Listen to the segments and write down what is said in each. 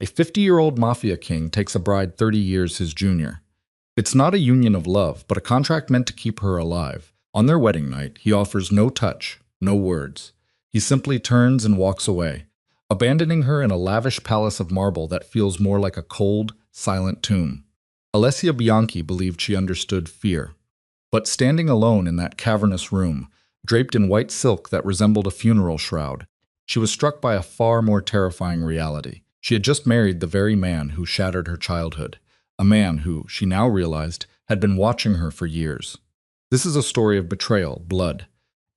A 50-year-old mafia king takes a bride 30 years his junior. It's not a union of love, but a contract meant to keep her alive. On their wedding night, he offers no touch, no words. He simply turns and walks away, abandoning her in a lavish palace of marble that feels more like a cold, silent tomb. Alessia Bianchi believed she understood fear. But standing alone in that cavernous room, draped in white silk that resembled a funeral shroud, she was struck by a far more terrifying reality. She had just married the very man who shattered her childhood, a man who, she now realized, had been watching her for years. This is a story of betrayal, blood,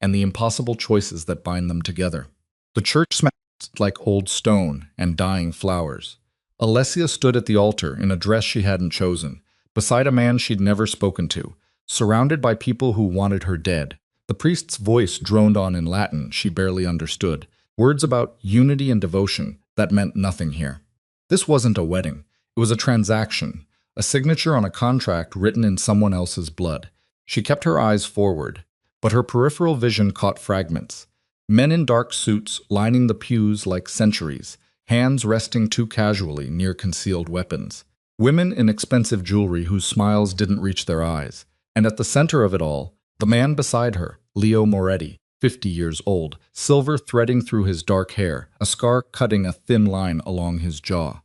and the impossible choices that bind them together. The church smelled like old stone and dying flowers. Alessia stood at the altar in a dress she hadn't chosen, beside a man she'd never spoken to, surrounded by people who wanted her dead. The priest's voice droned on in Latin she barely understood, words about unity and devotion that meant nothing here. This wasn't a wedding. It was a transaction, a signature on a contract written in someone else's blood. She kept her eyes forward, but her peripheral vision caught fragments. Men in dark suits lining the pews like sentries, hands resting too casually near concealed weapons. Women in expensive jewelry whose smiles didn't reach their eyes. And at the center of it all, the man beside her, Leo Moretti, 50 years old, silver threading through his dark hair, a scar cutting a thin line along his jaw.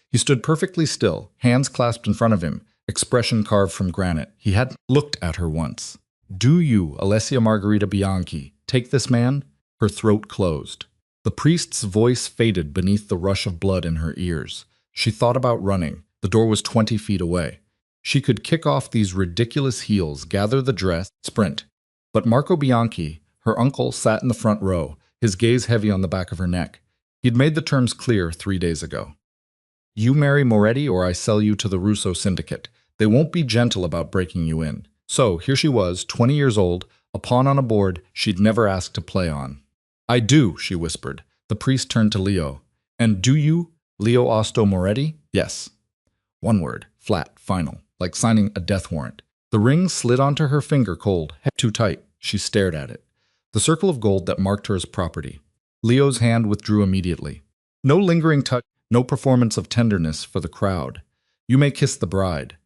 He stood perfectly still, hands clasped in front of him, expression carved from granite. He hadn't looked at her once. "Do you, Alessia Margherita Bianchi, take this man?" Her throat closed. The priest's voice faded beneath the rush of blood in her ears. She thought about running. The door was 20 feet away. She could kick off these ridiculous heels, gather the dress, sprint. But Marco Bianchi, her uncle, sat in the front row, his gaze heavy on the back of her neck. He'd made the terms clear 3 days ago. "You marry Moretti or I sell you to the Russo syndicate. They won't be gentle about breaking you in." So here she was, 20 years old, a pawn on a board she'd never asked to play on. "I do," she whispered. The priest turned to Leo. "And do you, Leo Osto Moretti?" "Yes." One word, flat, final, like signing a death warrant. The ring slid onto her finger cold, too tight. She stared at it. The circle of gold that marked her as property. Leo's hand withdrew immediately. No lingering touch, no performance of tenderness for the crowd. "You may kiss the bride."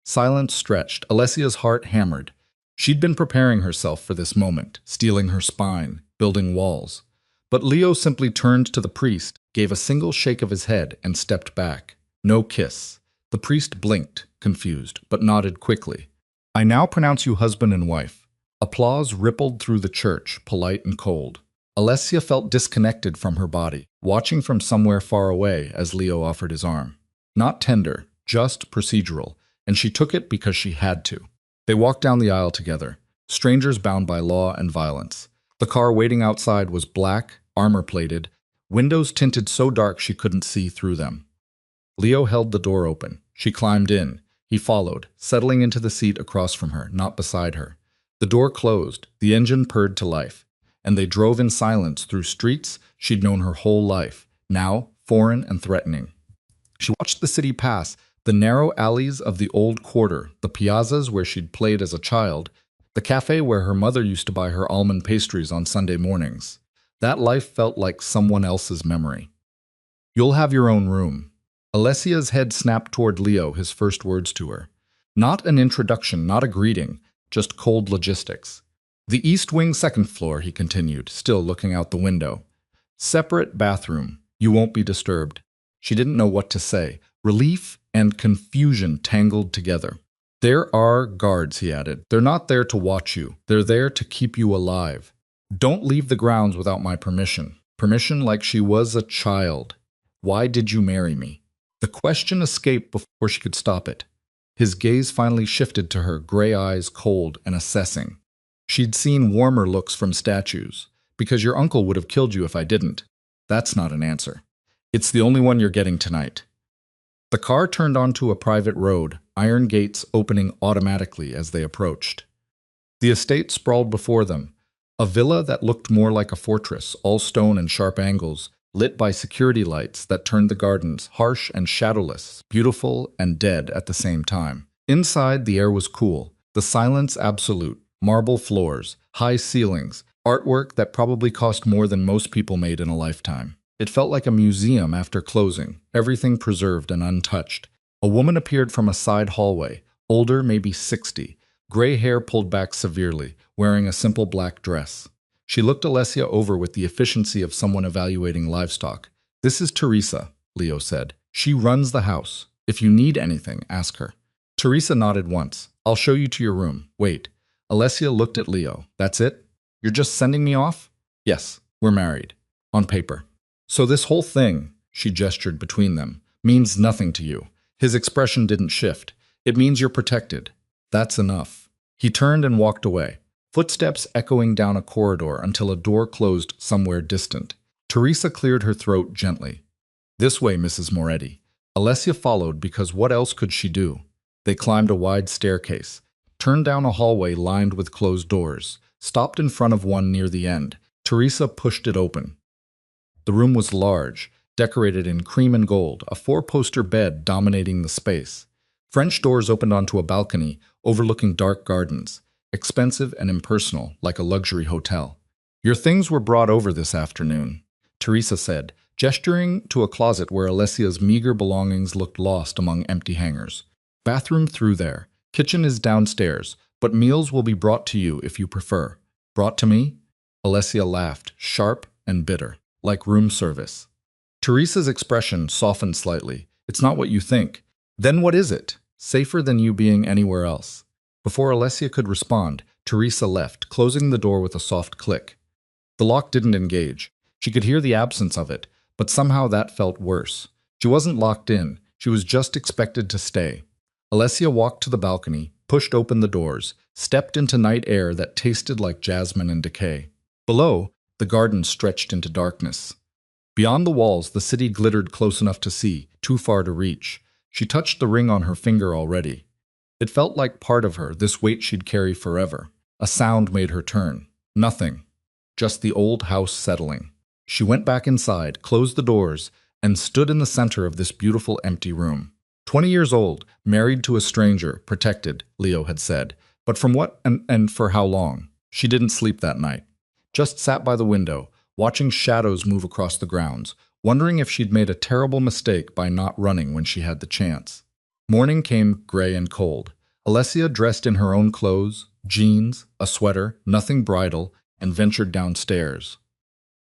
Silence stretched. Alessia's heart hammered. She'd been preparing herself for this moment, steeling her spine, building walls. But Leo simply turned to the priest, gave a single shake of his head, and stepped back. No kiss. The priest blinked, confused, but nodded quickly. "I now pronounce you husband and wife." Applause rippled through the church, polite and cold. Alessia felt disconnected from her body, watching from somewhere far away as Leo offered his arm. Not tender, just procedural, and she took it because she had to. They walked down the aisle together, strangers bound by law and violence. The car waiting outside was black, armor-plated, windows tinted so dark she couldn't see through them. Leo held the door open. She climbed in. He followed, settling into the seat across from her, not beside her. The door closed, the engine purred to life, and they drove in silence through streets she'd known her whole life, now foreign and threatening. She watched the city pass, the narrow alleys of the old quarter, the piazzas where she'd played as a child, the cafe where her mother used to buy her almond pastries on Sunday mornings. That life felt like someone else's memory. "You'll have your own room." Alessia's head snapped toward Leo, his first words to her. Not an introduction, not a greeting, just cold logistics. "The East Wing, second floor," he continued, still looking out the window. "Separate bathroom. You won't be disturbed." She didn't know what to say. Relief and confusion tangled together. "There are guards," he added. "They're not there to watch you. They're there to keep you alive. Don't leave the grounds without my permission." Permission like she was a child. "Why did you marry me?" The question escaped before she could stop it. His gaze finally shifted to her, gray eyes cold and assessing. She'd seen warmer looks from statues. "Because your uncle would have killed you if I didn't." That's not an answer. "It's the only one you're getting tonight." The car turned onto a private road, iron gates opening automatically as they approached. The estate sprawled before them, a villa that looked more like a fortress, all stone and sharp angles, lit by security lights that turned the gardens harsh and shadowless, beautiful and dead at the same time. Inside, the air was cool, the silence absolute, marble floors, high ceilings, artwork that probably cost more than most people made in a lifetime. It felt like a museum after closing, everything preserved and untouched. A woman appeared from a side hallway, older, maybe 60, gray hair pulled back severely, wearing a simple black dress. She looked Alessia over with the efficiency of someone evaluating livestock. "This is Teresa," Leo said. "She runs the house. If you need anything, ask her." Teresa nodded once. "I'll show you to your room. Wait." Alessia looked at Leo. "That's it? You're just sending me off?" "Yes, we're married. On paper." "So this whole thing," she gestured between them, "means nothing to you." His expression didn't shift. "It means you're protected. That's enough." He turned and walked away, footsteps echoing down a corridor until a door closed somewhere distant. Teresa cleared her throat gently. "This way, Mrs. Moretti." Alessia followed because what else could she do? They climbed a wide staircase, turned down a hallway lined with closed doors, stopped in front of one near the end. Teresa pushed it open. The room was large, decorated in cream and gold, a four-poster bed dominating the space. French doors opened onto a balcony overlooking dark gardens, expensive and impersonal, like a luxury hotel. "Your things were brought over this afternoon," Teresa said, gesturing to a closet where Alessia's meager belongings looked lost among empty hangers. "Bathroom through there. Kitchen is downstairs, but meals will be brought to you if you prefer." "Brought to me?" Alessia laughed, sharp and bitter, like room service. Teresa's expression softened slightly. "It's not what you think." "Then what is it? Safer than you being anywhere else." Before Alessia could respond, Teresa left, closing the door with a soft click. The lock didn't engage. She could hear the absence of it, but somehow that felt worse. She wasn't locked in. She was just expected to stay. Alessia walked to the balcony, pushed open the doors, stepped into night air that tasted like jasmine and decay. Below, the garden stretched into darkness. Beyond the walls, the city glittered close enough to see, too far to reach. She touched the ring on her finger already. It felt like part of her, this weight she'd carry forever. A sound made her turn. Nothing. Just the old house settling. She went back inside, closed the doors, and stood in the center of this beautiful empty room. 20 years old, married to a stranger, protected, Leo had said. But from what and for how long? She didn't sleep that night. Just sat by the window, watching shadows move across the grounds, wondering if she'd made a terrible mistake by not running when she had the chance. Morning came gray and cold. Alessia dressed in her own clothes, jeans, a sweater, nothing bridal, and ventured downstairs.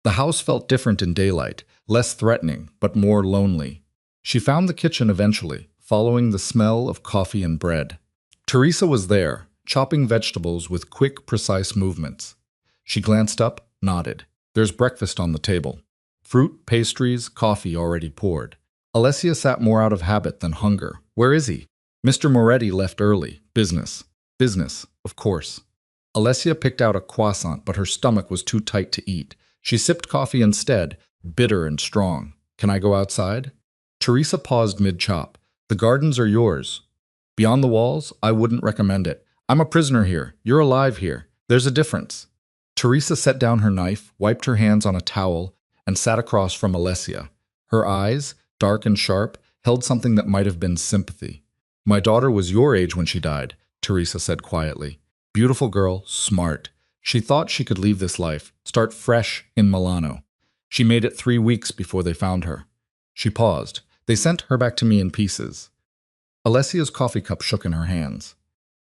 The house felt different in daylight, less threatening, but more lonely. She found the kitchen eventually, following the smell of coffee and bread. Teresa was there, chopping vegetables with quick, precise movements. She glanced up, nodded. "There's breakfast on the table. Fruit, pastries, coffee already poured." Alessia sat more out of habit than hunger. "Where is he?" "Mr. Moretti left early. Business." "Business, of course." Alessia picked out a croissant, but her stomach was too tight to eat. She sipped coffee instead, bitter and strong. "Can I go outside?" Teresa paused mid-chop. "The gardens are yours. Beyond the walls, I wouldn't recommend it. I'm a prisoner here. You're alive here. There's a difference." Teresa set down her knife, wiped her hands on a towel, and sat across from Alessia. Her eyes, dark and sharp, held something that might have been sympathy. "My daughter was your age when she died," Teresa said quietly. "Beautiful girl, smart. She thought she could leave this life, start fresh in Milano. She made it 3 weeks before they found her." She paused. "They sent her back to me in pieces." Alessia's coffee cup shook in her hands.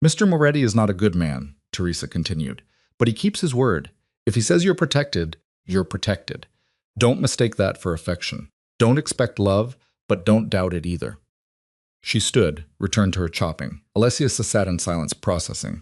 "Mr. Moretti is not a good man," Teresa continued, "but he keeps his word. If he says you're protected, you're protected. Don't mistake that for affection. Don't expect love, but don't doubt it either." She stood, returned to her chopping. Alessia sat in silence, processing.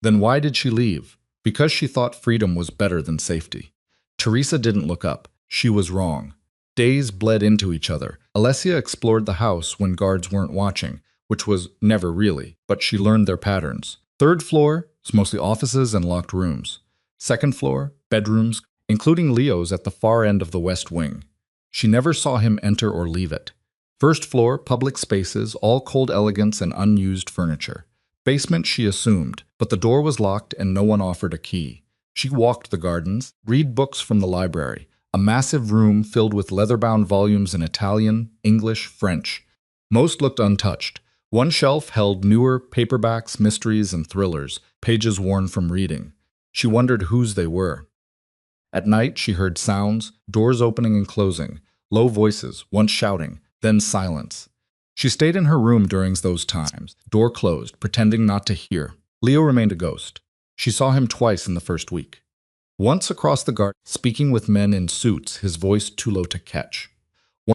Then why did she leave? Because she thought freedom was better than safety. Teresa didn't look up. She was wrong. Days bled into each other. Alessia explored the house when guards weren't watching, which was never really, but she learned their patterns. 3rd floor is mostly offices and locked rooms. 2nd floor, bedrooms, including Leo's at the far end of the west wing. She never saw him enter or leave it. 1st floor, public spaces, all cold elegance and unused furniture. Basement she assumed, but the door was locked and no one offered a key. She walked the gardens, read books from the library. A massive room filled with leather-bound volumes in Italian, English, French. Most looked untouched. One shelf held newer paperbacks, mysteries, and thrillers, pages worn from reading. She wondered whose they were. At night, she heard sounds, doors opening and closing, low voices, once shouting, then silence. She stayed in her room during those times, door closed, pretending not to hear. Leo remained a ghost. She saw him twice in the first week. Once across the garden, speaking with men in suits, his voice too low to catch.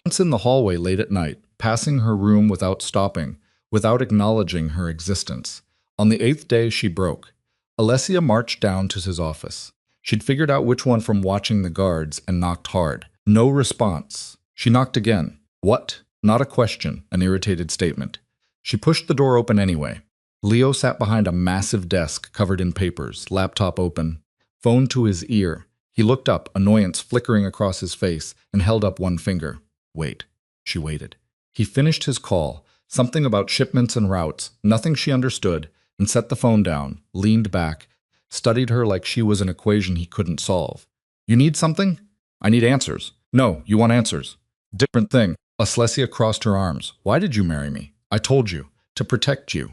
Once in the hallway late at night, passing her room without stopping, without acknowledging her existence. On the 8th day, she broke. Alessia marched down to his office. She'd figured out which one from watching the guards and knocked hard. No response. She knocked again. What? Not a question, an irritated statement. She pushed the door open anyway. Leo sat behind a massive desk covered in papers, laptop open, phone to his ear. He looked up, annoyance flickering across his face, and held up one finger. Wait. She waited. He finished his call, something about shipments and routes, nothing she understood, and set the phone down, leaned back, studied her like she was an equation he couldn't solve. You need something? I need answers. No, you want answers. Different thing. Alessia crossed her arms. Why did you marry me? I told you. To protect you.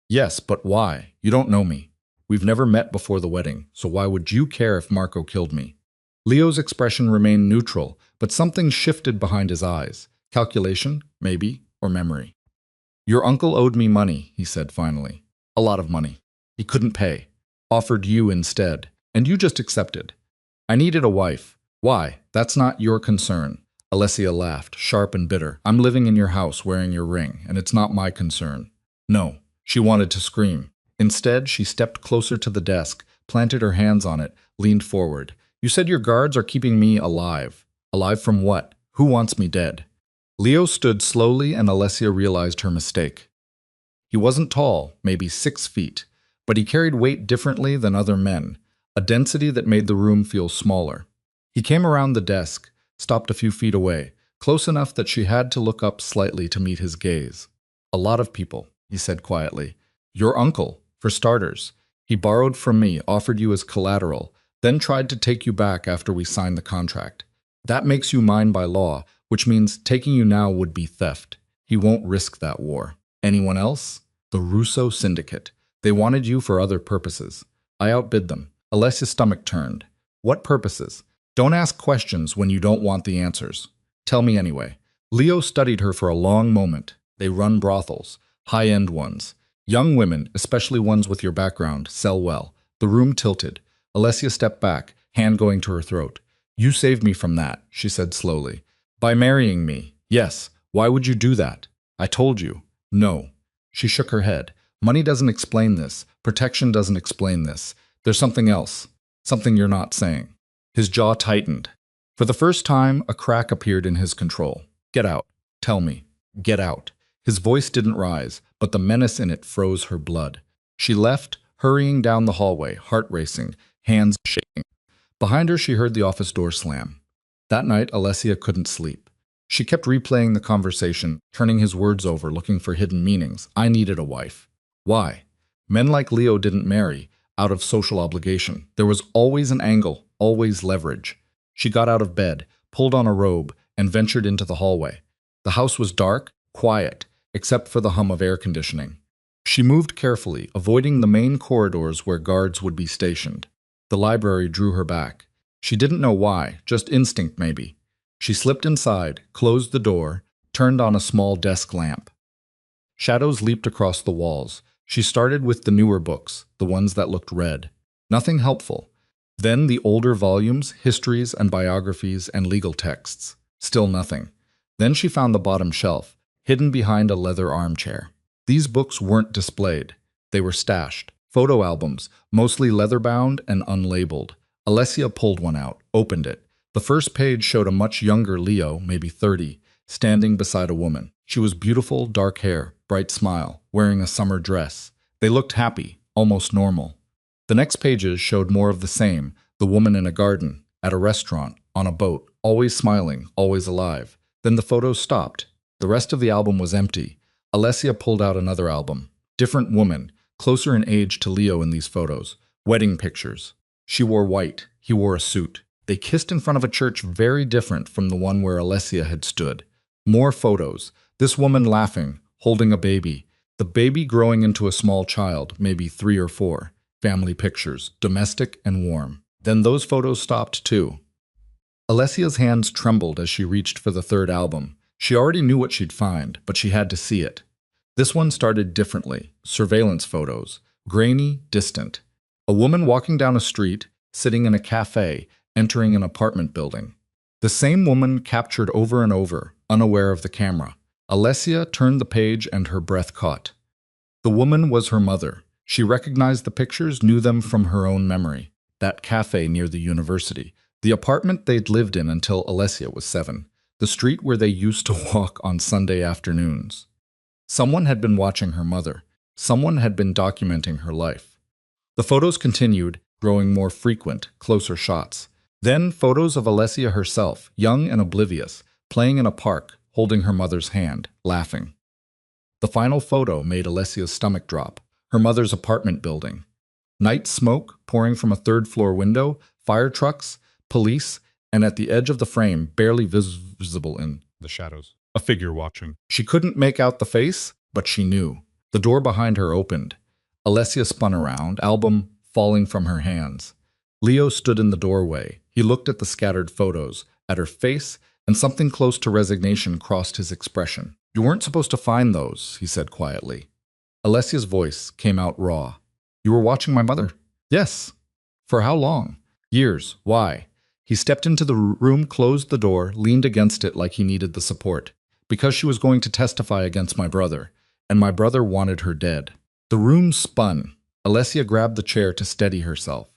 Yes, but why? You don't know me. We've never met before the wedding, so why would you care if Marco killed me? Leo's expression remained neutral, but something shifted behind his eyes. Calculation, maybe, or memory. Your uncle owed me money, he said finally. A lot of money. He couldn't pay. Offered you instead, and you just accepted. I needed a wife. Why? That's not your concern. Alessia laughed, sharp and bitter. I'm living in your house wearing your ring, and it's not my concern. No. She wanted to scream. Instead, she stepped closer to the desk, planted her hands on it, leaned forward. You said your guards are keeping me alive. Alive from what? Who wants me dead? Leo stood slowly, and Alessia realized her mistake. He wasn't tall, maybe 6 feet, but he carried weight differently than other men, a density that made the room feel smaller. He came around the desk, stopped a few feet away, close enough that she had to look up slightly to meet his gaze. A lot of people, he said quietly. Your uncle, for starters. He borrowed from me, offered you as collateral, then tried to take you back after we signed the contract. That makes you mine by law, which means taking you now would be theft. He won't risk that war. Anyone else? The Russo Syndicate. They wanted you for other purposes. I outbid them. Alessia's stomach turned. What purposes? Don't ask questions when you don't want the answers. Tell me anyway. Leo studied her for a long moment. They run brothels. High-end ones. Young women, especially ones with your background, sell well. The room tilted. Alessia stepped back, hand going to her throat. You saved me from that, she said slowly. By marrying me. Yes. Why would you do that? I told you. No. She shook her head. Money doesn't explain this. Protection doesn't explain this. There's something else. Something you're not saying. His jaw tightened. For the first time, a crack appeared in his control. Get out. Tell me. Get out. His voice didn't rise, but the menace in it froze her blood. She left, hurrying down the hallway, heart racing, hands shaking. Behind her, she heard the office door slam. That night, Alessia couldn't sleep. She kept replaying the conversation, turning his words over, looking for hidden meanings. I needed a wife. Why? Men like Leo didn't marry, out of social obligation. There was always an angle, always leverage. She got out of bed, pulled on a robe, and ventured into the hallway. The house was dark, quiet, except for the hum of air conditioning. She moved carefully, avoiding the main corridors where guards would be stationed. The library drew her back. She didn't know why, just instinct maybe. She slipped inside, closed the door, turned on a small desk lamp. Shadows leaped across the walls. She started with the newer books, the ones that looked red. Nothing helpful. Then the older volumes, histories and biographies and legal texts. Still nothing. Then she found the bottom shelf, hidden behind a leather armchair. These books weren't displayed. They were stashed. Photo albums, mostly leather-bound and unlabeled. Alessia pulled one out, opened it. The first page showed a much younger Leo, maybe 30, standing beside a woman. She was beautiful, dark hair, bright smile, wearing a summer dress. They looked happy, almost normal. The next pages showed more of the same, the woman in a garden, at a restaurant, on a boat, always smiling, always alive. Then the photos stopped. The rest of the album was empty. Alessia pulled out another album. Different woman, closer in age to Leo in these photos. Wedding pictures. She wore white. He wore a suit. They kissed in front of a church very different from the one where Alessia had stood. More photos. This woman laughing, holding a baby. The baby growing into a small child, maybe 3 or 4. Family pictures, domestic and warm. Then those photos stopped too. Alessia's hands trembled as she reached for the third album. She already knew what she'd find, but she had to see it. This one started differently. Surveillance photos. Grainy, distant. A woman walking down a street, sitting in a cafe, entering an apartment building. The same woman captured over and over, unaware of the camera. Alessia turned the page and her breath caught. The woman was her mother. She recognized the pictures, knew them from her own memory. That cafe near the university. The apartment they'd lived in until Alessia was 7. The street where they used to walk on Sunday afternoons. Someone had been watching her mother. Someone had been documenting her life. The photos continued, growing more frequent, closer shots. Then photos of Alessia herself, young and oblivious, playing in a park, holding her mother's hand, laughing. The final photo made Alessia's stomach drop. Her mother's apartment building. Night smoke pouring from a third-floor window, fire trucks, police, and at the edge of the frame, barely visible in the shadows, a figure watching. She couldn't make out the face, but she knew. The door behind her opened. Alessia spun around, album falling from her hands. Leo stood in the doorway. He looked at the scattered photos, at her face, and something close to resignation crossed his expression. "You weren't supposed to find those," he said quietly. Alessia's voice came out raw. "You were watching my mother?" "Yes." "For how long?" "Years. Why?" He stepped into the room, closed the door, leaned against it like he needed the support. "Because she was going to testify against my brother, and my brother wanted her dead." The room spun. Alessia grabbed the chair to steady herself.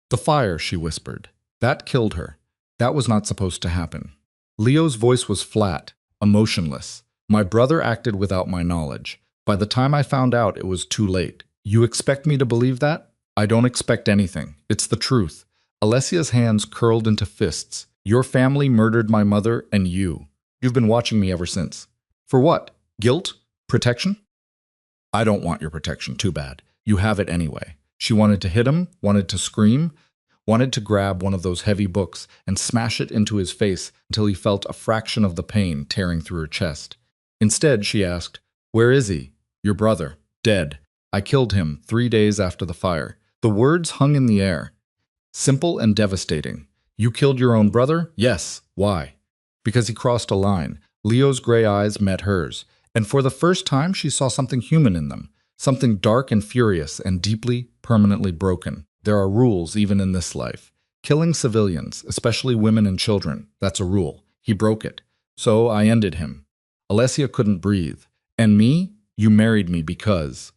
"The fire," she whispered. "That killed her. That was not supposed to happen." Leo's voice was flat, emotionless. "My brother acted without my knowledge. By the time I found out, it was too late. You expect me to believe that?" "I don't expect anything. It's the truth." Alessia's hands curled into fists. "Your family murdered my mother and you. You've been watching me ever since. For what? Guilt? Protection?" "I don't want your protection. Too bad. You have it anyway." She wanted to hit him, wanted to scream, wanted to grab one of those heavy books and smash it into his face until he felt a fraction of the pain tearing through her chest. Instead, she asked, "Where is he?" "Your brother. Dead. I killed him 3 days after the fire." The words hung in the air. Simple and devastating. "You killed your own brother?" "Yes." "Why?" "Because he crossed a line." Leo's gray eyes met hers, and for the first time she saw something human in them, something dark and furious and deeply, permanently broken. There are rules even in this life. Killing civilians, especially women and children, that's a rule. He broke it. So I ended him. Alessia couldn't breathe. "And me? You married me because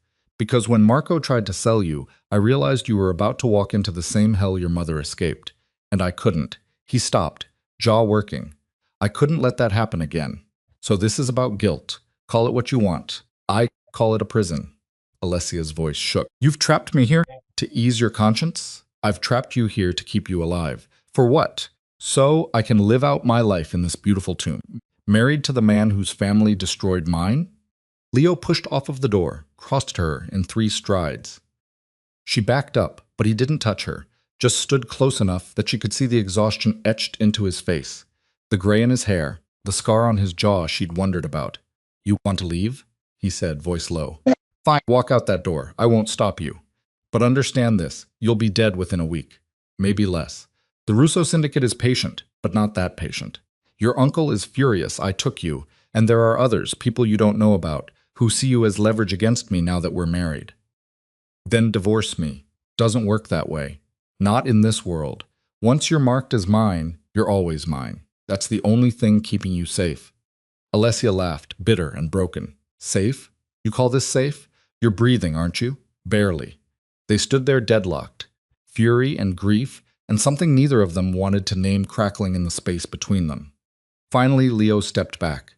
when Marco tried to sell you, I realized you were about to walk into the same hell your mother escaped. And I couldn't." He stopped, jaw working. "I couldn't let that happen again. So this is about guilt. Call it what you want. I call it a prison." Alessia's voice shook. "You've trapped me here to ease your conscience? I've trapped you here to keep you alive. For what? So I can live out my life in this beautiful tomb. Married to the man whose family destroyed mine?" Leo pushed off of the door, crossed her in 3 strides. She backed up, but he didn't touch her, just stood close enough that she could see the exhaustion etched into his face, the gray in his hair, the scar on his jaw she'd wondered about. "You want to leave?" he said, voice low. "Fine, walk out that door. I won't stop you. But understand this, you'll be dead within a week. Maybe less. The Russo Syndicate is patient, but not that patient. Your uncle is furious I took you, and there are others, people you don't know about, who see you as leverage against me now that we're married. Then divorce me. Doesn't work that way. Not in this world. Once you're marked as mine, you're always mine. That's the only thing keeping you safe." Alessia laughed, bitter and broken. "Safe? You call this safe? You're breathing, aren't you?" "Barely." They stood there deadlocked, fury and grief, and something neither of them wanted to name crackling in the space between them. Finally, Leo stepped back.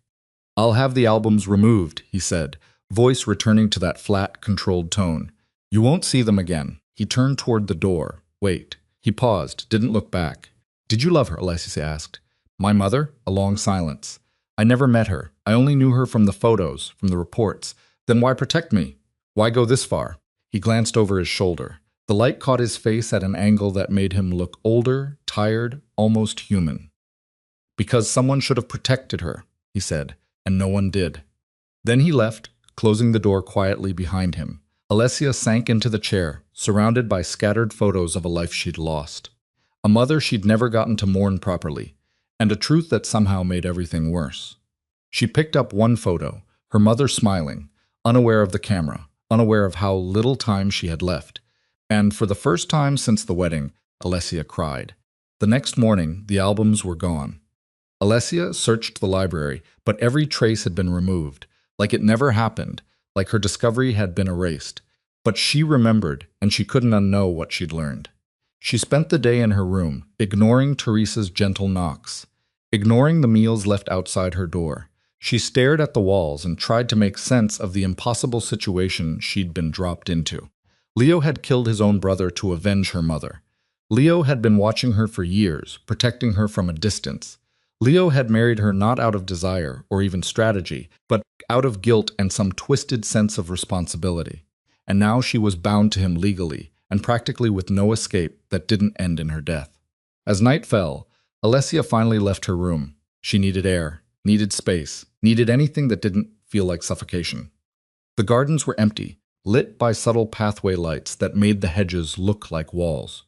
"I'll have the albums removed," he said, voice returning to that flat, controlled tone. "You won't see them again." He turned toward the door. "Wait." He paused, didn't look back. "Did you love her?" Alessia asked. "My mother?" A long silence. "I never met her. I only knew her from the photos, from the reports. Then why protect me? Why go this far?" He glanced over his shoulder. The light caught his face at an angle that made him look older, tired, almost human. "Because someone should have protected her," he said, and no one did. Then he left, closing the door quietly behind him. Alessia sank into the chair, surrounded by scattered photos of a life she'd lost. a mother she'd never gotten to mourn properly, and a truth that somehow made everything worse. She picked up one photo, her mother smiling, unaware of the camera, unaware of how little time she had left. And for the first time since the wedding, Alessia cried. The next morning, the albums were gone. Alessia searched the library, but every trace had been removed, like it never happened, like her discovery had been erased. But she remembered, and she couldn't unknow what she'd learned. She spent the day in her room, ignoring Teresa's gentle knocks, ignoring the meals left outside her door. She stared at the walls and tried to make sense of the impossible situation she'd been dropped into. Leo had killed his own brother to avenge her mother. Leo had been watching her for years, protecting her from a distance. Leo had married her not out of desire or even strategy, but out of guilt and some twisted sense of responsibility. And now she was bound to him legally, and practically with no escape that didn't end in her death. As night fell, Alessia finally left her room. She needed air, needed space, needed anything that didn't feel like suffocation. The gardens were empty, lit by subtle pathway lights that made the hedges look like walls.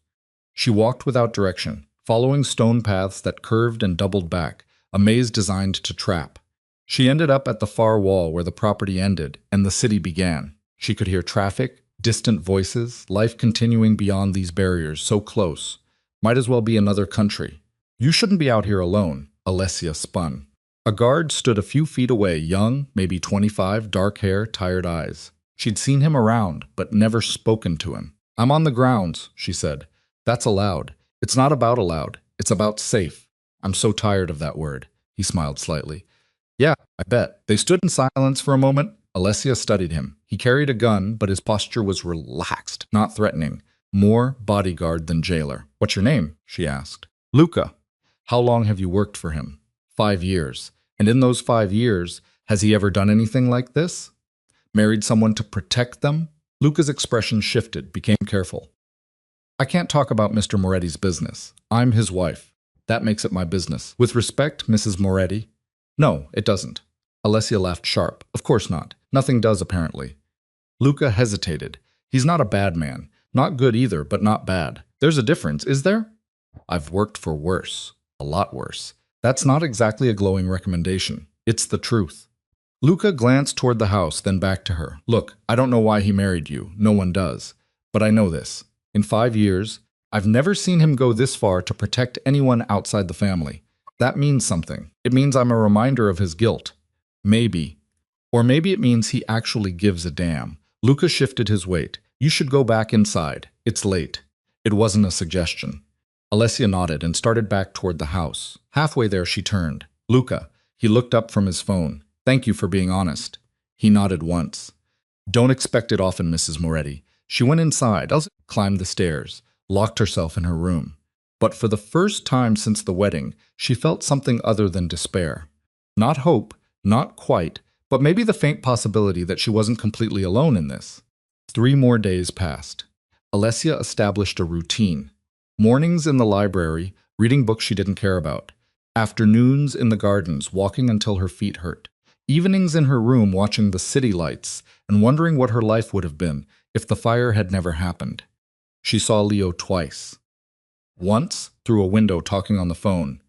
She walked without direction, following stone paths that curved and doubled back, a maze designed to trap. She ended up at the far wall where the property ended and the city began. She could hear traffic, distant voices, life continuing beyond these barriers, so close. Might as well be another country. You shouldn't be out here alone, Alessia spun. A guard stood a few feet away, young, maybe 25, dark hair, tired eyes. She'd seen him around, but never spoken to him. I'm on the grounds, she said. That's allowed. It's not about allowed. It's about safe. I'm so tired of that word. He smiled slightly. Yeah, I bet. They stood in silence for a moment. Alessia studied him. He carried a gun, but his posture was relaxed, not threatening. More bodyguard than jailer. What's your name? She asked. Luca. How long have you worked for him? 5 years. And in those 5 years, has he ever done anything like this? Married someone to protect them? Luca's expression shifted, became careful. I can't talk about Mr. Moretti's business. I'm his wife. That makes it my business. With respect, Mrs. Moretti? No, it doesn't. Alessia laughed sharp. Of course not. Nothing does, apparently. Luca hesitated. He's not a bad man. Not good either, but not bad. There's a difference, is there? I've worked for worse. A lot worse. That's not exactly a glowing recommendation. It's the truth. Luca glanced toward the house, then back to her. Look, I don't know why he married you. No one does. But I know this. In 5 years, I've never seen him go this far to protect anyone outside the family. That means something. It means I'm a reminder of his guilt. Maybe. Or maybe it means he actually gives a damn. Luca shifted his weight. You should go back inside. It's late. It wasn't a suggestion. Alessia nodded and started back toward the house. Halfway there, she turned. Luca. He looked up from his phone. Thank you for being honest. He nodded once. Don't expect it often, Mrs. Moretti. She went inside, climbed the stairs, locked herself in her room. But for the first time since the wedding, she felt something other than despair. Not hope, not quite, but maybe the faint possibility that she wasn't completely alone in this. 3 more days passed. Alessia established a routine. Mornings in the library, reading books she didn't care about. Afternoons in the gardens, walking until her feet hurt. Evenings in her room watching the city lights and wondering what her life would have been if the fire had never happened. She saw Leo twice. Once through a window talking on the phone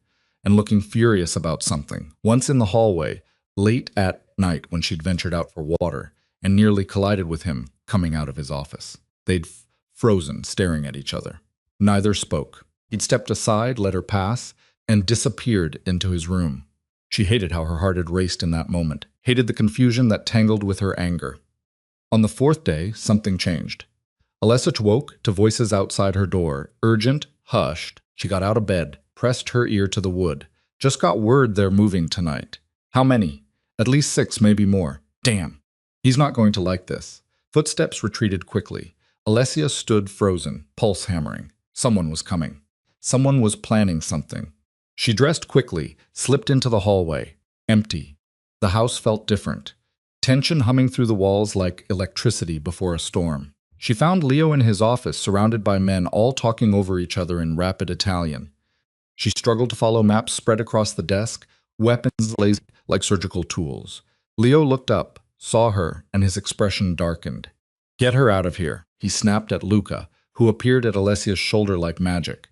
and looking furious about something. Once in the hallway, late at night when she'd ventured out for water and nearly collided with him coming out of his office. They'd frozen, staring at each other. Neither spoke. He'd stepped aside, let her pass, and disappeared into his room. She hated how her heart had raced in that moment, hated the confusion that tangled with her anger. On the 4th day, something changed. Alessia woke to voices outside her door, urgent, hushed. She got out of bed, pressed her ear to the wood. Just got word they're moving tonight. How many? At least 6, maybe more. Damn. He's not going to like this. Footsteps retreated quickly. Alessia stood frozen, pulse hammering. Someone was coming. Someone was planning something. She dressed quickly, slipped into the hallway. Empty. The house felt different. Tension humming through the walls like electricity before a storm. She found Leo in his office, surrounded by men, all talking over each other in rapid Italian. She struggled to follow maps spread across the desk, weapons laid like surgical tools. Leo looked up, saw her, and his expression darkened. Get her out of here, he snapped at Luca, who appeared at Alessia's shoulder like magic.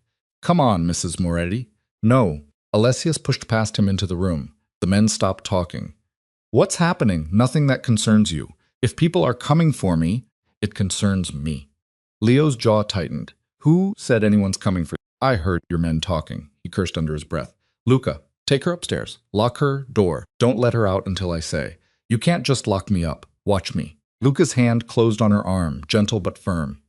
Come on, Mrs. Moretti. No. Alessius pushed past him into the room. The men stopped talking. What's happening? Nothing that concerns you. If people are coming for me, it concerns me. Leo's jaw tightened. Who said anyone's coming for you? I heard your men talking. He cursed under his breath. Luca, take her upstairs. Lock her door. Don't let her out until I say. You can't just lock me up. Watch me. Luca's hand closed on her arm, gentle but firm.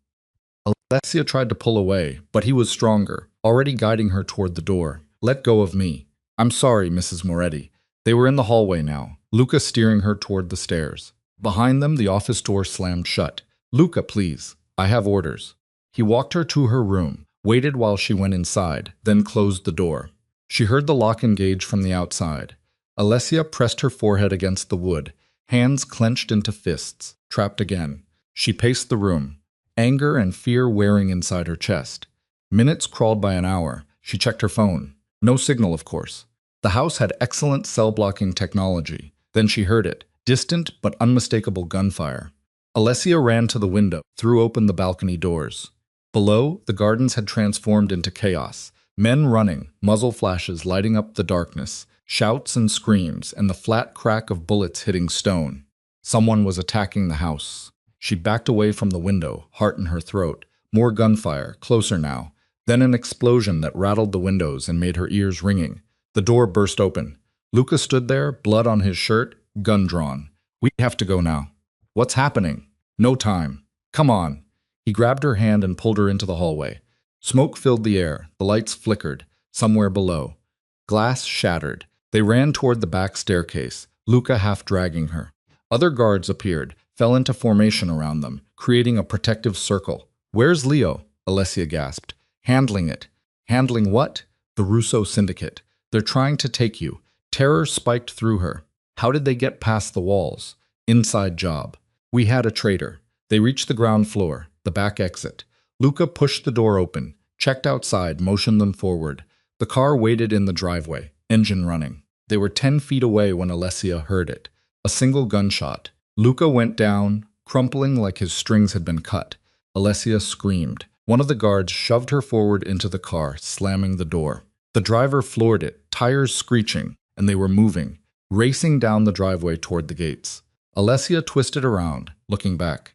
Alessia tried to pull away, but he was stronger, already guiding her toward the door. Let go of me. I'm sorry, Mrs. Moretti. They were in the hallway now, Luca steering her toward the stairs. Behind them, the office door slammed shut. Luca, please. I have orders. He walked her to her room, waited while she went inside, then closed the door. She heard the lock engage from the outside. Alessia pressed her forehead against the wood, hands clenched into fists, trapped again. She paced the room, anger and fear wearing inside her chest. Minutes crawled by an hour. She checked her phone. No signal, of course. The house had excellent cell-blocking technology. Then she heard it, distant but unmistakable gunfire. Alessia ran to the window, threw open the balcony doors. Below, the gardens had transformed into chaos. Men running, muzzle flashes lighting up the darkness, shouts and screams, and the flat crack of bullets hitting stone. Someone was attacking the house. She backed away from the window, heart in her throat. More gunfire, closer now. Then an explosion that rattled the windows and made her ears ringing. The door burst open. Luca stood there, blood on his shirt, gun drawn. We have to go now. What's happening? No time. Come on. He grabbed her hand and pulled her into the hallway. Smoke filled the air. The lights flickered. Somewhere below. Glass shattered. They ran toward the back staircase, Luca half dragging her. Other guards appeared, fell into formation around them, creating a protective circle. Where's Leo? Alessia gasped. Handling it. Handling what? The Russo Syndicate. They're trying to take you. Terror spiked through her. How did they get past the walls? Inside job. We had a traitor. They reached the ground floor, the back exit. Luca pushed the door open, checked outside, motioned them forward. The car waited in the driveway, engine running. They were 10 feet away when Alessia heard it. A single gunshot. Luca went down, crumpling like his strings had been cut. Alessia screamed. One of the guards shoved her forward into the car, slamming the door. The driver floored it, tires screeching, and they were moving, racing down the driveway toward the gates. Alessia twisted around, looking back.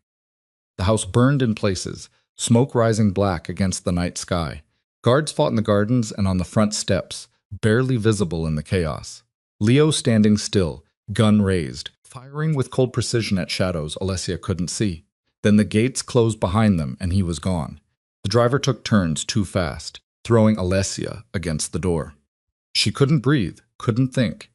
The house burned in places, smoke rising black against the night sky. Guards fought in the gardens and on the front steps, barely visible in the chaos. Leo standing still, gun raised, firing with cold precision at shadows Alessia couldn't see. Then the gates closed behind them and he was gone. The driver took turns too fast, throwing Alessia against the door. She couldn't breathe, couldn't think.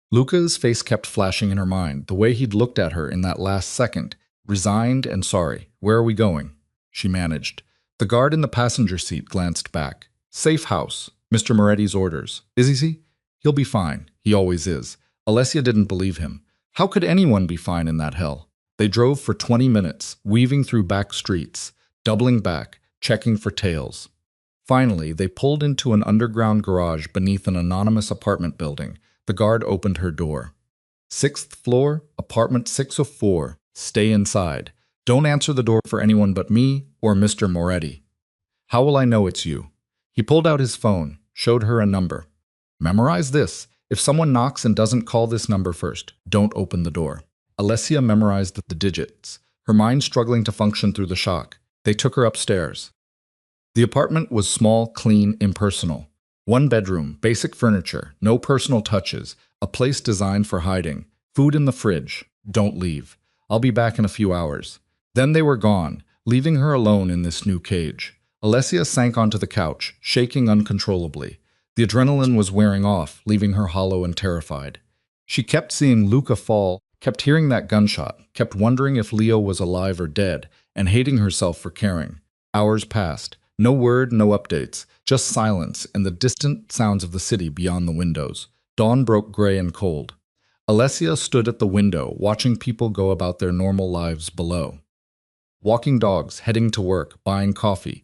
Luca's face kept flashing in her mind, the way he'd looked at her in that last second, resigned and sorry. Where are we going? She managed. The guard in the passenger seat glanced back. Safe house. Mr. Moretti's orders. Is he? He'll be fine. He always is. Alessia didn't believe him. How could anyone be fine in that hell? They drove for 20 minutes, weaving through back streets, doubling back, checking for tails. Finally, they pulled into an underground garage beneath an anonymous apartment building. The guard opened her door. 6th floor, apartment 604. Stay inside. Don't answer the door for anyone but me or Mr. Moretti. How will I know it's you? He pulled out his phone, showed her a number. Memorize this. If someone knocks and doesn't call this number first, don't open the door. Alessia memorized the digits, her mind struggling to function through the shock. They took her upstairs. The apartment was small, clean, impersonal. 1 bedroom, basic furniture, no personal touches, a place designed for hiding. Food in the fridge. Don't leave. I'll be back in a few hours. Then they were gone, leaving her alone in this new cage. Alessia sank onto the couch, shaking uncontrollably. The adrenaline was wearing off, leaving her hollow and terrified. She kept seeing Luca fall, kept hearing that gunshot, kept wondering if Leo was alive or dead, and hating herself for caring. Hours passed. No word, no updates, just silence and the distant sounds of the city beyond the windows. Dawn broke gray and cold. Alessia stood at the window, watching people go about their normal lives below. Walking dogs, heading to work, buying coffee,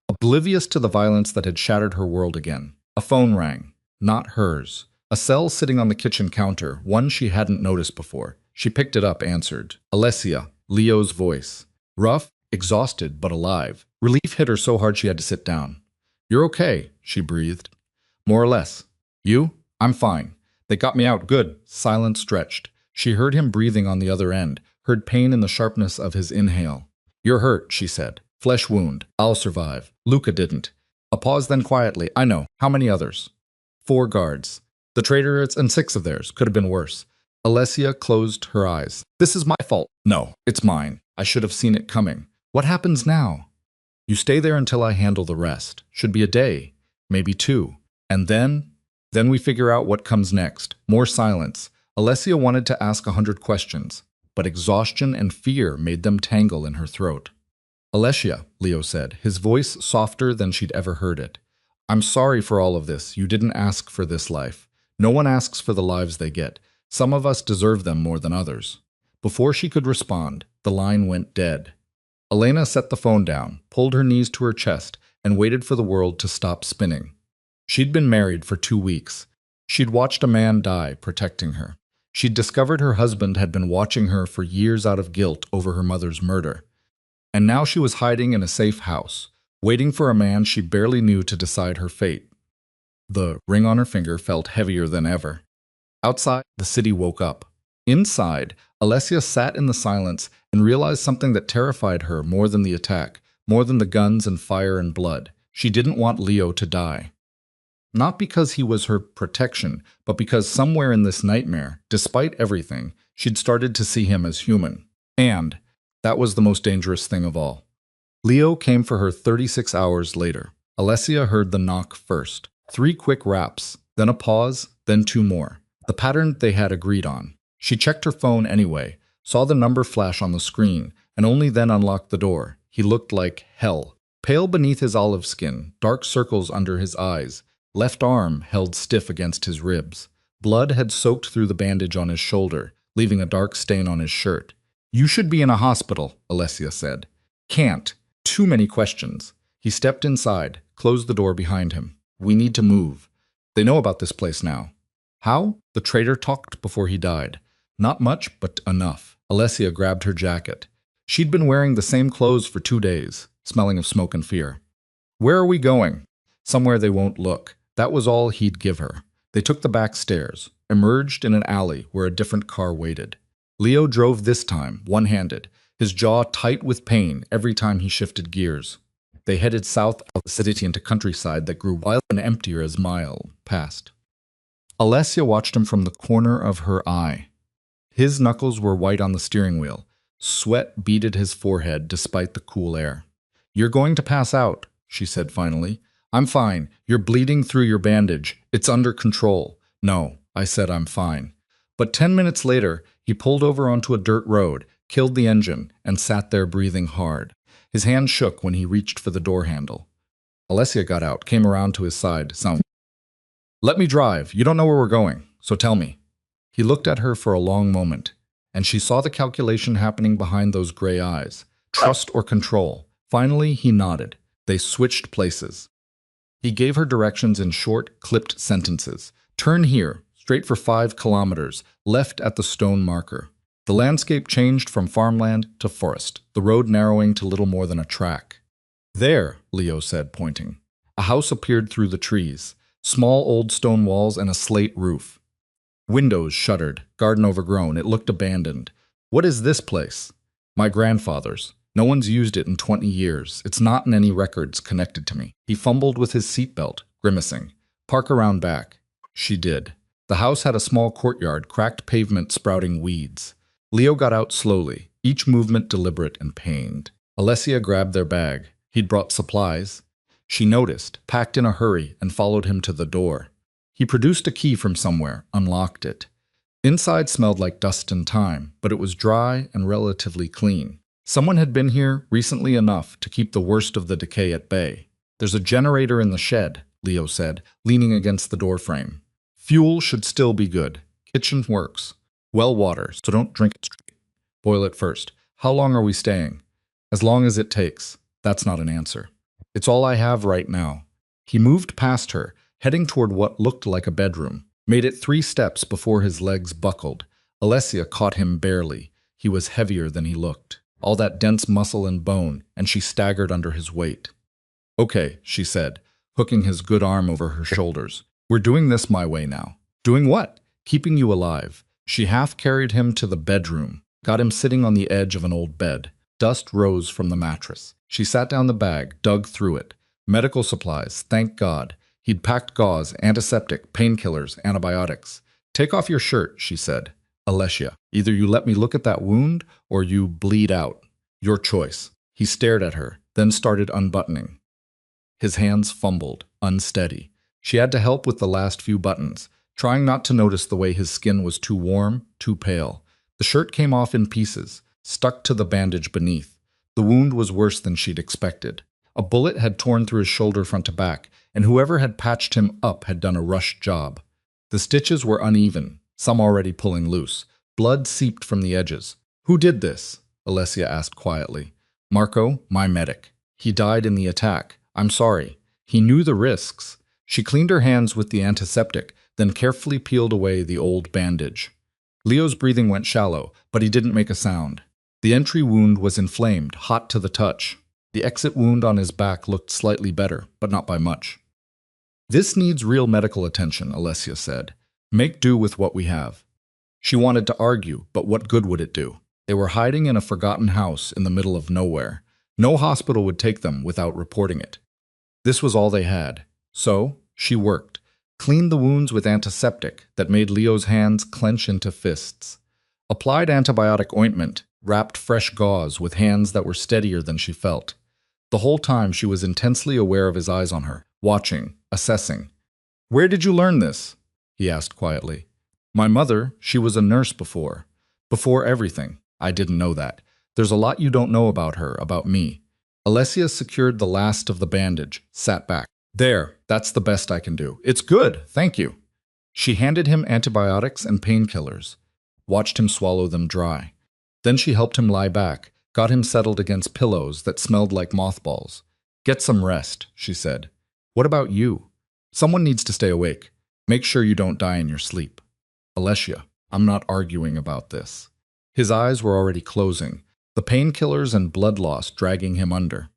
oblivious to the violence that had shattered her world again. A phone rang. Not hers. A cell sitting on the kitchen counter, one she hadn't noticed before. She picked it up, answered. Alessia, Leo's voice. Rough, exhausted, but alive. Relief hit her so hard she had to sit down. You're okay, she breathed. More or less. You? I'm fine. They got me out good. Silence stretched. She heard him breathing on the other end, heard pain in the sharpness of his inhale. You're hurt, she said. Flesh wound. I'll survive. Luca didn't. A pause, then quietly. I know. How many others? 4 guards. The traitors and 6 of theirs. Could have been worse. Alessia closed her eyes. This is my fault. No, it's mine. I should have seen it coming. What happens now? You stay there until I handle the rest. Should be a day. Maybe 2. And then we figure out what comes next. More silence. Alessia wanted to ask 100 questions, but exhaustion and fear made them tangle in her throat. Alessia, Leo said, his voice softer than she'd ever heard it. I'm sorry for all of this. You didn't ask for this life. No one asks for the lives they get. Some of us deserve them more than others. Before she could respond, the line went dead. Elena set the phone down, pulled her knees to her chest, and waited for the world to stop spinning. She'd been married for 2 weeks. She'd watched a man die protecting her. She'd discovered her husband had been watching her for years out of guilt over her mother's murder. And now she was hiding in a safe house, waiting for a man she barely knew to decide her fate. The ring on her finger felt heavier than ever. Outside, the city woke up. Inside, Alessia sat in the silence and realized something that terrified her more than the attack, more than the guns and fire and blood. She didn't want Leo to die. Not because he was her protection, but because somewhere in this nightmare, despite everything, she'd started to see him as human. And that was the most dangerous thing of all. Leo came for her 36 hours later. Alessia heard the knock first. 3 quick raps, then a pause, then 2 more. The pattern they had agreed on. She checked her phone anyway, saw the number flash on the screen, and only then unlocked the door. He looked like hell. Pale beneath his olive skin, dark circles under his eyes, left arm held stiff against his ribs. Blood had soaked through the bandage on his shoulder, leaving a dark stain on his shirt. You should be in a hospital, Alessia said. Can't. Too many questions. He stepped inside, closed the door behind him. We need to move. They know about this place now. How? The traitor talked before he died. Not much, but enough. Alessia grabbed her jacket. She'd been wearing the same clothes for 2 days, smelling of smoke and fear. Where are we going? Somewhere they won't look. That was all he'd give her. They took the back stairs, emerged in an alley where a different car waited. Leo drove this time, one-handed, his jaw tight with pain every time he shifted gears. They headed south of the city into countryside that grew wild and emptier as mile passed. Alessia watched him from the corner of her eye. His knuckles were white on the steering wheel. Sweat beaded his forehead despite the cool air. You're going to pass out, she said finally. I'm fine. You're bleeding through your bandage. It's under control. No, I said I'm fine. But 10 minutes later, he pulled over onto a dirt road, killed the engine, and sat there breathing hard. His hand shook when he reached for the door handle. Alessia got out, came around to his side. Let me drive. You don't know where we're going, so tell me. He looked at her for a long moment, and she saw the calculation happening behind those gray eyes. Trust or control. Finally, he nodded. They switched places. He gave her directions in short, clipped sentences. Turn here, straight for 5 kilometers, left at the stone marker. The landscape changed from farmland to forest, the road narrowing to little more than a track. There, Leo said, pointing. A house appeared through the trees. Small old stone walls and a slate roof. Windows shuttered, garden overgrown. It looked abandoned. What is this place? My grandfather's. No one's used it in 20 years. It's not in any records connected to me. He fumbled with his seatbelt, grimacing. Park around back. She did. The house had a small courtyard, cracked pavement sprouting weeds. Leo got out slowly, each movement deliberate and pained. Alessia grabbed their bag. He'd brought supplies. She noticed, packed in a hurry, and followed him to the door. He produced a key from somewhere, unlocked it. Inside smelled like dust and time, but it was dry and relatively clean. Someone had been here recently enough to keep the worst of the decay at bay. There's a generator in the shed, Leo said, leaning against the doorframe. Fuel should still be good. Kitchen works. Well water, so don't drink it straight. Boil it first. How long are we staying? As long as it takes. That's not an answer. It's all I have right now. He moved past her, heading toward what looked like a bedroom. Made it 3 steps before his legs buckled. Alessia caught him barely. He was heavier than he looked. All that dense muscle and bone, and she staggered under his weight. Okay, she said. hooking his good arm over her shoulders. We're doing this my way now. Doing what? Keeping you alive. She half carried him to the bedroom, got him sitting on the edge of an old bed. Dust rose from the mattress. She sat down the bag, dug through it. Medical supplies, thank God. He'd packed gauze, antiseptic, painkillers, antibiotics. Take off your shirt, she said. Alessia, either you let me look at that wound or you bleed out. Your choice. He stared at her, then started unbuttoning. His hands fumbled, unsteady. She had to help with the last few buttons, trying not to notice the way his skin was too warm, too pale. The shirt came off in pieces, stuck to the bandage beneath. The wound was worse than she'd expected. A bullet had torn through his shoulder front to back, and whoever had patched him up had done a rushed job. The stitches were uneven, some already pulling loose. Blood seeped from the edges. Who did this? Alessia asked quietly. Marco, my medic. He died in the attack. I'm sorry. He knew the risks. She cleaned her hands with the antiseptic, then carefully peeled away the old bandage. Leo's breathing went shallow, but he didn't make a sound. The entry wound was inflamed, hot to the touch. The exit wound on his back looked slightly better, but not by much. This needs real medical attention, Alessia said. Make do with what we have. She wanted to argue, but what good would it do? They were hiding in a forgotten house in the middle of nowhere. No hospital would take them without reporting it. This was all they had. So, she worked. Cleaned the wounds with antiseptic that made Leo's hands clench into fists. Applied antibiotic ointment, wrapped fresh gauze with hands that were steadier than she felt. The whole time she was intensely aware of his eyes on her, watching, assessing. Where did you learn this? He asked quietly. My mother, she was a nurse before. Before everything. I didn't know that. There's a lot you don't know about her, about me. Alessia secured the last of the bandage, sat back. There, that's the best I can do. It's good, thank you. She handed him antibiotics and painkillers, watched him swallow them dry. Then she helped him lie back, got him settled against pillows that smelled like mothballs. Get some rest, she said. What about you? Someone needs to stay awake. Make sure you don't die in your sleep. Alessia, I'm not arguing about this. His eyes were already closing, the painkillers and blood loss dragging him under.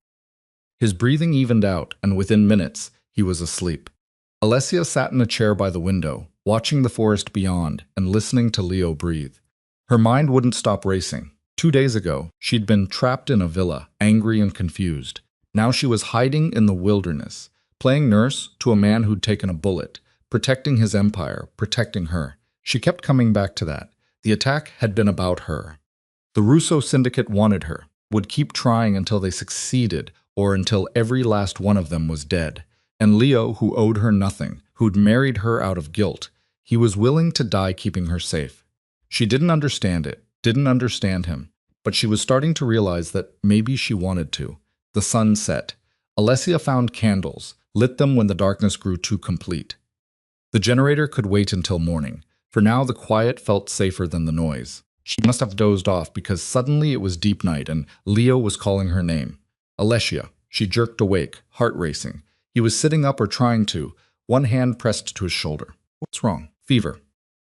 His breathing evened out, and within minutes, he was asleep. Alessia sat in a chair by the window, watching the forest beyond and listening to Leo breathe. Her mind wouldn't stop racing. 2 days ago, she'd been trapped in a villa, angry and confused. Now she was hiding in the wilderness, playing nurse to a man who'd taken a bullet, protecting his empire, protecting her. She kept coming back to that. The attack had been about her. The Russo syndicate wanted her, would keep trying until they succeeded, or until every last one of them was dead. And Leo, who owed her nothing, who'd married her out of guilt, he was willing to die keeping her safe. She didn't understand it, didn't understand him, but she was starting to realize that maybe she wanted to. The sun set. Alessia found candles, lit them when the darkness grew too complete. The generator could wait until morning. For now, the quiet felt safer than the noise. She must have dozed off because suddenly it was deep night and Leo was calling her name. Alessia. She jerked awake, heart racing. He was sitting up or trying to, one hand pressed to his shoulder. What's wrong? Fever.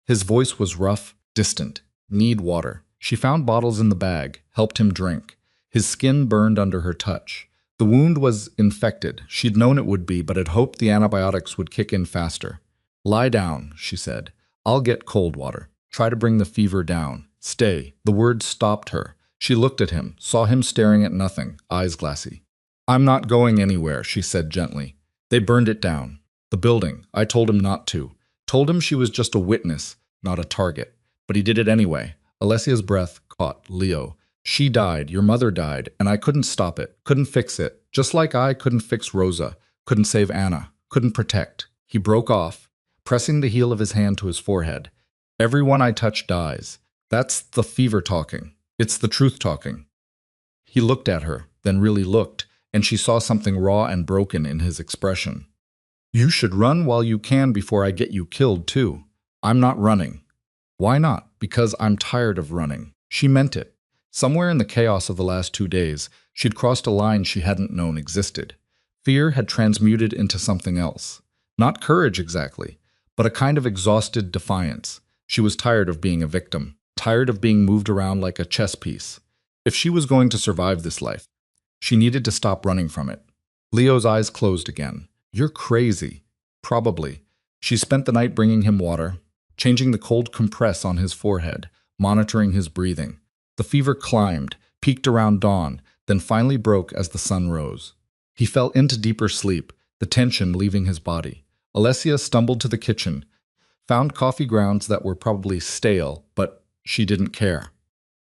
His voice was rough, distant. Need water. She found bottles in the bag, helped him drink. His skin burned under her touch. The wound was infected. She'd known it would be, but had hoped the antibiotics would kick in faster. Lie down, she said. I'll get cold water. Try to bring the fever down. Stay. The words stopped her. She looked at him, saw him staring at nothing, eyes glassy. I'm not going anywhere, she said gently. They burned it down. The building. I told him not to. Told him she was just a witness, not a target. But he did it anyway. Alessia's breath caught Leo. She died, your mother died, and I couldn't stop it, couldn't fix it. Just like I couldn't fix Rosa, couldn't save Anna, couldn't protect. He broke off, pressing the heel of his hand to his forehead. Everyone I touch dies. That's the fever talking. It's the truth talking. He looked at her, then really looked, and she saw something raw and broken in his expression. You should run while you can before I get you killed, too. I'm not running. Why not? Because I'm tired of running. She meant it. Somewhere in the chaos of the last 2 days, she'd crossed a line she hadn't known existed. Fear had transmuted into something else. Not courage exactly, but a kind of exhausted defiance. She was tired of being a victim, tired of being moved around like a chess piece. If she was going to survive this life, she needed to stop running from it. Leo's eyes closed again. You're crazy. Probably. She spent the night bringing him water, changing the cold compress on his forehead, monitoring his breathing. The fever climbed, peaked around dawn, then finally broke as the sun rose. He fell into deeper sleep, the tension leaving his body. Alessia stumbled to the kitchen, found coffee grounds that were probably stale, but she didn't care.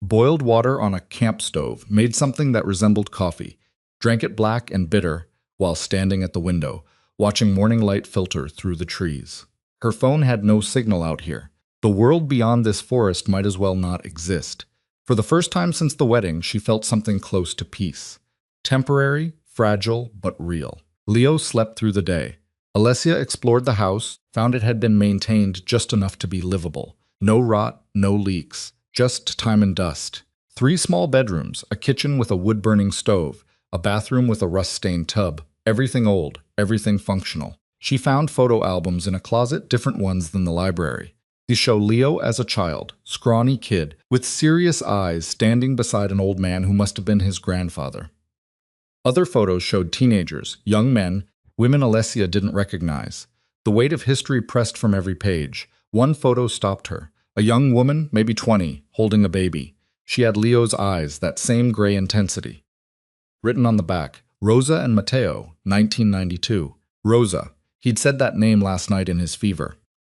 Boiled water on a camp stove, made something that resembled coffee, drank it black and bitter while standing at the window, watching morning light filter through the trees. Her phone had no signal out here. The world beyond this forest might as well not exist. For the first time since the wedding, she felt something close to peace. Temporary, fragile, but real. Leo slept through the day. Alessia explored the house, found it had been maintained just enough to be livable. No rot, no leaks, just time and dust. 3 small bedrooms, a kitchen with a wood-burning stove, a bathroom with a rust-stained tub. Everything old, everything functional. She found photo albums in a closet, different ones than the library. These show Leo as a child, scrawny kid, with serious eyes standing beside an old man who must have been his grandfather. Other photos showed teenagers, young men, women Alessia didn't recognize. The weight of history pressed from every page. One photo stopped her. A young woman, maybe 20, holding a baby. She had Leo's eyes, that same gray intensity. Written on the back, Rosa and Matteo, 1992. Rosa. He'd said that name last night in his fever.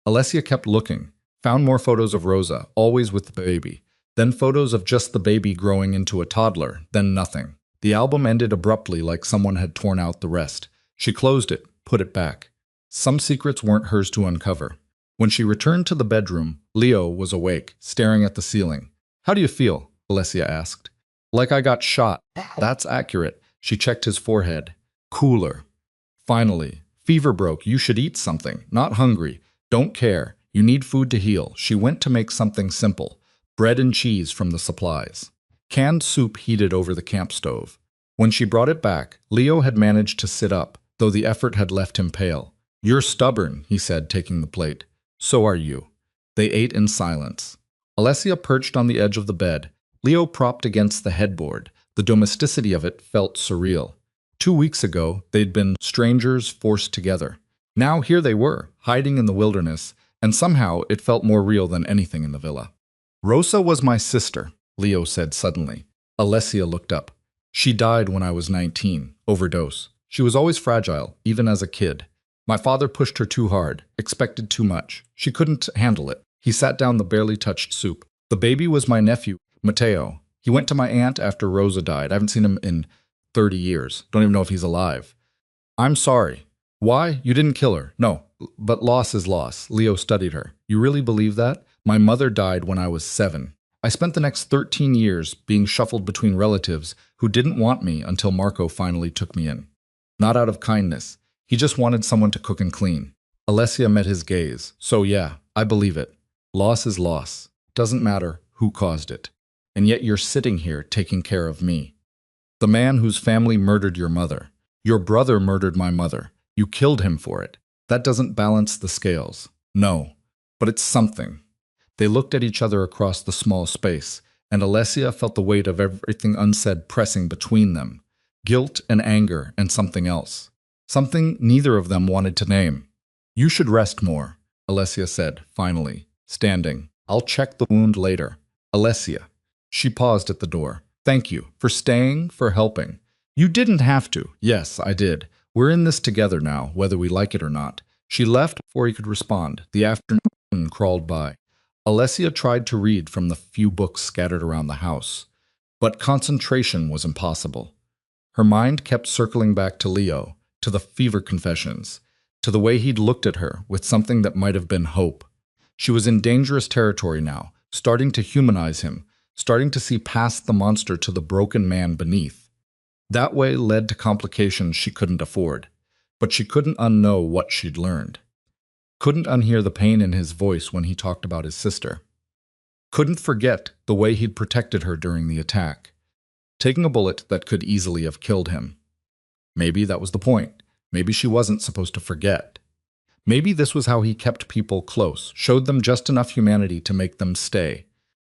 Alessia kept looking, found more photos of Rosa, always with the baby. Then photos of just the baby growing into a toddler, then nothing. The album ended abruptly like someone had torn out the rest. She closed it, put it back. Some secrets weren't hers to uncover. When she returned to the bedroom, Leo was awake, staring at the ceiling. "How do you feel?" Alessia asked. "Like I got shot." "That's accurate." She checked his forehead. "Cooler." "Finally. Fever broke. You should eat something. Not hungry. Don't care. You need food to heal." She went to make something simple. Bread and cheese from the supplies. Canned soup heated over the camp stove. When she brought it back, Leo had managed to sit up, though the effort had left him pale. "You're stubborn," he said, taking the plate. "So are you." They ate in silence. Alessia perched on the edge of the bed, Leo propped against the headboard. The domesticity of it felt surreal. 2 weeks ago, they'd been strangers forced together. Now here they were, hiding in the wilderness, and somehow it felt more real than anything in the villa. "Rosa was my sister," Leo said suddenly. Alessia looked up. "She died when I was 19, overdose. She was always fragile, even as a kid. My father pushed her too hard, expected too much. She couldn't handle it." He sat down the barely touched soup. "The baby was my nephew, Matteo. He went to my aunt after Rosa died. I haven't seen him in 30 years. Don't even know if he's alive." "I'm sorry." "Why? You didn't kill her." "No, but loss is loss." Leo studied her. "You really believe that? My mother died when I was 7. I spent the next 13 years being shuffled between relatives who didn't want me until Marco finally took me in. Not out of kindness. He just wanted someone to cook and clean." Alessia met his gaze. "So yeah, I believe it. Loss is loss. Doesn't matter who caused it. And yet you're sitting here taking care of me. The man whose family murdered your mother. Your brother murdered my mother. You killed him for it. That doesn't balance the scales." "No, but it's something." They looked at each other across the small space, and Alessia felt the weight of everything unsaid pressing between them. Guilt and anger and something else. Something neither of them wanted to name. "You should rest more," Alessia said, finally, standing. "I'll check the wound later." "Alessia." She paused at the door. "Thank you, for staying, for helping." "You didn't have to." "Yes, I did. We're in this together now, whether we like it or not." She left before he could respond. The afternoon crawled by. Alessia tried to read from the few books scattered around the house, but concentration was impossible. Her mind kept circling back to Leo, to the fever confessions, to the way he'd looked at her with something that might have been hope. She was in dangerous territory now, starting to humanize him, starting to see past the monster to the broken man beneath. That way led to complications she couldn't afford, but she couldn't unknow what she'd learned. Couldn't unhear the pain in his voice when he talked about his sister. Couldn't forget the way he'd protected her during the attack, taking a bullet that could easily have killed him. Maybe that was the point. Maybe she wasn't supposed to forget. Maybe this was how he kept people close, showed them just enough humanity to make them stay.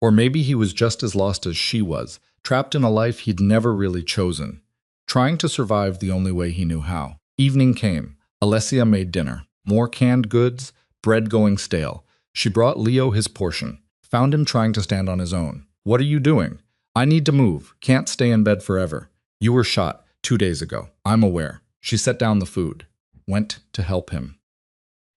Or maybe he was just as lost as she was, trapped in a life he'd never really chosen, trying to survive the only way he knew how. Evening came. Alessia made dinner. More canned goods, bread going stale. She brought Leo his portion. Found him trying to stand on his own. What are you doing? I need to move. Can't stay in bed forever. You were shot 2 days ago. I'm aware. She set down the food. Went to help him.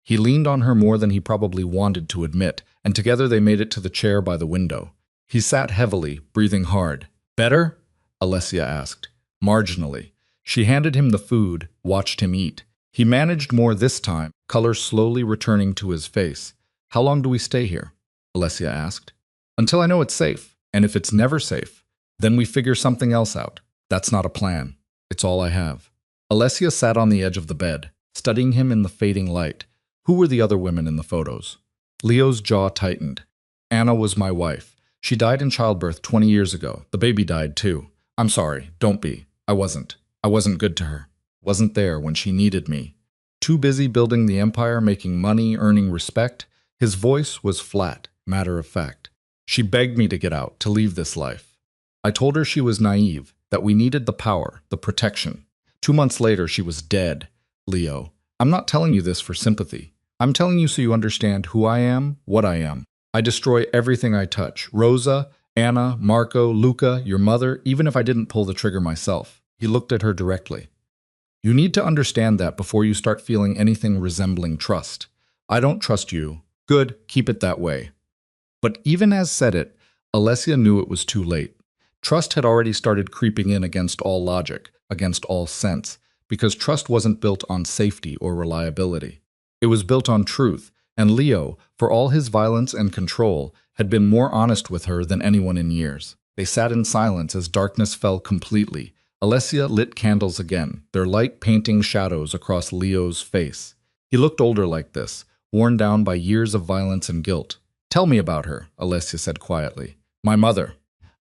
He leaned on her more than he probably wanted to admit, and together they made it to the chair by the window. He sat heavily, breathing hard. Better? Alessia asked. Marginally. She handed him the food, watched him eat. He managed more this time, color slowly returning to his face. How long do we stay here? Alessia asked. Until I know it's safe. And if it's never safe, then we figure something else out. That's not a plan. It's all I have. Alessia sat on the edge of the bed, studying him in the fading light. Who were the other women in the photos? Leo's jaw tightened. Anna was my wife. She died in childbirth 20 years ago. The baby died too. I'm sorry, don't be. I wasn't good to her. Wasn't there when she needed me. Too busy building the empire, making money, earning respect. His voice was flat, matter of fact. She begged me to get out, to leave this life. I told her she was naive, that we needed the power, the protection. 2 months later, she was dead. Leo, I'm not telling you this for sympathy. I'm telling you so you understand who I am, what I am. I destroy everything I touch. Rosa, Anna, Marco, Luca, your mother, even if I didn't pull the trigger myself. He looked at her directly. You need to understand that before you start feeling anything resembling trust. I don't trust you. Good, keep it that way. But even as said it, Alessia knew it was too late. Trust had already started creeping in against all logic, against all sense, because trust wasn't built on safety or reliability. It was built on truth, and Leo, for all his violence and control, had been more honest with her than anyone in years. They sat in silence as darkness fell completely. Alessia lit candles again, their light painting shadows across Leo's face. He looked older like this, worn down by years of violence and guilt. Tell me about her, Alessia said quietly. My mother.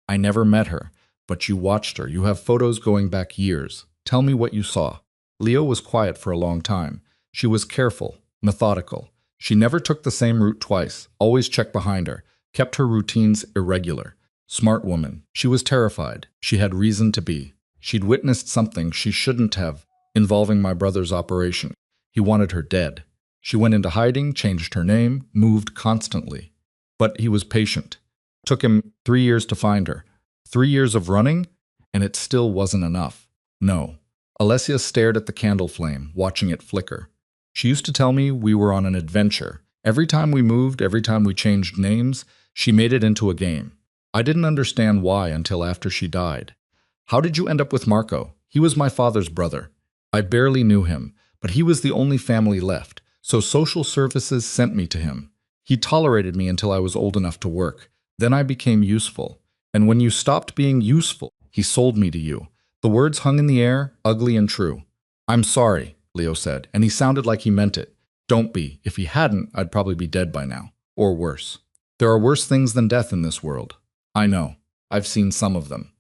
I never met her, but you watched her. You have photos going back years. Tell me what you saw. Leo was quiet for a long time. She was careful, methodical. She never took the same route twice, always checked behind her, kept her routines irregular. Smart woman. She was terrified. She had reason to be. She'd witnessed something she shouldn't have, involving my brother's operation. He wanted her dead. She went into hiding, changed her name, moved constantly. But he was patient. Took him 3 years to find her. 3 years of running, and it still wasn't enough. No. Alessia stared at the candle flame, watching it flicker. She used to tell me we were on an adventure. Every time we moved, every time we changed names, she made it into a game. I didn't understand why until after she died. How did you end up with Marco? He was my father's brother. I barely knew him, but he was the only family left, so social services sent me to him. He tolerated me until I was old enough to work. Then I became useful. And when you stopped being useful, he sold me to you. The words hung in the air, ugly and true. I'm sorry, Leo said, and he sounded like he meant it. Don't be. If he hadn't, I'd probably be dead by now. Or worse. There are worse things than death in this world. I know. I've seen some of them.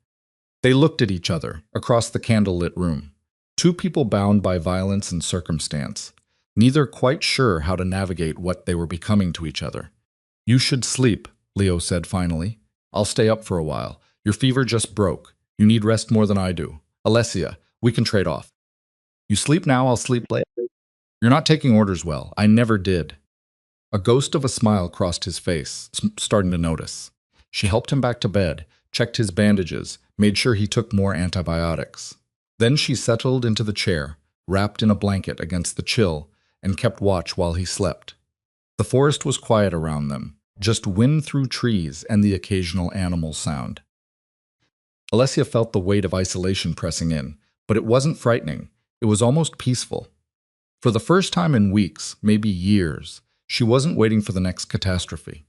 They looked at each other, across the candlelit room. Two people bound by violence and circumstance, neither quite sure how to navigate what they were becoming to each other. You should sleep, Leo said finally. I'll stay up for a while. Your fever just broke. You need rest more than I do. Alessia, we can trade off. You sleep now, I'll sleep later. You're not taking orders well. I never did. A ghost of a smile crossed his face, starting to notice. She helped him back to bed, checked his bandages, made sure he took more antibiotics. Then she settled into the chair, wrapped in a blanket against the chill, and kept watch while he slept. The forest was quiet around them, just wind through trees and the occasional animal sound. Alessia felt the weight of isolation pressing in, but it wasn't frightening. It was almost peaceful. For the first time in weeks, maybe years, she wasn't waiting for the next catastrophe.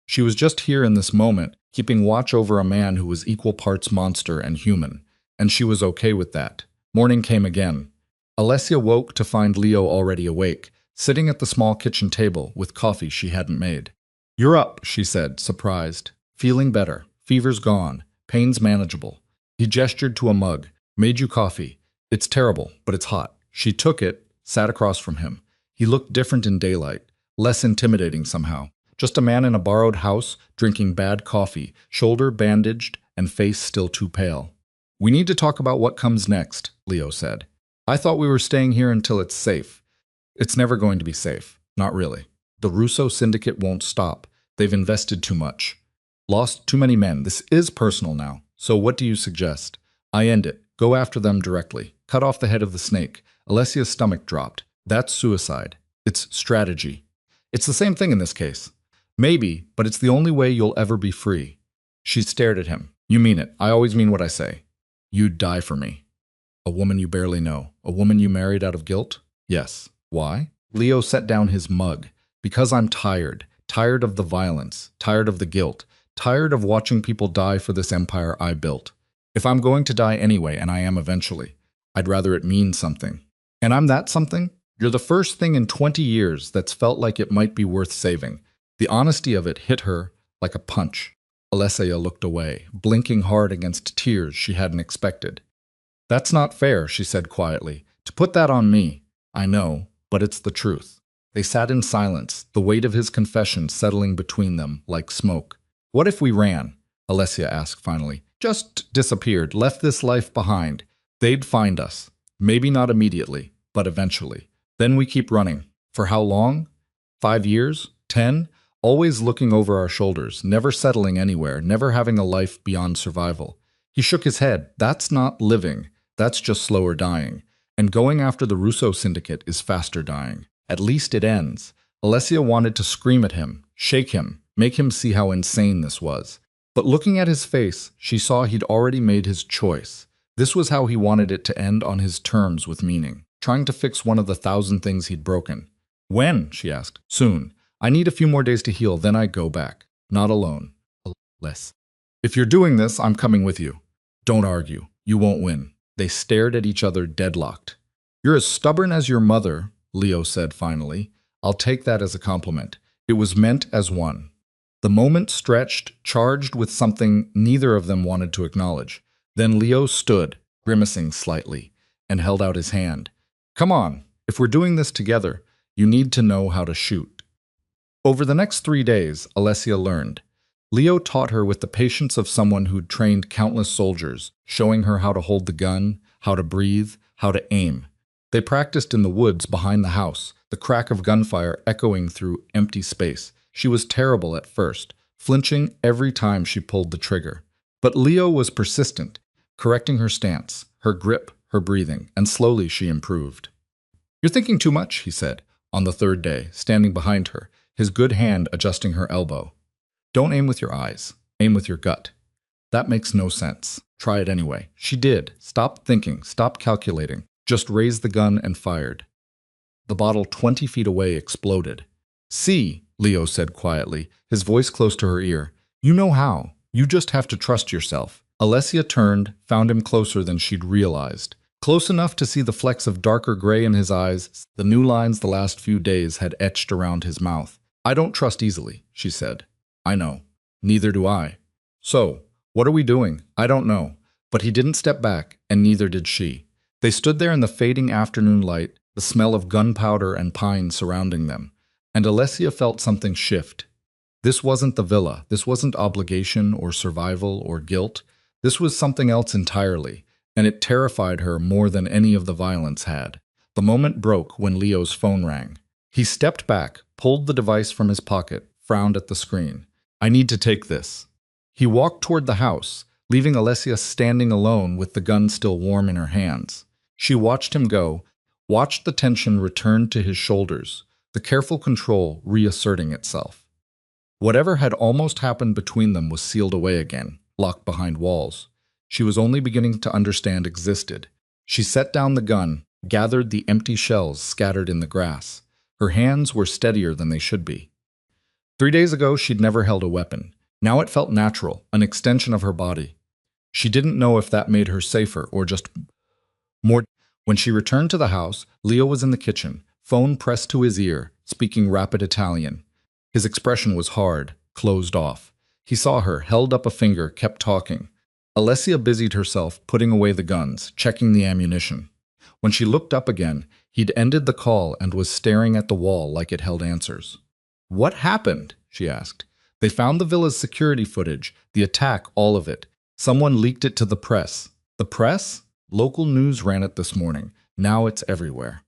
She was just here in this moment, keeping watch over a man who was equal parts monster and human, and she was okay with that. Morning came again. Alessia woke to find Leo already awake, sitting at the small kitchen table with coffee she hadn't made. You're up, she said, surprised. Feeling better. Fever's gone. Pain's manageable. He gestured to a mug. Made you coffee. It's terrible, but it's hot. She took it, sat across from him. He looked different in daylight, less intimidating somehow. Just a man in a borrowed house, drinking bad coffee, shoulder bandaged and face still too pale. We need to talk about what comes next, Leo said. I thought we were staying here until it's safe. It's never going to be safe. Not really. The Russo syndicate won't stop. They've invested too much. Lost too many men. This is personal now. So what do you suggest? I end it. Go after them directly. Cut off the head of the snake. Alessia's stomach dropped. That's suicide. It's strategy. It's the same thing in this case. Maybe, but it's the only way you'll ever be free. She stared at him. You mean it. I always mean what I say. You'd die for me. A woman you barely know. A woman you married out of guilt? Yes. Why? Leo set down his mug. Because I'm tired. Tired of the violence. Tired of the guilt. Tired of watching people die for this empire I built. If I'm going to die anyway, and I am eventually, I'd rather it mean something. And I'm that something? You're the first thing in 20 years that's felt like it might be worth saving. The honesty of it hit her like a punch. Alessia looked away, blinking hard against tears she hadn't expected. That's not fair, she said quietly. To put that on me. I know, but it's the truth. They sat in silence, the weight of his confession settling between them like smoke. What if we ran? Alessia asked finally. Just disappeared, left this life behind. They'd find us. Maybe not immediately, but eventually. Then we keep running. For how long? 5 years? 10? Always looking over our shoulders, never settling anywhere, never having a life beyond survival. He shook his head. That's not living. That's just slower dying. And going after the Russo syndicate is faster dying. At least it ends. Alessia wanted to scream at him, shake him, make him see how insane this was. But looking at his face, she saw he'd already made his choice. This was how he wanted it to end, on his terms with meaning, trying to fix one of the 1,000 things he'd broken. When? She asked. Soon. I need a few more days to heal, then I go back. Not alone. Less. If you're doing this, I'm coming with you. Don't argue. You won't win. They stared at each other deadlocked. You're as stubborn as your mother, Leo said finally. I'll take that as a compliment. It was meant as one. The moment stretched, charged with something neither of them wanted to acknowledge. Then Leo stood, grimacing slightly, and held out his hand. Come on, if we're doing this together, you need to know how to shoot. Over the next 3 days, Alessia learned. Leo taught her with the patience of someone who'd trained countless soldiers, showing her how to hold the gun, how to breathe, how to aim. They practiced in the woods behind the house, the crack of gunfire echoing through empty space. She was terrible at first, flinching every time she pulled the trigger. But Leo was persistent, correcting her stance, her grip, her breathing, and slowly she improved. You're thinking too much, he said, on the 3rd day, standing behind her, his good hand adjusting her elbow. Don't aim with your eyes. Aim with your gut. That makes no sense. Try it anyway. She did. Stop thinking. Stop calculating. Just raised the gun and fired. The bottle 20 feet away exploded. See, Leo said quietly, his voice close to her ear. You know how. You just have to trust yourself. Alessia turned, found him closer than she'd realized. Close enough to see the flecks of darker gray in his eyes, the new lines the last few days had etched around his mouth. I don't trust easily, she said. I know. Neither do I. So, what are we doing? I don't know. But he didn't step back, and neither did she. They stood there in the fading afternoon light, the smell of gunpowder and pine surrounding them. And Alessia felt something shift. This wasn't the villa. This wasn't obligation or survival or guilt. This was something else entirely, and it terrified her more than any of the violence had. The moment broke when Leo's phone rang. He stepped back, pulled the device from his pocket, frowned at the screen. I need to take this. He walked toward the house, leaving Alessia standing alone with the gun still warm in her hands. She watched him go, watched the tension return to his shoulders, the careful control reasserting itself. Whatever had almost happened between them was sealed away again, locked behind walls. She was only beginning to understand existed. She set down the gun, gathered the empty shells scattered in the grass. Her hands were steadier than they should be. 3 days ago, she'd never held a weapon. Now it felt natural, an extension of her body. She didn't know if that made her safer or just more. When she returned to the house, Leo was in the kitchen, phone pressed to his ear, speaking rapid Italian. His expression was hard, closed off. He saw her, held up a finger, kept talking. Alessia busied herself, putting away the guns, checking the ammunition. When she looked up again, he'd ended the call and was staring at the wall like it held answers. What happened? She asked. They found the villa's security footage, the attack, all of it. Someone leaked it to the press. The press? Local news ran it this morning. Now it's everywhere.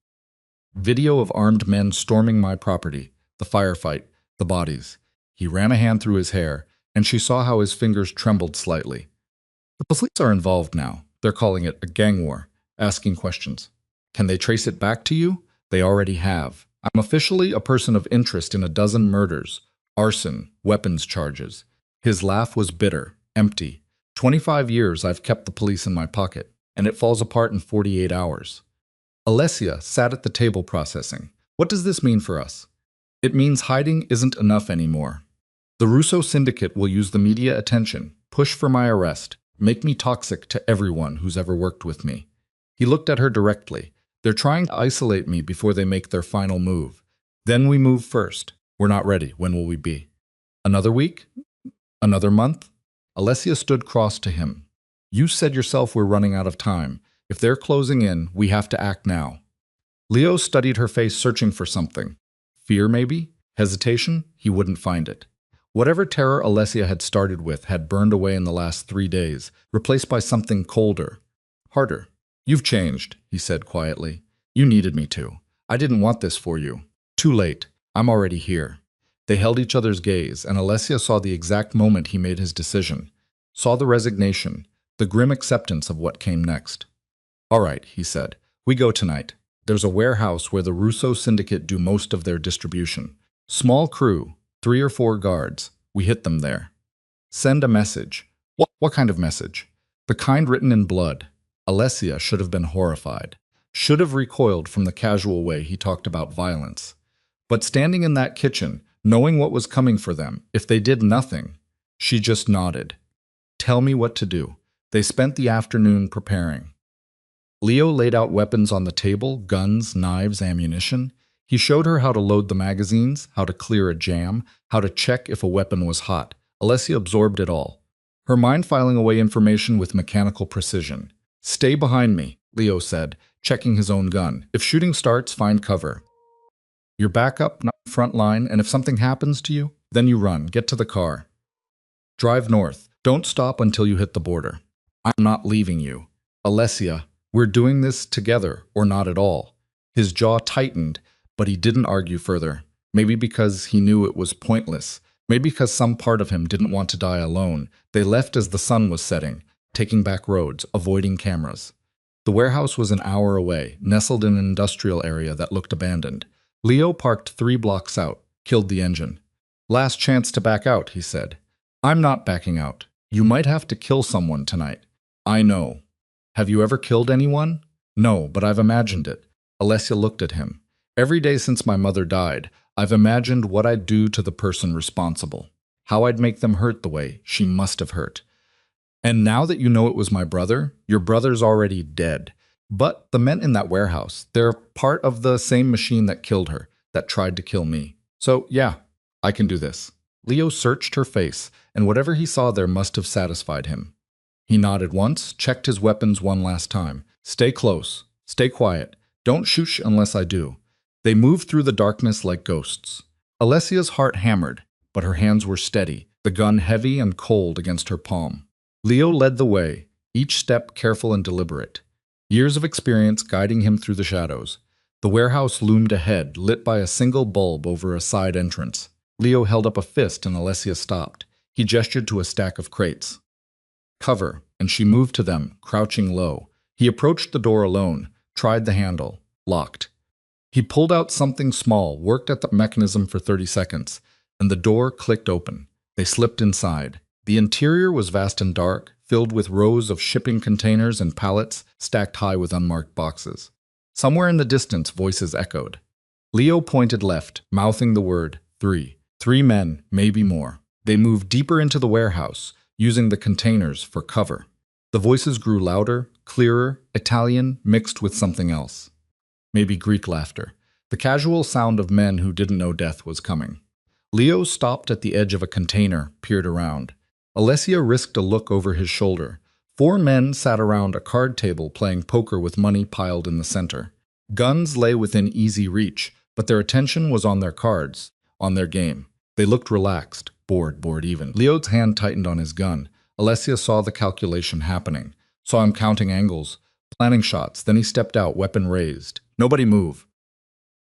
Video of armed men storming my property, the firefight, the bodies. He ran a hand through his hair, and she saw how his fingers trembled slightly. The police are involved now. They're calling it a gang war, asking questions. Can they trace it back to you? They already have. I'm officially a person of interest in a dozen murders, arson, weapons charges. His laugh was bitter, empty. 25 years I've kept the police in my pocket, and it falls apart in 48 hours. Alessia sat at the table processing. What does this mean for us? It means hiding isn't enough anymore. The Russo syndicate will use the media attention, push for my arrest, make me toxic to everyone who's ever worked with me. He looked at her directly. They're trying to isolate me before they make their final move. Then we move first. We're not ready. When will we be? Another week? Another month? Alessia stood cross to him. You said yourself we're running out of time. If they're closing in, we have to act now. Leo studied her face, searching for something. Fear, maybe? Hesitation? He wouldn't find it. Whatever terror Alessia had started with had burned away in the last 3 days, replaced by something colder, harder. You've changed, he said quietly. You needed me to. I didn't want this for you. Too late. I'm already here. They held each other's gaze, and Alessia saw the exact moment he made his decision. Saw the resignation, the grim acceptance of what came next. All right, he said. We go tonight. There's a warehouse where the Russo syndicate do most of their distribution. Small crew, 3 or 4 guards. We hit them there. Send a message. What kind of message? The kind written in blood. Alessia should have been horrified. Should have recoiled from the casual way he talked about violence. But standing in that kitchen, knowing what was coming for them, if they did nothing, she just nodded. Tell me what to do. They spent the afternoon preparing. Leo laid out weapons on the table, guns, knives, ammunition. He showed her how to load the magazines, how to clear a jam, how to check if a weapon was hot. Alessia absorbed it all, her mind filing away information with mechanical precision. Stay behind me, Leo said, checking his own gun. If shooting starts, find cover. Your backup, not front line, and if something happens to you, then you run. Get to the car. Drive north. Don't stop until you hit the border. I'm not leaving you. Alessia, we're doing this together, or not at all. His jaw tightened, but he didn't argue further. Maybe because he knew it was pointless. Maybe because some part of him didn't want to die alone. They left as the sun was setting, taking back roads, avoiding cameras. The warehouse was an hour away, nestled in an industrial area that looked abandoned. Leo parked 3 blocks out, killed the engine. Last chance to back out, he said. I'm not backing out. You might have to kill someone tonight. I know. Have you ever killed anyone? No, but I've imagined it. Alessia looked at him. Every day since my mother died, I've imagined what I'd do to the person responsible. How I'd make them hurt the way she must have hurt. And now that you know it was my brother, your brother's already dead. But the men in that warehouse, they're part of the same machine that killed her, that tried to kill me. So yeah, I can do this. Leo searched her face, and whatever he saw there must have satisfied him. He nodded once, checked his weapons one last time. Stay close. Stay quiet. Don't shoot unless I do. They moved through the darkness like ghosts. Alessia's heart hammered, but her hands were steady, the gun heavy and cold against her palm. Leo led the way, each step careful and deliberate. Years of experience guiding him through the shadows. The warehouse loomed ahead, lit by a single bulb over a side entrance. Leo held up a fist and Alessia stopped. He gestured to a stack of crates. Cover, and she moved to them, crouching low. He approached the door alone, tried the handle, locked. He pulled out something small, worked at the mechanism for 30 seconds, and the door clicked open. They slipped inside. The interior was vast and dark, filled with rows of shipping containers and pallets stacked high with unmarked boxes. Somewhere in the distance, voices echoed. Leo pointed left, mouthing the word 3. 3 men, maybe more. They moved deeper into the warehouse, using the containers for cover. The voices grew louder, clearer, Italian mixed with something else. Maybe Greek laughter. The casual sound of men who didn't know death was coming. Leo stopped at the edge of a container, peered around. Alessia risked a look over his shoulder. 4 men sat around a card table playing poker with money piled in the center. Guns lay within easy reach, but their attention was on their cards, on their game. They looked relaxed, bored even. Leo's hand tightened on his gun. Alessia saw the calculation happening, saw him counting angles, planning shots. Then he stepped out, weapon raised. Nobody move.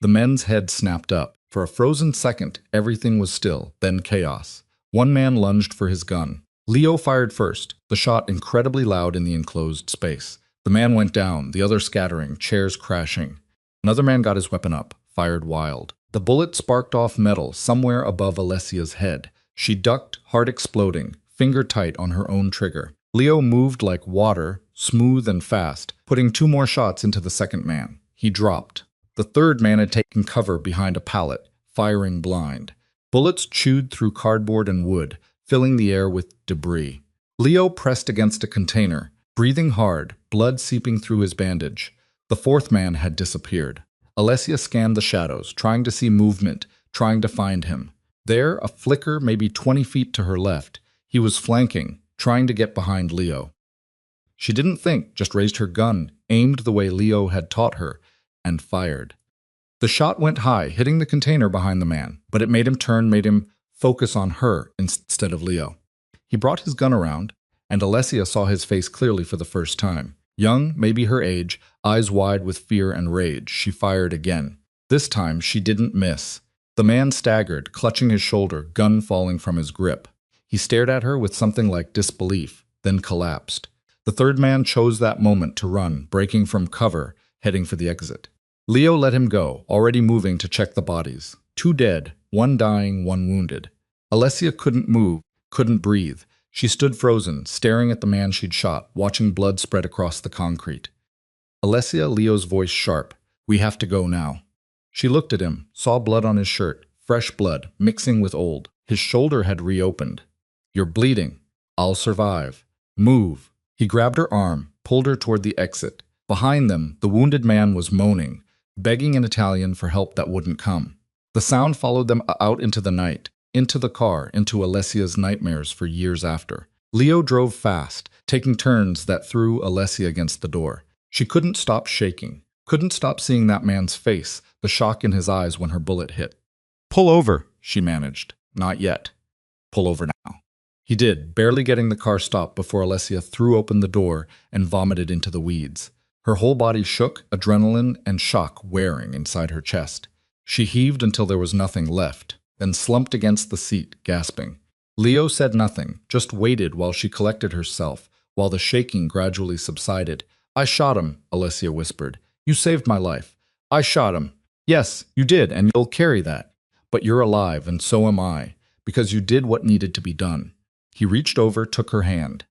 The men's heads snapped up. For a frozen second, everything was still, then chaos. One man lunged for his gun. Leo fired first, the shot incredibly loud in the enclosed space. The man went down, the other scattering, chairs crashing. Another man got his weapon up, fired wild. The bullet sparked off metal somewhere above Alessia's head. She ducked, heart exploding, finger tight on her own trigger. Leo moved like water, smooth and fast, putting 2 more shots into the second man. He dropped. The third man had taken cover behind a pallet, firing blind. Bullets chewed through cardboard and wood, filling the air with debris. Leo pressed against a container, breathing hard, blood seeping through his bandage. The fourth man had disappeared. Alessia scanned the shadows, trying to see movement, trying to find him. There, a flicker maybe 20 feet to her left. He was flanking, trying to get behind Leo. She didn't think, just raised her gun, aimed the way Leo had taught her, and fired. The shot went high, hitting the container behind the man, but it made him turn, made him focus on her instead of Leo. He brought his gun around, and Alessia saw his face clearly for the first time. Young, maybe her age, eyes wide with fear and rage, she fired again. This time, she didn't miss. The man staggered, clutching his shoulder, gun falling from his grip. He stared at her with something like disbelief, then collapsed. The third man chose that moment to run, breaking from cover, heading for the exit. Leo let him go, already moving to check the bodies. 2 dead, 1 dying, 1 wounded. Alessia couldn't move, couldn't breathe. She stood frozen, staring at the man she'd shot, watching blood spread across the concrete. Alessia, Leo's voice sharp. "We have to go now." She looked at him, saw blood on his shirt, fresh blood, mixing with old. His shoulder had reopened. "You're bleeding. I'll survive. Move." He grabbed her arm, pulled her toward the exit. Behind them, the wounded man was moaning, begging in Italian for help that wouldn't come. The sound followed them out into the night, into the car, into Alessia's nightmares for years after. Leo drove fast, taking turns that threw Alessia against the door. She couldn't stop shaking, couldn't stop seeing that man's face, the shock in his eyes when her bullet hit. "Pull over," she managed. "Not yet. Pull over now." He did, barely getting the car stopped before Alessia threw open the door and vomited into the weeds. Her whole body shook, adrenaline and shock wearing inside her chest. She heaved until there was nothing left, then slumped against the seat, gasping. Leo said nothing, just waited while she collected herself, while the shaking gradually subsided. "I shot him," Alessia whispered. "You saved my life. I shot him. Yes, you did, and you'll carry that. But you're alive, and so am I, because you did what needed to be done." He reached over, took her hand.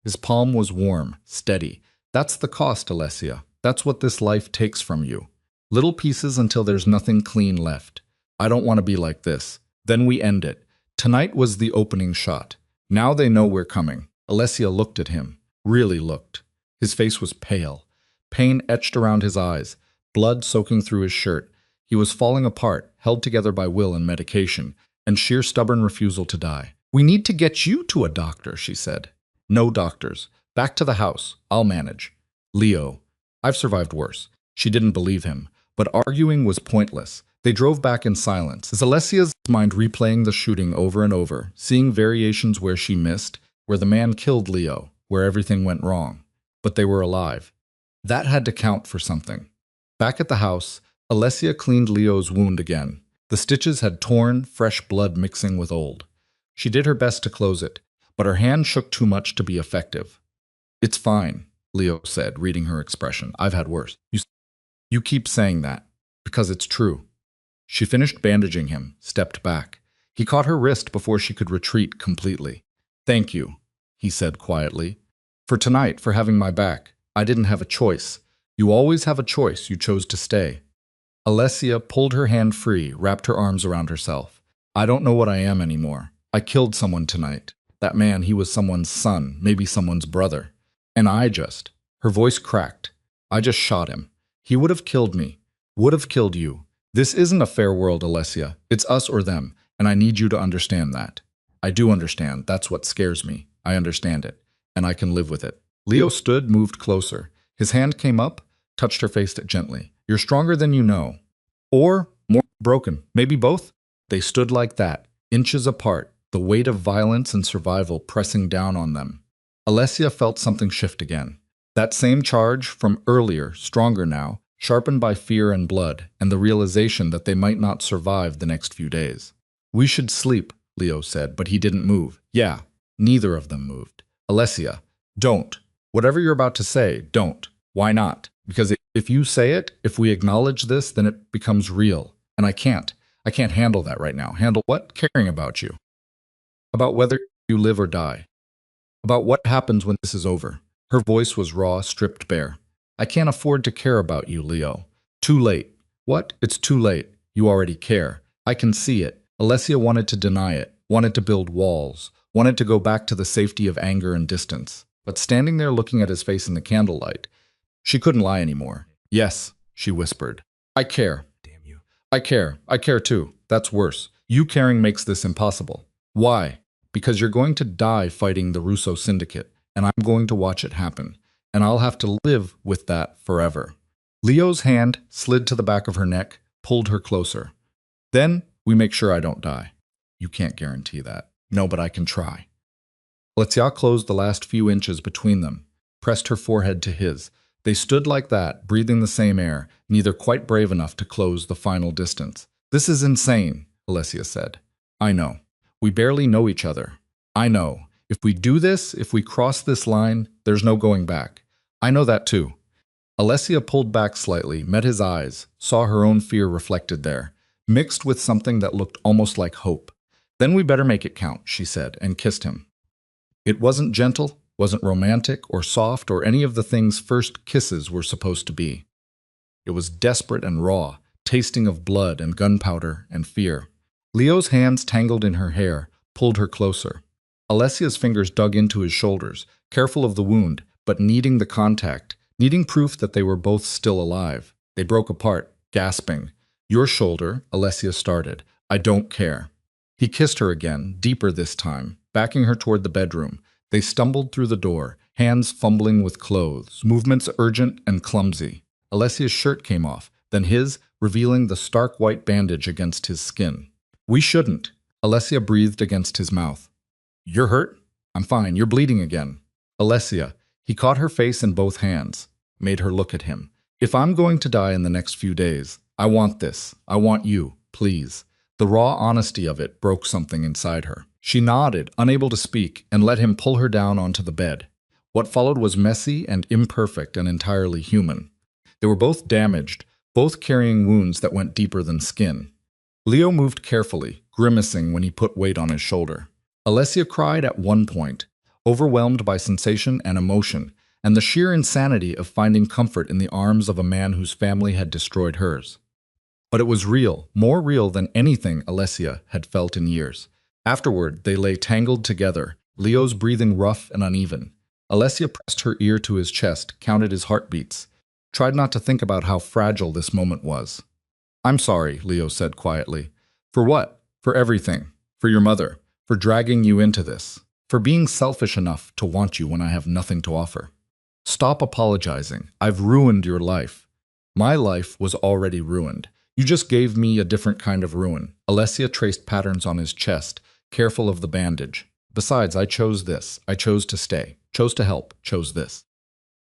His palm was warm, steady. "That's the cost, Alessia. That's what this life takes from you. Little pieces until there's nothing clean left. I don't want to be like this." Then we end it. Tonight was the opening shot. Now they know we're coming. Alessia looked at him. Really looked. His face was pale. Pain etched around his eyes. Blood soaking through his shirt. He was falling apart, held together by will and medication, and sheer stubborn refusal to die. "We need to get you to a doctor," she said. "No doctors. Back to the house. I'll manage." "Leo, I've survived worse." She didn't believe him, but arguing was pointless. They drove back in silence, as Alessia's mind replaying the shooting over and over, seeing variations where she missed, where the man killed Leo, where everything went wrong. But they were alive. That had to count for something. Back at the house, Alessia cleaned Leo's wound again. The stitches had torn, fresh blood mixing with old. She did her best to close it, but her hand shook too much to be effective. "It's fine," Leo said, reading her expression. "I've had worse." You keep saying that, because it's true." She finished bandaging him, stepped back. He caught her wrist before she could retreat completely. "Thank you," he said quietly. "For tonight, for having my back. I didn't have a choice. You always have a choice. You chose to stay." Alessia pulled her hand free, wrapped her arms around herself. "I don't know what I am anymore. I killed someone tonight. That man, he was someone's son, maybe someone's brother. And her voice cracked. "I just shot him. He would have killed me. Would have killed you. This isn't a fair world, Alessia. It's us or them, and I need you to understand that." "I do understand. That's what scares me. I understand it, and I can live with it." Leo stood, moved closer. His hand came up, touched her face gently. "You're stronger than you know. Or more broken. Maybe both." They stood like that, inches apart, the weight of violence and survival pressing down on them. Alessia felt something shift again. That same charge from earlier, stronger now, sharpened by fear and blood, and the realization that they might not survive the next few days. We should sleep, Leo said, but he didn't move. Yeah, neither of them moved. Alessia, don't. Whatever you're about to say, don't. Why not? Because if you say it, if we acknowledge this, then it becomes real. And I can't. I can't handle that right now. Handle what? Caring about you. About whether you live or die. About what happens when this is over. Her voice was raw, stripped bare. I can't afford to care about you, Leo. Too late. What? It's too late. You already care. I can see it. Alessia wanted to deny it, wanted to build walls, wanted to go back to the safety of anger and distance. But standing there looking at his face in the candlelight, she couldn't lie anymore. Yes, she whispered. I care. Damn you. I care. I care too. That's worse. You caring makes this impossible. Why? Because you're going to die fighting the Russo Syndicate, and I'm going to watch it happen. And I'll have to live with that forever. Leo's hand slid to the back of her neck, pulled her closer. Then we make sure I don't die. You can't guarantee that. No, but I can try. Alessia closed the last few inches between them, pressed her forehead to his. They stood like that, breathing the same air, neither quite brave enough to close the final distance. This is insane, Alessia said. I know. We barely know each other. I know. If we do this, if we cross this line, there's no going back. I know that too. Alessia pulled back slightly, met his eyes, saw her own fear reflected there, mixed with something that looked almost like hope. Then we better make it count, she said, and kissed him. It wasn't gentle, wasn't romantic or soft or any of the things first kisses were supposed to be. It was desperate and raw, tasting of blood and gunpowder and fear. Leo's hands tangled in her hair, pulled her closer. Alessia's fingers dug into his shoulders, careful of the wound, but needing the contact, needing proof that they were both still alive. They broke apart, gasping. Your shoulder, Alessia started. I don't care. He kissed her again, deeper this time, backing her toward the bedroom. They stumbled through the door, hands fumbling with clothes, movements urgent and clumsy. Alessia's shirt came off, then his, revealing the stark white bandage against his skin. We shouldn't. Alessia breathed against his mouth. You're hurt? I'm fine. You're bleeding again. Alessia. He caught her face in both hands, made her look at him. If I'm going to die in the next few days, I want this. I want you. Please. The raw honesty of it broke something inside her. She nodded, unable to speak, and let him pull her down onto the bed. What followed was messy and imperfect and entirely human. They were both damaged, both carrying wounds that went deeper than skin. Leo moved carefully, grimacing when he put weight on his shoulder. Alessia cried at one point, overwhelmed by sensation and emotion, and the sheer insanity of finding comfort in the arms of a man whose family had destroyed hers. But it was real, more real than anything Alessia had felt in years. Afterward, they lay tangled together, Leo's breathing rough and uneven. Alessia pressed her ear to his chest, counted his heartbeats, tried not to think about how fragile this moment was. I'm sorry, Leo said quietly. For what? For everything. For your mother. For dragging you into this. For being selfish enough to want you when I have nothing to offer. Stop apologizing. I've ruined your life. My life was already ruined. You just gave me a different kind of ruin. Alessia traced patterns on his chest, careful of the bandage. Besides, I chose this. I chose to stay. Chose to help. Chose this.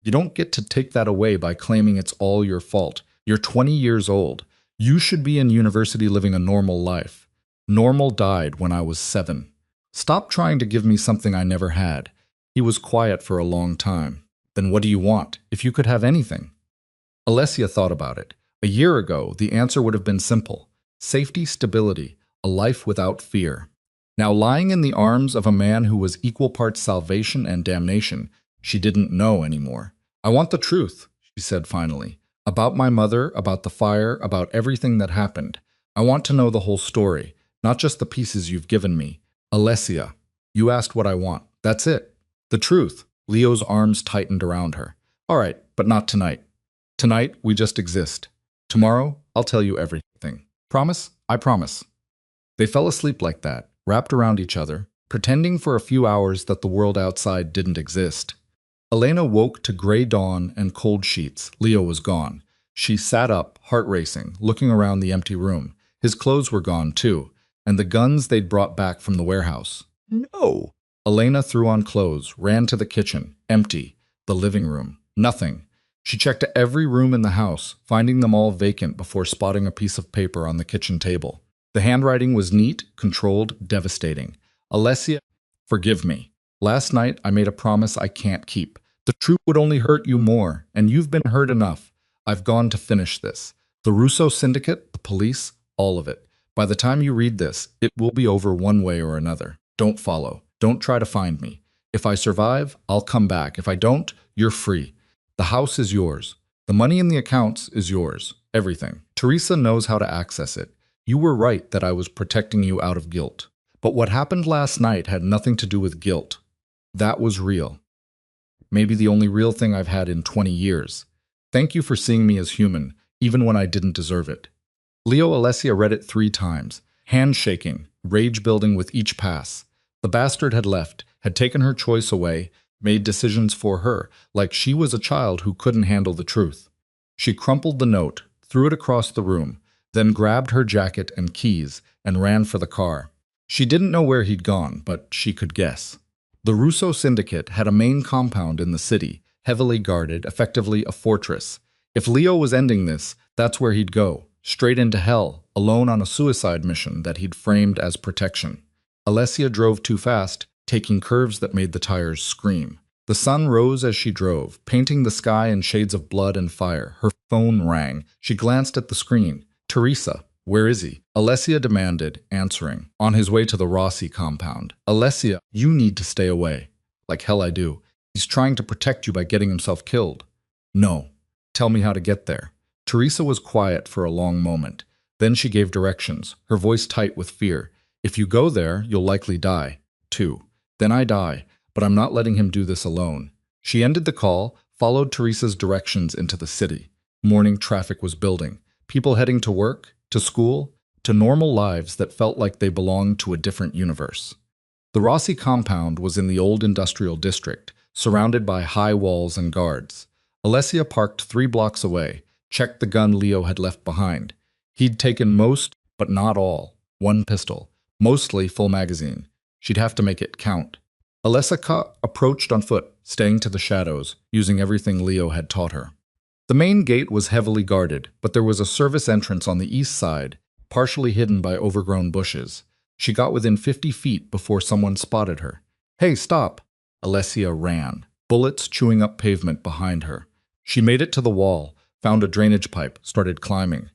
You don't get to take that away by claiming it's all your fault. You're 20 years old. You should be in university living a normal life. Normal died when I was 7. Stop trying to give me something I never had. He was quiet for a long time. Then what do you want, if you could have anything? Alessia thought about it. A year ago, the answer would have been simple. Safety, stability, a life without fear. Now lying in the arms of a man who was equal parts salvation and damnation, she didn't know anymore. I want the truth, she said finally. About my mother, about the fire, about everything that happened. I want to know the whole story, not just the pieces you've given me. Alessia, you asked what I want. That's it. The truth. Leo's arms tightened around her. All right, but not tonight. Tonight, we just exist. Tomorrow, I'll tell you everything. Promise? I promise. They fell asleep like that, wrapped around each other, pretending for a few hours that the world outside didn't exist. Elena woke to gray dawn and cold sheets. Leo was gone. She sat up, heart racing, looking around the empty room. His clothes were gone, too, and the guns they'd brought back from the warehouse. No! Elena threw on clothes, ran to the kitchen. Empty. The living room. Nothing. She checked every room in the house, finding them all vacant before spotting a piece of paper on the kitchen table. The handwriting was neat, controlled, devastating. Alessia, forgive me. Last night I made a promise I can't keep. The truth would only hurt you more, and you've been hurt enough. I've gone to finish this. The Russo Syndicate, the police, all of it. By the time you read this, it will be over one way or another. Don't follow. Don't try to find me. If I survive, I'll come back. If I don't, you're free. The house is yours. The money in the accounts is yours. Everything. Teresa knows how to access it. You were right that I was protecting you out of guilt. But what happened last night had nothing to do with guilt. That was real. Maybe the only real thing I've had in 20 years. Thank you for seeing me as human, even when I didn't deserve it. Leo Alessia read it 3 times, hand shaking, rage building with each pass. The bastard had left, had taken her choice away, made decisions for her, like she was a child who couldn't handle the truth. She crumpled the note, threw it across the room, then grabbed her jacket and keys and ran for the car. She didn't know where he'd gone, but she could guess. The Russo Syndicate had a main compound in the city, heavily guarded, effectively a fortress. If Leo was ending this, that's where he'd go, straight into hell, alone on a suicide mission that he'd framed as protection. Alessia drove too fast, taking curves that made the tires scream. The sun rose as she drove, painting the sky in shades of blood and fire. Her phone rang. She glanced at the screen. Teresa, where is he? Alessia demanded, answering. On his way to the Rossi compound. Alessia, you need to stay away. Like hell I do. He's trying to protect you by getting himself killed. No. Tell me how to get there. Teresa was quiet for a long moment. Then she gave directions, her voice tight with fear. If you go there, you'll likely die. 2. Then I die, but I'm not letting him do this alone. She ended the call, followed Teresa's directions into the city. Morning traffic was building. People heading to work, to school, to normal lives that felt like they belonged to a different universe. The Rossi compound was in the old industrial district, surrounded by high walls and guards. Alessia parked 3 blocks away, checked the gun Leo had left behind. He'd taken most, but not all. 1 pistol, mostly full magazine. She'd have to make it count. Alessia approached on foot, staying to the shadows, using everything Leo had taught her. The main gate was heavily guarded, but there was a service entrance on the east side, partially hidden by overgrown bushes. She got within 50 feet before someone spotted her. Hey, stop! Alessia ran, bullets chewing up pavement behind her. She made it to the wall, found a drainage pipe, started climbing.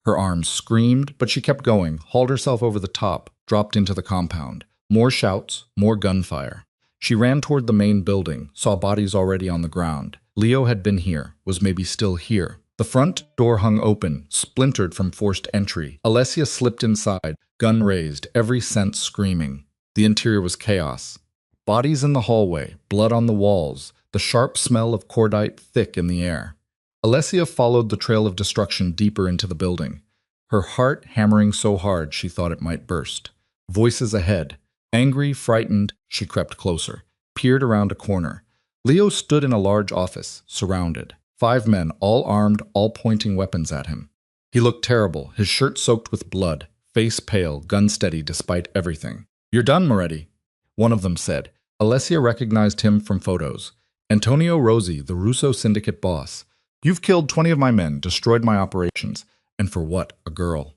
Her arms screamed, but she kept going, hauled herself over the top, dropped into the compound. More shouts, more gunfire. She ran toward the main building, saw bodies already on the ground. Leo had been here, was maybe still here. The front door hung open, splintered from forced entry. Alessia slipped inside, gun raised, every sense screaming. The interior was chaos. Bodies in the hallway, blood on the walls, the sharp smell of cordite thick in the air. Alessia followed the trail of destruction deeper into the building, her heart hammering so hard she thought it might burst. Voices ahead. Angry, frightened, she crept closer, peered around a corner. Leo stood in a large office, surrounded. 5 men, all armed, all pointing weapons at him. He looked terrible, his shirt soaked with blood, face pale, gun steady despite everything. You're done, Moretti, one of them said. Alessia recognized him from photos. Antonio Rossi, the Russo Syndicate boss. You've killed 20 of my men, destroyed my operations. And for what? A girl.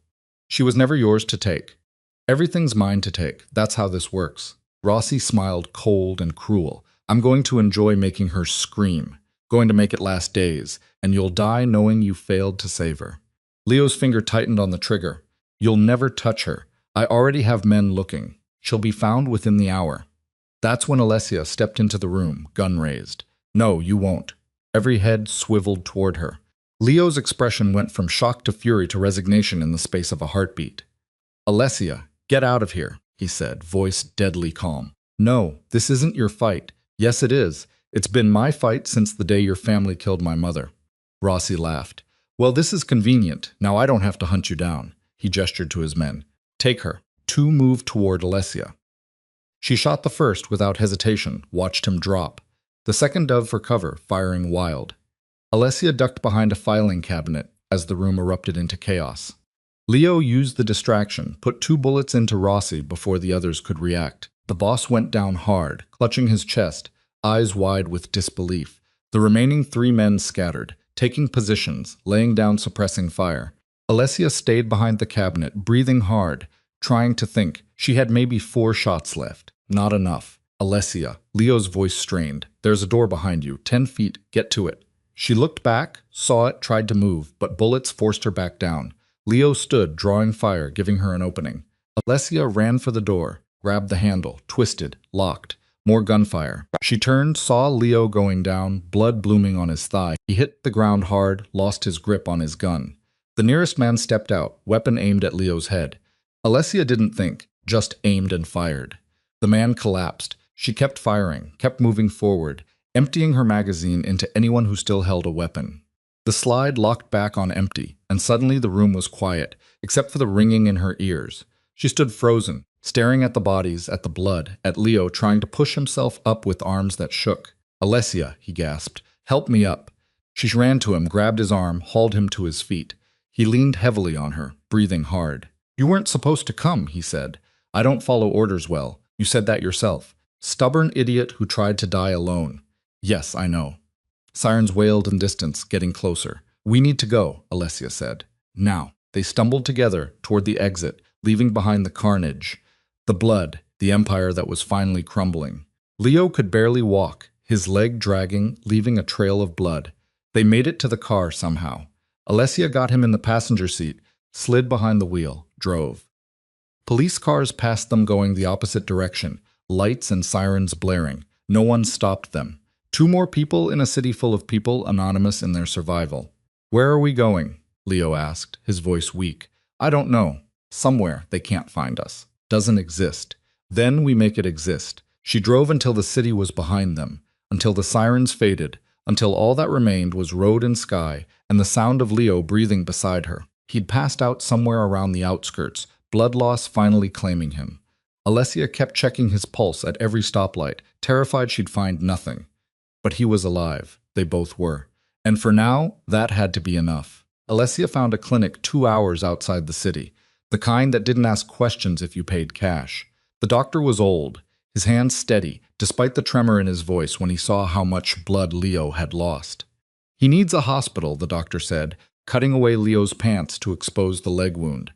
She was never yours to take. Everything's mine to take. That's how this works. Rossi smiled cold and cruel. I'm going to enjoy making her scream. Going to make it last days, and you'll die knowing you failed to save her. Leo's finger tightened on the trigger. You'll never touch her. I already have men looking. She'll be found within the hour. That's when Alessia stepped into the room, gun raised. No, you won't. Every head swiveled toward her. Leo's expression went from shock to fury to resignation in the space of a heartbeat. Alessia, get out of here, he said, voice deadly calm. No, this isn't your fight. Yes, it is. It's been my fight since the day your family killed my mother. Rossi laughed. Well, this is convenient. Now I don't have to hunt you down. He gestured to his men. Take her. 2 moved toward Alessia. She shot the first without hesitation, watched him drop. The second dove for cover, firing wild. Alessia ducked behind a filing cabinet as the room erupted into chaos. Leo used the distraction, put 2 bullets into Rossi before the others could react. The boss went down hard, clutching his chest, eyes wide with disbelief. The remaining 3 men scattered, taking positions, laying down suppressing fire. Alessia stayed behind the cabinet, breathing hard, trying to think. She had maybe 4 shots left. Not enough. Alessia, Leo's voice strained. There's a door behind you, 10 feet, get to it. She looked back, saw it, tried to move, but bullets forced her back down. Leo stood, drawing fire, giving her an opening. Alessia ran for the door, grabbed the handle, twisted, locked. More gunfire. She turned, saw Leo going down, blood blooming on his thigh. He hit the ground hard, lost his grip on his gun. The nearest man stepped out, weapon aimed at Leo's head. Alessia didn't think, just aimed and fired. The man collapsed. She kept firing, kept moving forward, emptying her magazine into anyone who still held a weapon. The slide locked back on empty, and suddenly the room was quiet, except for the ringing in her ears. She stood frozen, staring at the bodies, at the blood, at Leo trying to push himself up with arms that shook. "Alessia," he gasped, "help me up." She ran to him, grabbed his arm, hauled him to his feet. He leaned heavily on her, breathing hard. "You weren't supposed to come," he said. "I don't follow orders well. You said that yourself. Stubborn idiot who tried to die alone." "Yes, I know." Sirens wailed in distance, getting closer. "We need to go," Alessia said. "Now." They stumbled together toward the exit, leaving behind the carnage, the blood, the empire that was finally crumbling. Leo could barely walk, his leg dragging, leaving a trail of blood. They made it to the car somehow. Alessia got him in the passenger seat, slid behind the wheel, drove. Police cars passed them going the opposite direction, lights and sirens blaring. No one stopped them. 2 more people in a city full of people anonymous in their survival. "Where are we going?" Leo asked, his voice weak. "I don't know. Somewhere they can't find us. Doesn't exist. Then we make it exist." She drove until the city was behind them, until the sirens faded, until all that remained was road and sky, and the sound of Leo breathing beside her. He'd passed out somewhere around the outskirts, blood loss finally claiming him. Alessia kept checking his pulse at every stoplight, terrified she'd find nothing. But he was alive. They both were. And for now, that had to be enough. Alessia found a clinic 2 hours outside the city, the kind that didn't ask questions if you paid cash. The doctor was old, his hands steady, despite the tremor in his voice when he saw how much blood Leo had lost. "He needs a hospital," the doctor said, cutting away Leo's pants to expose the leg wound.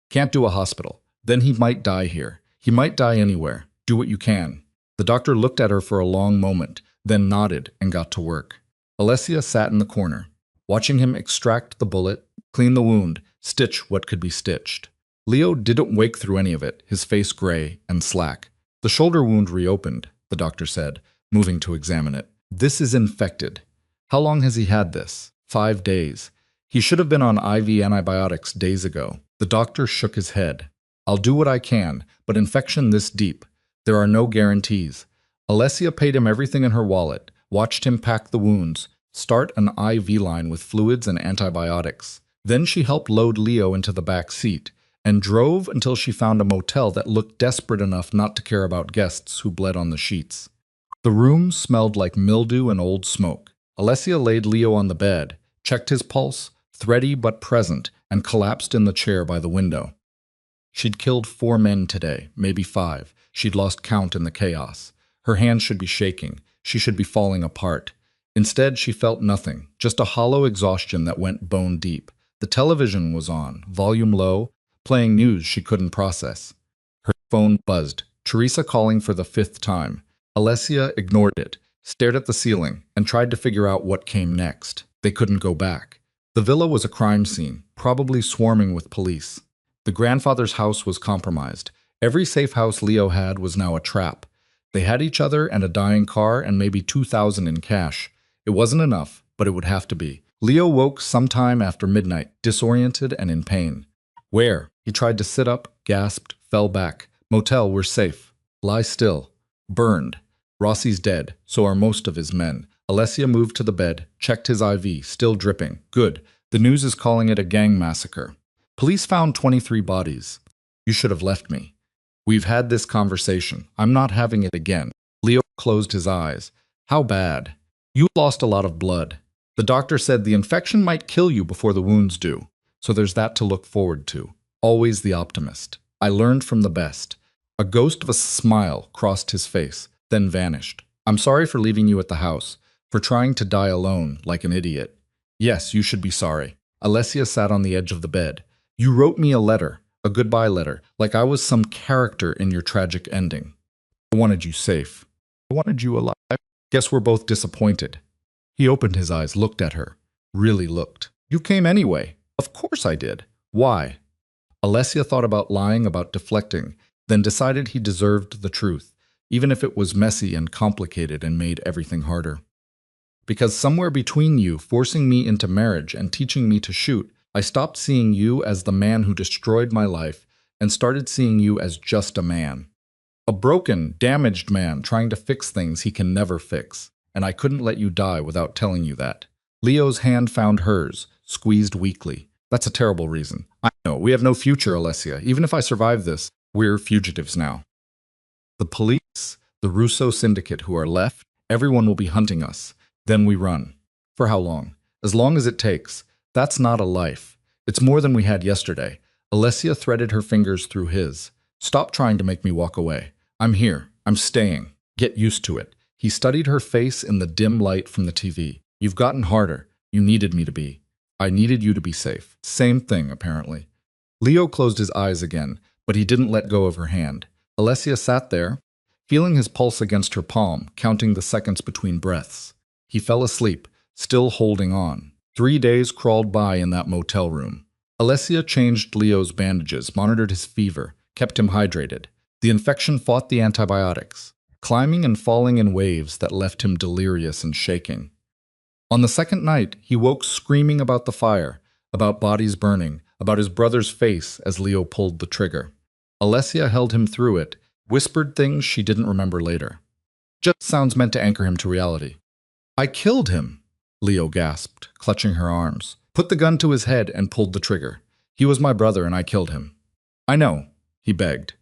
"Can't do a hospital. Then he might die here. He might die anywhere. Do what you can." The doctor looked at her for a long moment, then nodded and got to work. Alessia sat in the corner, watching him extract the bullet, clean the wound, stitch what could be stitched. Leo didn't wake through any of it, his face gray and slack. "The shoulder wound reopened," the doctor said, moving to examine it. "This is infected." "How long has he had this?" 5 days. "He should have been on IV antibiotics days ago." The doctor shook his head. "I'll do what I can, but infection this deep. There are no guarantees." Alessia paid him everything in her wallet, watched him pack the wounds, start an IV line with fluids and antibiotics. Then she helped load Leo into the back seat, and drove until she found a motel that looked desperate enough not to care about guests who bled on the sheets. The room smelled like mildew and old smoke. Alessia laid Leo on the bed, checked his pulse, thready but present, and collapsed in the chair by the window. She'd killed 4 men today, maybe 5. She'd lost count in the chaos. Her hands should be shaking. She should be falling apart. Instead, she felt nothing, just a hollow exhaustion that went bone deep. The television was on, volume low, playing news she couldn't process. Her phone buzzed, Teresa calling for the 5th time. Alessia ignored it, stared at the ceiling, and tried to figure out what came next. They couldn't go back. The villa was a crime scene, probably swarming with police. The grandfather's house was compromised. Every safe house Leo had was now a trap. They had each other and a dying car and maybe $2,000 in cash. It wasn't enough, but it would have to be. Leo woke sometime after midnight, disoriented and in pain. "Where?" He tried to sit up, gasped, fell back. "Motel, we're safe." "Lie still." "Burned." "Rossi's dead, so are most of his men." Alessia moved to the bed, checked his IV, still dripping. "Good. The news is calling it a gang massacre. Police found 23 bodies. You should have left me. We've had this conversation. I'm not having it again." Leo closed his eyes. "How bad?" "You lost a lot of blood. The doctor said the infection might kill you before the wounds do. So there's that to look forward to. Always the optimist. I learned from the best." A ghost of a smile crossed his face, then vanished. "I'm sorry for leaving you at the house. For trying to die alone, like an idiot. Yes, you should be sorry. Alessia sat on the edge of the bed. You wrote me a letter, a goodbye letter, like I was some character in your tragic ending. I wanted you safe. I wanted you alive. Guess we're both disappointed. He opened his eyes, looked at her. Really looked. You came anyway. Of course I did. Why? Alessia thought about lying, about deflecting, then decided he deserved the truth, even if it was messy and complicated and made everything harder. Because somewhere between you forcing me into marriage and teaching me to shoot, I stopped seeing you as the man who destroyed my life and started seeing you as just a man. A broken, damaged man trying to fix things he can never fix. And I couldn't let you die without telling you that. Leo's hand found hers, squeezed weakly. That's a terrible reason. I know, we have no future, Alessia. Even if I survive this, we're fugitives now. The police, the Russo syndicate who are left, everyone will be hunting us. Then we run. For how long? As long as it takes. That's not a life. It's more than we had yesterday. Alessia threaded her fingers through his. Stop trying to make me walk away. I'm here. I'm staying. Get used to it. He studied her face in the dim light from the TV. You've gotten harder. You needed me to be. I needed you to be safe. Same thing, apparently. Leo closed his eyes again, but he didn't let go of her hand. Alessia sat there, feeling his pulse against her palm, counting the seconds between breaths. He fell asleep, still holding on. 3 days crawled by in that motel room. Alessia changed Leo's bandages, monitored his fever, kept him hydrated. The infection fought the antibiotics, climbing and falling in waves that left him delirious and shaking. On the second night, he woke screaming about the fire, about bodies burning, about his brother's face as Leo pulled the trigger. Alessia held him through it, whispered things she didn't remember later. Just sounds meant to anchor him to reality. I killed him, Leo gasped, clutching her arms. Put the gun to his head and pulled the trigger. He was my brother and I killed him. I know, he begged.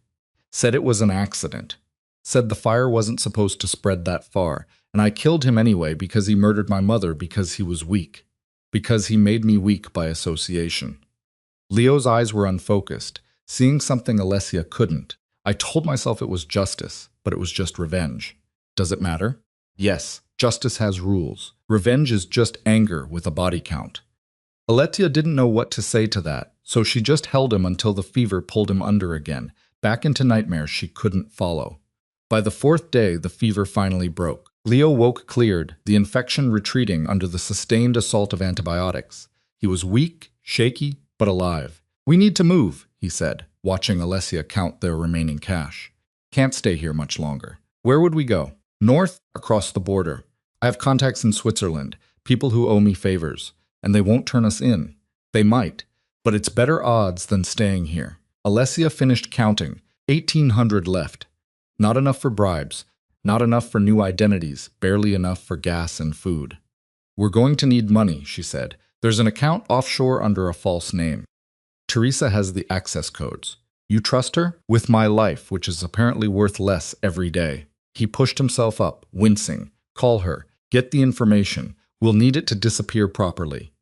Said it was an accident. Said the fire wasn't supposed to spread that far, and I killed him anyway because he murdered my mother because he was weak. Because he made me weak by association. Leo's eyes were unfocused, seeing something Alessia couldn't. I told myself it was justice, but it was just revenge. Does it matter? Yes, justice has rules. Revenge is just anger with a body count. Alessia didn't know what to say to that, so she just held him until the fever pulled him under again, back into nightmares she couldn't follow. By the 4th day, the fever finally broke. Leo woke cleared, the infection retreating under the sustained assault of antibiotics. He was weak, shaky, but alive. We need to move, he said, watching Alessia count their remaining cash. Can't stay here much longer. Where would we go? North, across the border. I have contacts in Switzerland, people who owe me favors, and they won't turn us in. They might, but it's better odds than staying here. Alessia finished counting, 1,800 left. Not enough for bribes, not enough for new identities, barely enough for gas and food. We're going to need money, she said. There's an account offshore under a false name. Teresa has the access codes. You trust her? With my life, which is apparently worth less every day. He pushed himself up, wincing. Call her. Get the information. We'll need it to disappear properly.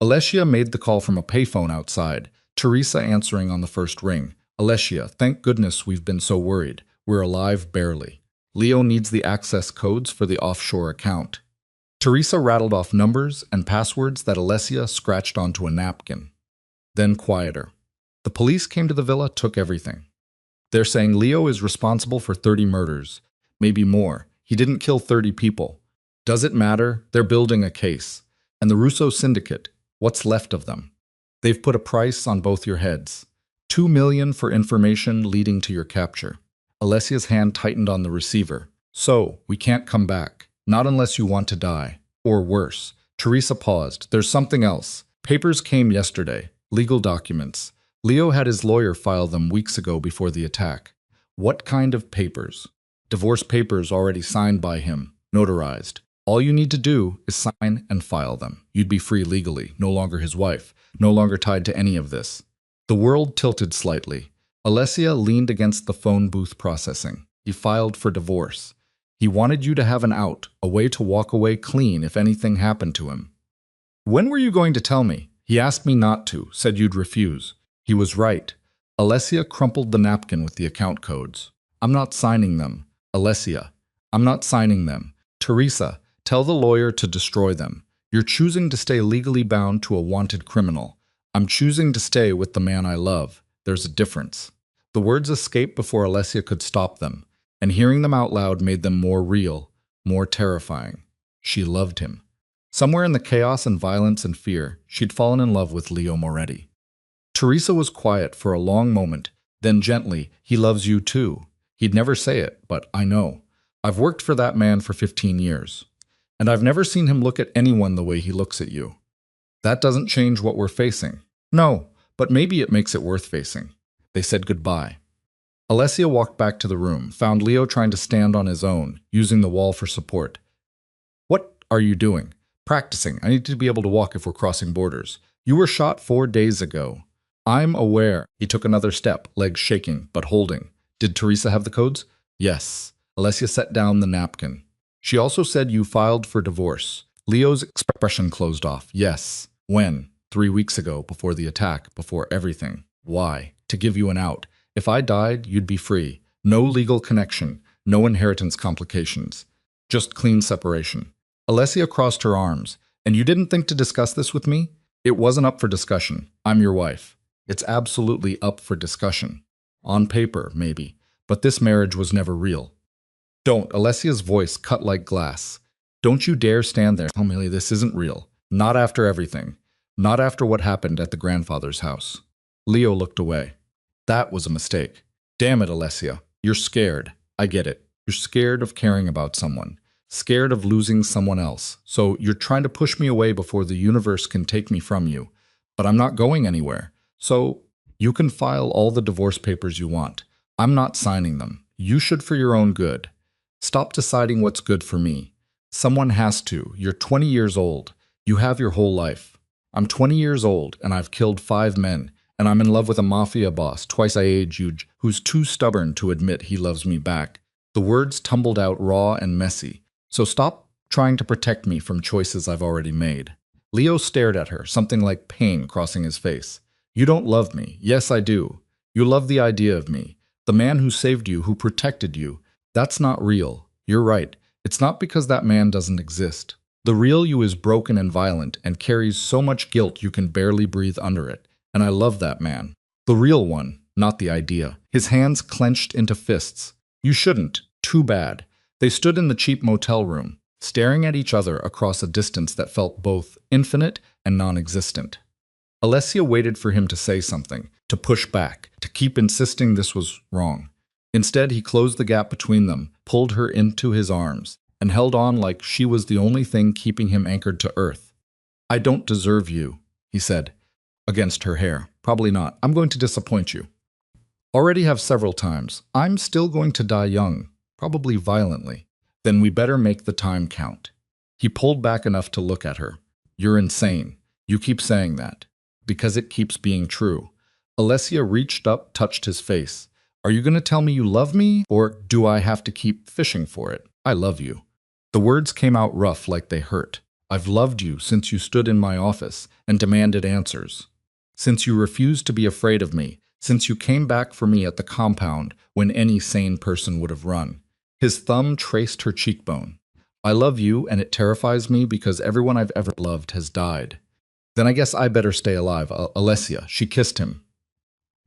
Alessia made the call from a payphone outside, Teresa answering on the first ring. Alessia, thank goodness we've been so worried. We're alive barely. Leo needs the access codes for the offshore account. Teresa rattled off numbers and passwords that Alessia scratched onto a napkin. Then quieter. The police came to the villa, took everything. They're saying Leo is responsible for 30 murders. Maybe more. He didn't kill 30 people. Does it matter? They're building a case. And the Russo syndicate, what's left of them? They've put a price on both your heads. 2 million for information leading to your capture. Alessia's hand tightened on the receiver. So, we can't come back. Not unless you want to die. Or worse. Teresa paused. There's something else. Papers came yesterday. Legal documents. Leo had his lawyer file them weeks ago before the attack. What kind of papers? Divorce papers already signed by him, notarized. All you need to do is sign and file them. You'd be free legally, no longer his wife, no longer tied to any of this. The world tilted slightly. Alessia leaned against the phone booth processing. He filed for divorce. He wanted you to have an out, a way to walk away clean if anything happened to him. When were you going to tell me? He asked me not to, said you'd refuse. He was right. Alessia crumpled the napkin with the account codes. I'm not signing them. Alessia, I'm not signing them. Teresa, Tell the lawyer to destroy them. You're choosing to stay legally bound to a wanted criminal. I'm choosing to stay with the man I love. There's a difference." The words escaped before Alessia could stop them, and hearing them out loud made them more real, more terrifying. She loved him. Somewhere in the chaos and violence and fear, she'd fallen in love with Leo Moretti. Teresa was quiet for a long moment, then gently, "He loves you too." He'd never say it, but I know. I've worked for that man for 15 years, and I've never seen him look at anyone the way he looks at you. That doesn't change what we're facing. No, but maybe it makes it worth facing. They said goodbye. Alessia walked back to the room, found Leo trying to stand on his own, using the wall for support. "What are you doing?" "Practicing. I need to be able to walk if we're crossing borders. You were shot 4 days ago." "I'm aware." He took another step, legs shaking, but holding. "Did Teresa have the codes?" "Yes." Alessia set down the napkin. "She also said you filed for divorce." Leo's expression closed off. "Yes." "When?" 3 weeks ago, before the attack, before everything. "Why?" "To give you an out. If I died, you'd be free. No legal connection, no inheritance complications. Just clean separation." Alessia crossed her arms. "And you didn't think to discuss this with me?" "It wasn't up for discussion. I'm your wife." "It's absolutely up for discussion." "On paper, maybe. But this marriage was never real." "Don't." Alessia's voice cut like glass. "Don't you dare stand there. Tell me this isn't real. Not after everything. Not after what happened at the grandfather's house." Leo looked away. "That was a mistake." "Damn it, Alessia. You're scared. I get it. You're scared of caring about someone. Scared of losing someone else. So you're trying to push me away before the universe can take me from you. But I'm not going anywhere. So you can file all the divorce papers you want. I'm not signing them. You should for your own good. Stop deciding what's good for me. Someone has to. You're 20 years old. You have your whole life. I'm 20 years old, and I've killed 5 men, and I'm in love with a mafia boss, twice I age huge, who's too stubborn to admit he loves me back." The words tumbled out raw and messy. "So stop trying to protect me from choices I've already made." Leo stared at her, something like pain crossing his face. "You don't love me. Yes, I do. You love the idea of me. The man who saved you, who protected you. That's not real. You're right. It's not because that man doesn't exist. The real you is broken and violent and carries so much guilt you can barely breathe under it. And I love that man. The real one, not the idea." His hands clenched into fists. "You shouldn't. Too bad." They stood in the cheap motel room, staring at each other across a distance that felt both infinite and non-existent. Alessia waited for him to say something, to push back, to keep insisting this was wrong. Instead, he closed the gap between them, pulled her into his arms, and held on like she was the only thing keeping him anchored to earth. "I don't deserve you," he said, against her hair. "Probably not. I'm going to disappoint you. Already have several times. I'm still going to die young, probably violently. Then we better make the time count." He pulled back enough to look at her. "You're insane. You keep saying that." "Because it keeps being true." Alessia reached up, touched his face. "Are you going to tell me you love me, or do I have to keep fishing for it? I love you." The words came out rough like they hurt. "I've loved you since you stood in my office and demanded answers. Since you refused to be afraid of me. Since you came back for me at the compound when any sane person would have run." His thumb traced her cheekbone. "I love you, and it terrifies me because everyone I've ever loved has died." "Then I guess I better stay alive, Alessia." She kissed him,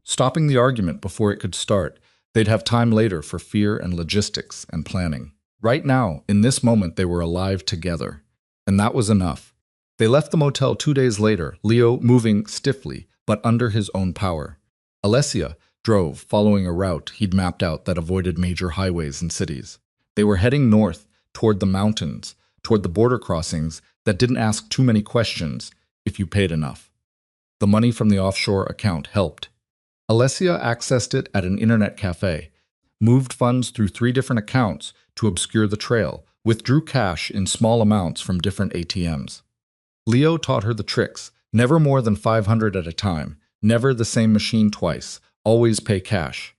stopping the argument before it could start. They'd have time later for fear and logistics and planning. Right now, in this moment, they were alive together. And that was enough. They left the motel 2 days later, Leo moving stiffly, but under his own power. Alessia drove, following a route he'd mapped out that avoided major highways and cities. They were heading north, toward the mountains, toward the border crossings that didn't ask too many questions if you paid enough. The money from the offshore account helped. Alessia accessed it at an internet cafe, moved funds through 3 different accounts to obscure the trail, withdrew cash in small amounts from different ATMs. Leo taught her the tricks, never more than 500 at a time, never the same machine twice, always pay cash.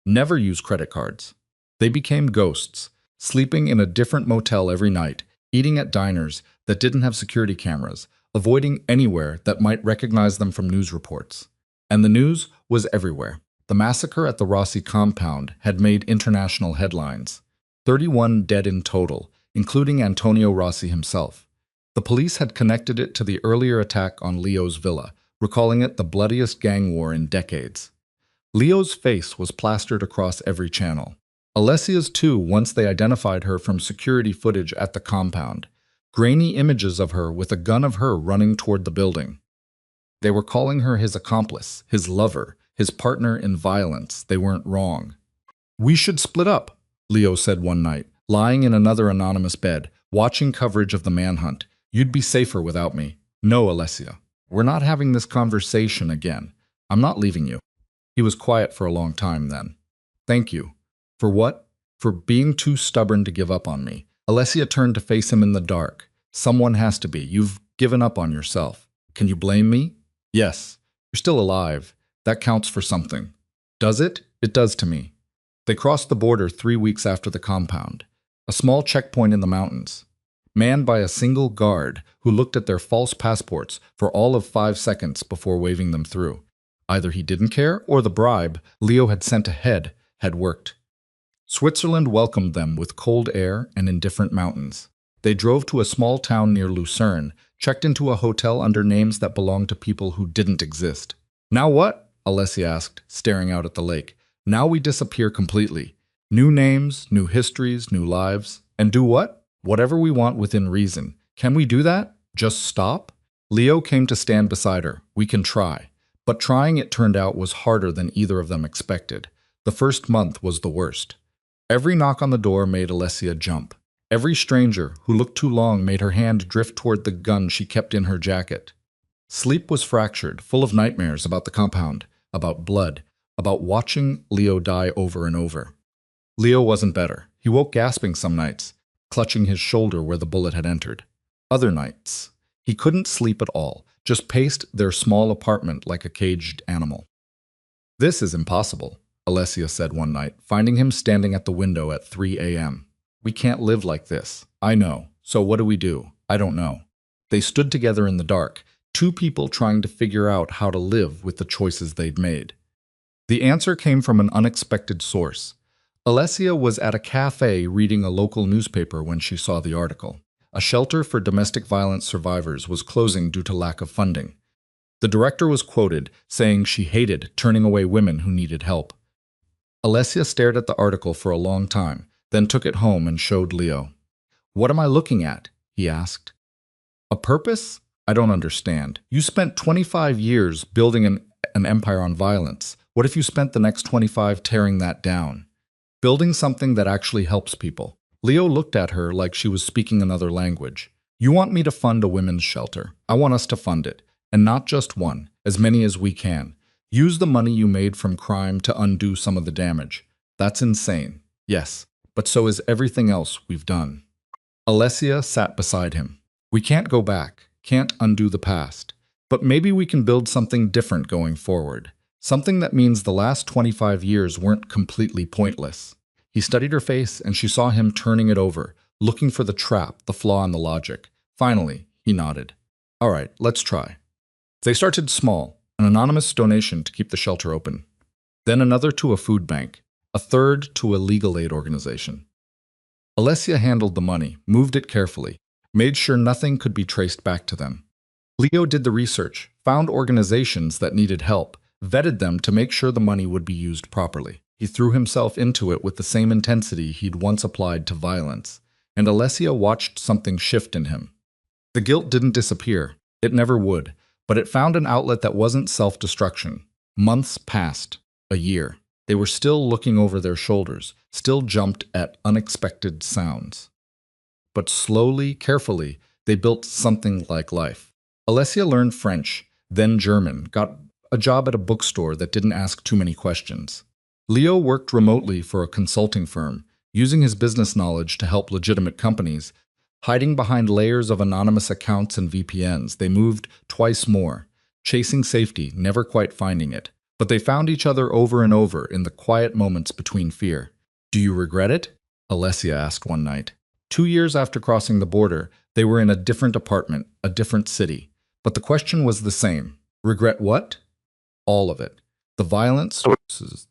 Never use credit cards. They became ghosts, sleeping in a different motel every night, eating at diners that didn't have security cameras, avoiding anywhere that might recognize them from news reports. And the news was everywhere. The massacre at the Rossi compound had made international headlines. 31 dead in total, including Antonio Rossi himself. The police had connected it to the earlier attack on Leo's villa, recalling it the bloodiest gang war in decades. Leo's face was plastered across every channel. Alessia's too, once they identified her from security footage at the compound. Grainy images of her with a gun of her running toward the building. They were calling her his accomplice, his lover, his partner in violence. They weren't wrong. "We should split up," Leo said one night, lying in another anonymous bed, watching coverage of the manhunt. "You'd be safer without me." "No, Alessia. We're not having this conversation again. I'm not leaving you." He was quiet for a long time then. "Thank you." "For what?" "For being too stubborn to give up on me." Alessia turned to face him in the dark. "Someone has to be. You've given up on yourself. Can you blame me?" "Yes. You're still alive. That counts for something." "Does it?" "It does to me." They crossed the border 3 weeks after the compound. A small checkpoint in the mountains, manned by a single guard who looked at their false passports for all of 5 seconds before waving them through. Either he didn't care, or the bribe Leo had sent ahead had worked. Switzerland welcomed them with cold air and indifferent mountains. They drove to a small town near Lucerne, checked into a hotel under names that belonged to people who didn't exist. "Now what?" Alessia asked, staring out at the lake. "Now we disappear completely. New names, new histories, new lives. And do what? Whatever we want within reason. Can we do that? Just stop?" Leo came to stand beside her. "We can try." But trying, it turned out, was harder than either of them expected. The first month was the worst. Every knock on the door made Alessia jump. Every stranger who looked too long made her hand drift toward the gun she kept in her jacket. Sleep was fractured, full of nightmares about the compound, about blood, about watching Leo die over and over. Leo wasn't better. He woke gasping some nights, clutching his shoulder where the bullet had entered. Other nights, he couldn't sleep at all, just paced their small apartment like a caged animal. "This is impossible," Alessia said one night, finding him standing at the window at 3 a.m. "We can't live like this." "I know. So what do we do?" "I don't know." They stood together in the dark, two people trying to figure out how to live with the choices they'd made. The answer came from an unexpected source. Alessia was at a cafe reading a local newspaper when she saw the article. A shelter for domestic violence survivors was closing due to lack of funding. The director was quoted saying she hated turning away women who needed help. Alessia stared at the article for a long time, then took it home and showed Leo. "What am I looking at?" he asked. "A purpose? I don't understand. You spent 25 years building an empire on violence. What if you spent the next 25 tearing that down? Building something that actually helps people?" Leo looked at her like she was speaking another language. "You want me to fund a women's shelter. I want us to fund it. And not just one, as many as we can. Use the money you made from crime to undo some of the damage. That's insane. Yes, but so is everything else we've done." Alessia sat beside him. "We can't go back, can't undo the past. But maybe we can build something different going forward. Something that means the last 25 years weren't completely pointless." He studied her face, and she saw him turning it over, looking for the trap, the flaw in the logic. Finally, he nodded. "All right, let's try." They started small, an anonymous donation to keep the shelter open. Then another to a food bank, a third to a legal aid organization. Alessia handled the money, moved it carefully, made sure nothing could be traced back to them. Leo did the research, found organizations that needed help, vetted them to make sure the money would be used properly. He threw himself into it with the same intensity he'd once applied to violence, and Alessia watched something shift in him. The guilt didn't disappear. It never would, but it found an outlet that wasn't self-destruction. Months passed, a year. They were still looking over their shoulders, still jumped at unexpected sounds. But slowly, carefully, they built something like life. Alessia learned French, then German, got a job at a bookstore that didn't ask too many questions. Leo worked remotely for a consulting firm, using his business knowledge to help legitimate companies. Hiding behind layers of anonymous accounts and VPNs, they moved twice more, chasing safety, never quite finding it. But they found each other over and over in the quiet moments between fear. "Do you regret it?" Alessia asked one night. 2 years after crossing the border, they were in a different apartment, a different city. But the question was the same. Regret what? All of it. The violence,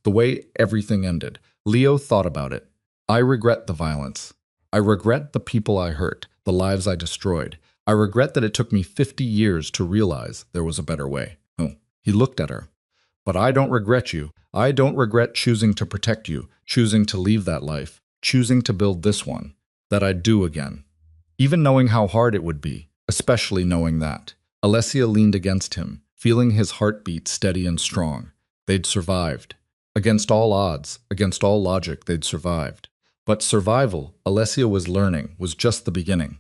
the way everything ended. Leo thought about it. "I regret the violence." I regret the people I hurt, the lives I destroyed. I regret that it took me 50 years to realize there was a better way. Oh, he looked at her. But I don't regret you. I don't regret choosing to protect you, choosing to leave that life, choosing to build this one, that I'd do again. Even knowing how hard it would be, especially knowing that. Alessia leaned against him, feeling his heartbeat steady and strong. They'd survived. Against all odds, against all logic, they'd survived. But survival, Alessia was learning, was just the beginning.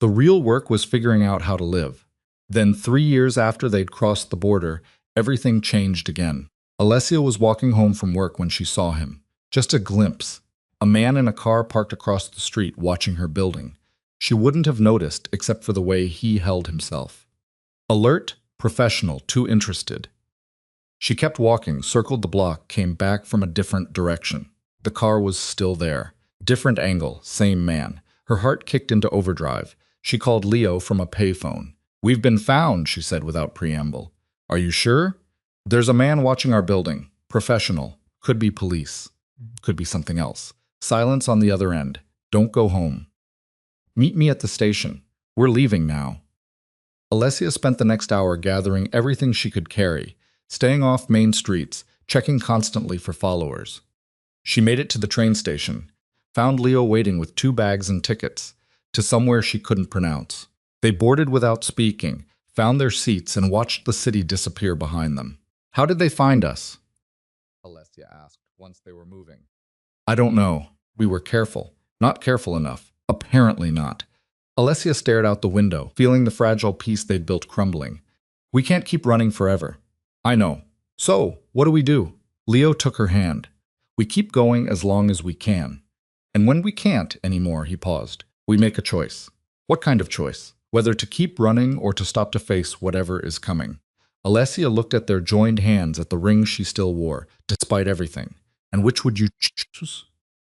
The real work was figuring out how to live. Then 3 years after they'd crossed the border, everything changed again. Alessia was walking home from work when she saw him. Just a glimpse. A man in a car parked across the street watching her building. She wouldn't have noticed except for the way he held himself. Alert, professional, too interested. She kept walking, circled the block, came back from a different direction. The car was still there. Different angle, same man. Her heart kicked into overdrive. She called Leo from a payphone. "We've been found," she said without preamble. "Are you sure?" "There's a man watching our building. Professional. Could be police. Could be something else." Silence on the other end. "Don't go home." "Meet me at the station. We're leaving now." Alessia spent the next hour gathering everything she could carry, staying off main streets, checking constantly for followers. She made it to the train station, found Leo waiting with 2 bags and tickets, to somewhere she couldn't pronounce. They boarded without speaking, found their seats, and watched the city disappear behind them. "How did they find us?" Alessia asked once they were moving. "I don't know. We were careful. Not careful enough. Apparently not." Alessia stared out the window, feeling the fragile peace they'd built crumbling. "We can't keep running forever." "I know. So, what do we do?" Leo took her hand. "We keep going as long as we can. And when we can't anymore," he paused, "we make a choice." "What kind of choice?" "Whether to keep running or to stop to face whatever is coming." Alessia looked at their joined hands, at the ring she still wore, despite everything. "And which would you choose?"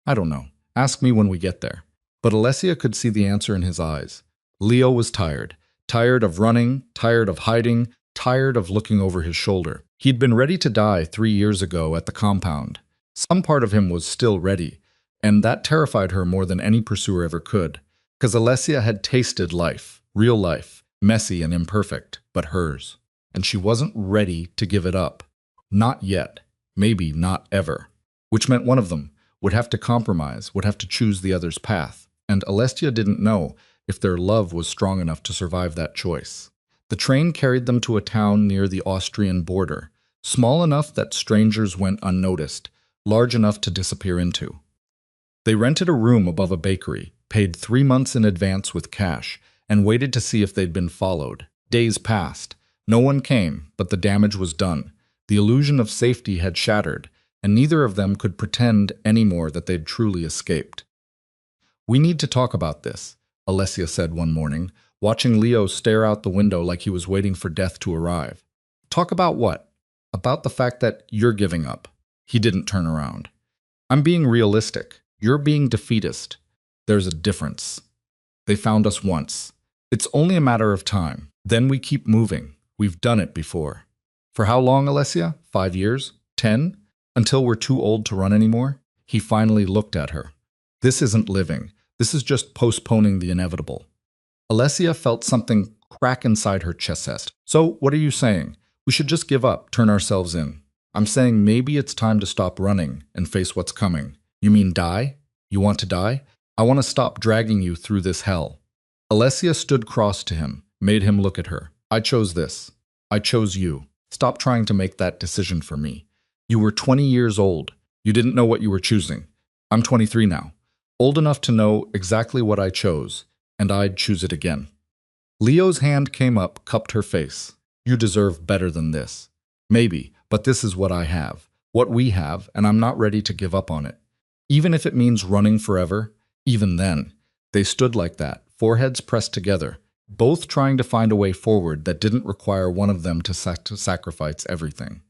"I don't know. Ask me when we get there." But Alessia could see the answer in his eyes. Leo was tired. Tired of running, tired of hiding, tired of looking over his shoulder. He'd been ready to die 3 years ago at the compound. Some part of him was still ready, and that terrified her more than any pursuer ever could, because Alessia had tasted life, real life, messy and imperfect, but hers. And she wasn't ready to give it up. Not yet. Maybe not ever. Which meant one of them would have to compromise, would have to choose the other's path. And Alessia didn't know if their love was strong enough to survive that choice. The train carried them to a town near the Austrian border, small enough that strangers went unnoticed, large enough to disappear into. They rented a room above a bakery, paid 3 months in advance with cash, and waited to see if they'd been followed. Days passed. No one came, but the damage was done. The illusion of safety had shattered, and neither of them could pretend anymore that they'd truly escaped. "We need to talk about this," Alessia said one morning, watching Leo stare out the window like he was waiting for death to arrive. "Talk about what?" "About the fact that you're giving up." He didn't turn around. "I'm being realistic. You're being defeatist. There's a difference. They found us once. It's only a matter of time. Then we keep moving. We've done it before." "For how long, Alessia? 5 years? 10? Until we're too old to run anymore?" He finally looked at her. "This isn't living. This is just postponing the inevitable." Alessia felt something crack inside her chest. "So, what are you saying? We should just give up, turn ourselves in." "I'm saying maybe it's time to stop running and face what's coming." "You mean die? You want to die?" "I want to stop dragging you through this hell." Alessia stood cross to him, made him look at her. "I chose this. I chose you. Stop trying to make that decision for me. You were 20 years old. You didn't know what you were choosing. I'm 23 now. Old enough to know exactly what I chose, and I'd choose it again." Leo's hand came up, cupped her face. "You deserve better than this." "Maybe, but this is what I have. What we have, and I'm not ready to give up on it. Even if it means running forever, even then." They stood like that, foreheads pressed together, both trying to find a way forward that didn't require one of them to sacrifice everything.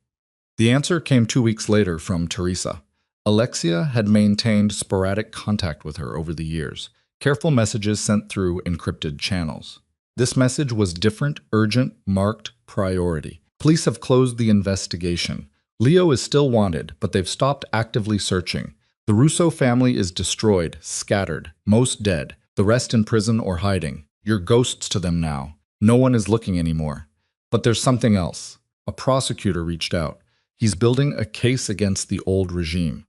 The answer came 2 weeks later from Teresa. Alessia had maintained sporadic contact with her over the years, careful messages sent through encrypted channels. This message was different, urgent, marked priority. "Police have closed the investigation. Leo is still wanted, but they've stopped actively searching. The Russo family is destroyed, scattered, most dead, the rest in prison or hiding. You're ghosts to them now. No one is looking anymore. But there's something else. A prosecutor reached out. He's building a case against the old regime.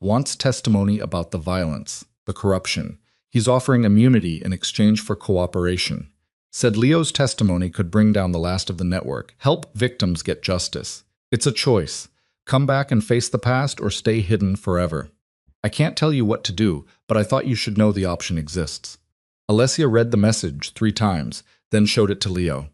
Wants testimony about the violence, the corruption. He's offering immunity in exchange for cooperation. Said Leo's testimony could bring down the last of the network, help victims get justice. It's a choice. Come back and face the past or stay hidden forever. I can't tell you what to do, but I thought you should know the option exists. Alessia read the message 3 times, then showed it to Leo.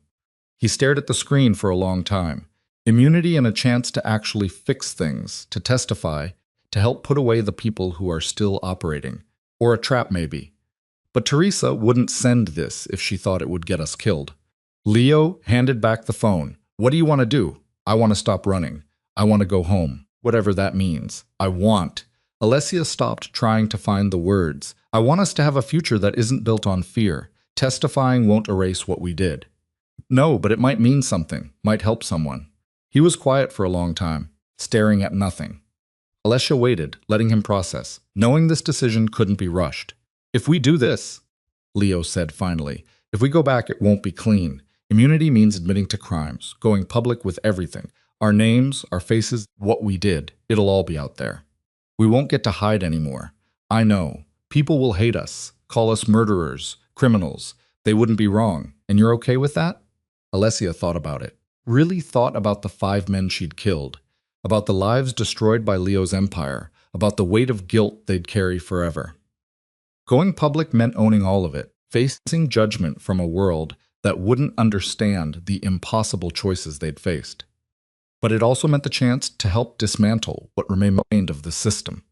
He stared at the screen for a long time. Immunity and a chance to actually fix things, to testify, to help put away the people who are still operating. Or a trap, maybe. But Teresa wouldn't send this if she thought it would get us killed. Leo handed back the phone. What do you want to do? I want to stop running. I want to go home. Whatever that means. I want. Alessia stopped trying to find the words. I want us to have a future that isn't built on fear. Testifying won't erase what we did. No, but it might mean something, might help someone. He was quiet for a long time, staring at nothing. Alessia waited, letting him process, knowing this decision couldn't be rushed. If we do this, Leo said finally, if we go back, it won't be clean. Immunity means admitting to crimes, going public with everything. Our names, our faces, what we did, it'll all be out there. We won't get to hide anymore. I know. People will hate us, call us murderers, criminals. They wouldn't be wrong. And you're okay with that? Alessia thought about it. Really thought about the 5 men she'd killed. About the lives destroyed by Leo's empire. About the weight of guilt they'd carry forever. Going public meant owning all of it. Facing judgment from a world that wouldn't understand the impossible choices they'd faced. But it also meant the chance to help dismantle what remained of the system.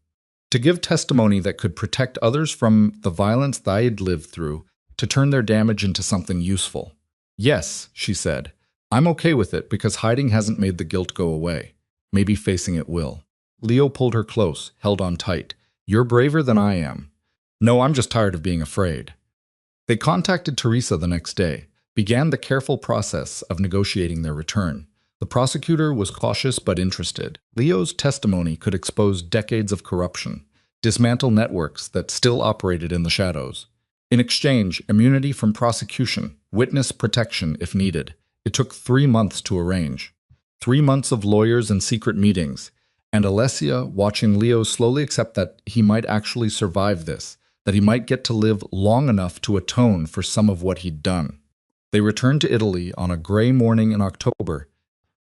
To give testimony that could protect others from the violence they'd lived through, to turn their damage into something useful. Yes, she said, I'm okay with it because hiding hasn't made the guilt go away. Maybe facing it will. Leo pulled her close, held on tight. You're braver than I am. No, I'm just tired of being afraid. They contacted Teresa the next day, began the careful process of negotiating their return. The prosecutor was cautious but interested. Leo's testimony could expose decades of corruption, dismantle networks that still operated in the shadows. In exchange, immunity from prosecution, witness protection if needed. It took 3 months to arrange. 3 months of lawyers and secret meetings, and Alessia watching Leo slowly accept that he might actually survive this, that he might get to live long enough to atone for some of what he'd done. They returned to Italy on a gray morning in October,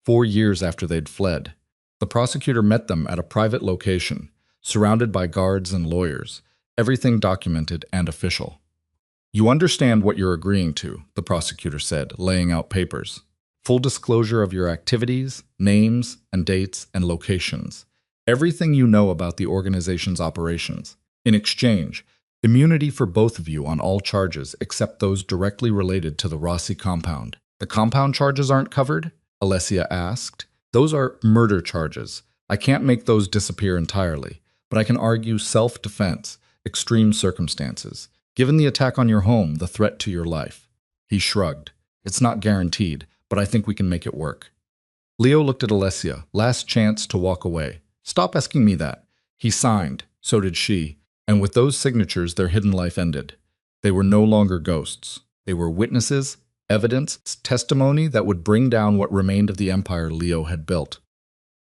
4 years after they'd fled. The prosecutor met them at a private location, surrounded by guards and lawyers, everything documented and official. You understand what you're agreeing to, the prosecutor said, laying out papers. Full disclosure of your activities, names and dates and locations. Everything you know about the organization's operations. In exchange, immunity for both of you on all charges except those directly related to the Rossi compound. The compound charges aren't covered? Alessia asked. Those are murder charges. I can't make those disappear entirely, but I can argue self-defense, extreme circumstances. Given the attack on your home, the threat to your life. He shrugged. It's not guaranteed, but I think we can make it work. Leo looked at Alessia, last chance to walk away. Stop asking me that. He signed, so did she, and with those signatures their hidden life ended. They were no longer ghosts. They were witnesses, evidence, testimony that would bring down what remained of the empire Leo had built.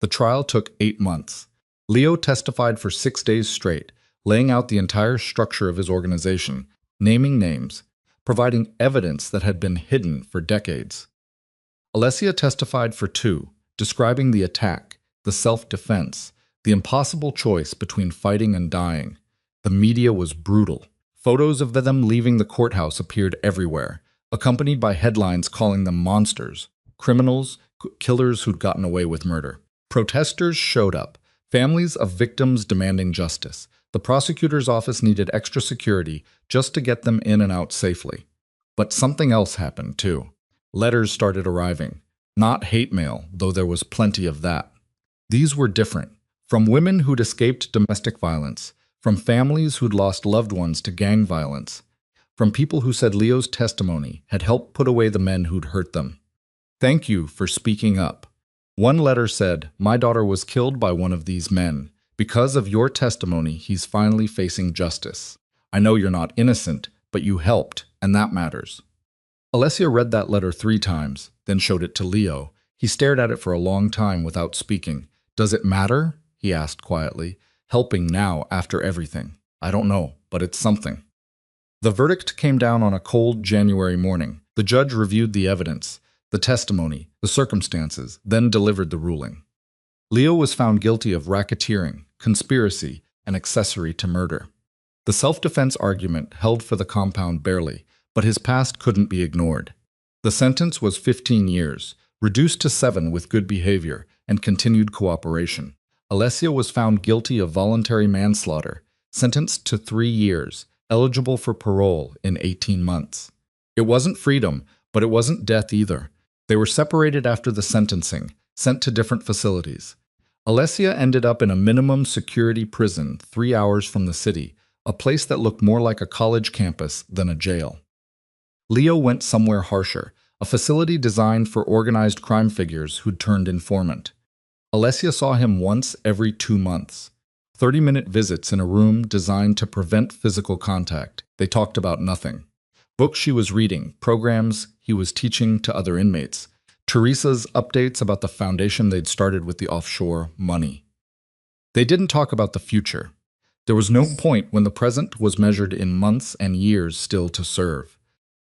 The trial took 8 months. Leo testified for 6 days straight, laying out the entire structure of his organization, naming names, providing evidence that had been hidden for decades. Alessia testified for 2, describing the attack, the self-defense, the impossible choice between fighting and dying. The media was brutal. Photos of them leaving the courthouse appeared everywhere, accompanied by headlines calling them monsters, criminals, killers who'd gotten away with murder. Protesters showed up, families of victims demanding justice. The prosecutor's office needed extra security just to get them in and out safely. But something else happened, too. Letters started arriving. Not hate mail, though there was plenty of that. These were different. From women who'd escaped domestic violence, from families who'd lost loved ones to gang violence, from people who said Leo's testimony had helped put away the men who'd hurt them. Thank you for speaking up. One letter said, my daughter was killed by one of these men. Because of your testimony, he's finally facing justice. I know you're not innocent, but you helped, and that matters. Alessia read that letter 3 times, then showed it to Leo. He stared at it for a long time without speaking. Does it matter? He asked quietly. Helping now after everything. I don't know, but it's something. The verdict came down on a cold January morning. The judge reviewed the evidence, the testimony, the circumstances, then delivered the ruling. Leo was found guilty of racketeering, conspiracy, and accessory to murder. The self-defense argument held for the compound barely, but his past couldn't be ignored. The sentence was 15 years, reduced to 7 with good behavior and continued cooperation. Alessia was found guilty of voluntary manslaughter, sentenced to 3 years, eligible for parole in 18 months. It wasn't freedom, but it wasn't death either. They were separated after the sentencing, sent to different facilities. Alessia ended up in a minimum security prison 3 hours from the city, a place that looked more like a college campus than a jail. Leo went somewhere harsher, a facility designed for organized crime figures who'd turned informant. Alessia saw him once every 2 months. 30-minute visits in a room designed to prevent physical contact. They talked about nothing. Books she was reading, programs he was teaching to other inmates, Teresa's updates about the foundation they'd started with the offshore money. They didn't talk about the future. There was no point when the present was measured in months and years still to serve.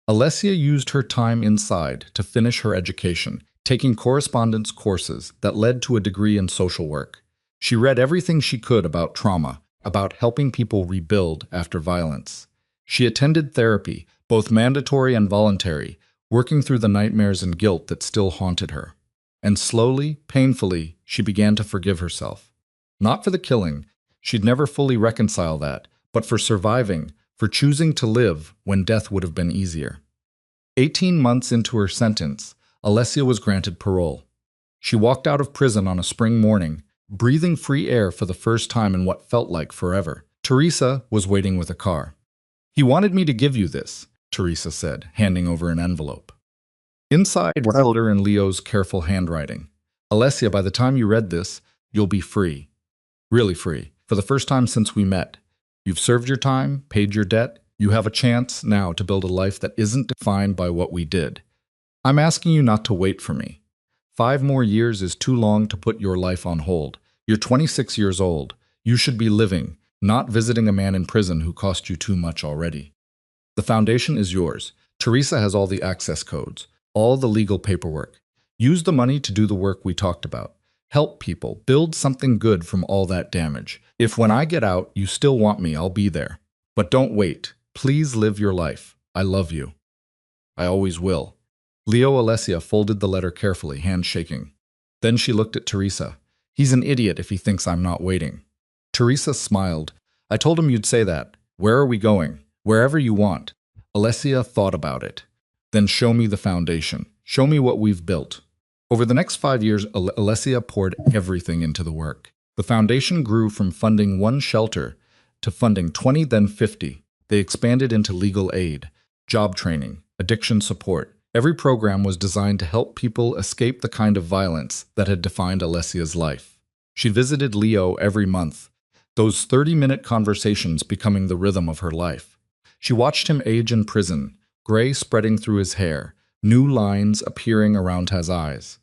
Alessia used her time inside to finish her education, taking correspondence courses that led to a degree in social work. She read everything she could about trauma, about helping people rebuild after violence. She attended therapy, both mandatory and voluntary, working through the nightmares and guilt that still haunted her. And slowly, painfully, she began to forgive herself. Not for the killing, she'd never fully reconcile that, but for surviving, for choosing to live when death would have been easier. 18 months into her sentence, Alessia was granted parole. She walked out of prison on a spring morning, breathing free air for the first time in what felt like forever. Teresa was waiting with a car. "He wanted me to give you this," Teresa said, handing over an envelope. Inside were a letter in Leo's careful handwriting. "Alessia, by the time you read this, you'll be free. Really free. For the first time since we met. You've served your time, paid your debt. You have a chance now to build a life that isn't defined by what we did. I'm asking you not to wait for me. 5 more years is too long to put your life on hold. You're 26 years old. You should be living, not visiting a man in prison who cost you too much already. The foundation is yours. Teresa has all the access codes, all the legal paperwork. Use the money to do the work we talked about. Help people, build something good from all that damage. If when I get out, you still want me, I'll be there. But don't wait. Please live your life. I love you. I always will." Leo Alessia folded the letter carefully, hand shaking. Then she looked at Teresa. "He's an idiot if he thinks I'm not waiting." Teresa smiled. "I told him you'd say that. Where are we going? Wherever you want." Alessia thought about it. "Then show me the foundation. Show me what we've built." Over the next 5 years, Alessia poured everything into the work. The foundation grew from funding 1 shelter to funding 20, then 50. They expanded into legal aid, job training, addiction support. Every program was designed to help people escape the kind of violence that had defined Alessia's life. She visited Leo every month, those 30-minute conversations becoming the rhythm of her life. She watched him age in prison, gray spreading through his hair, new lines appearing around his eyes.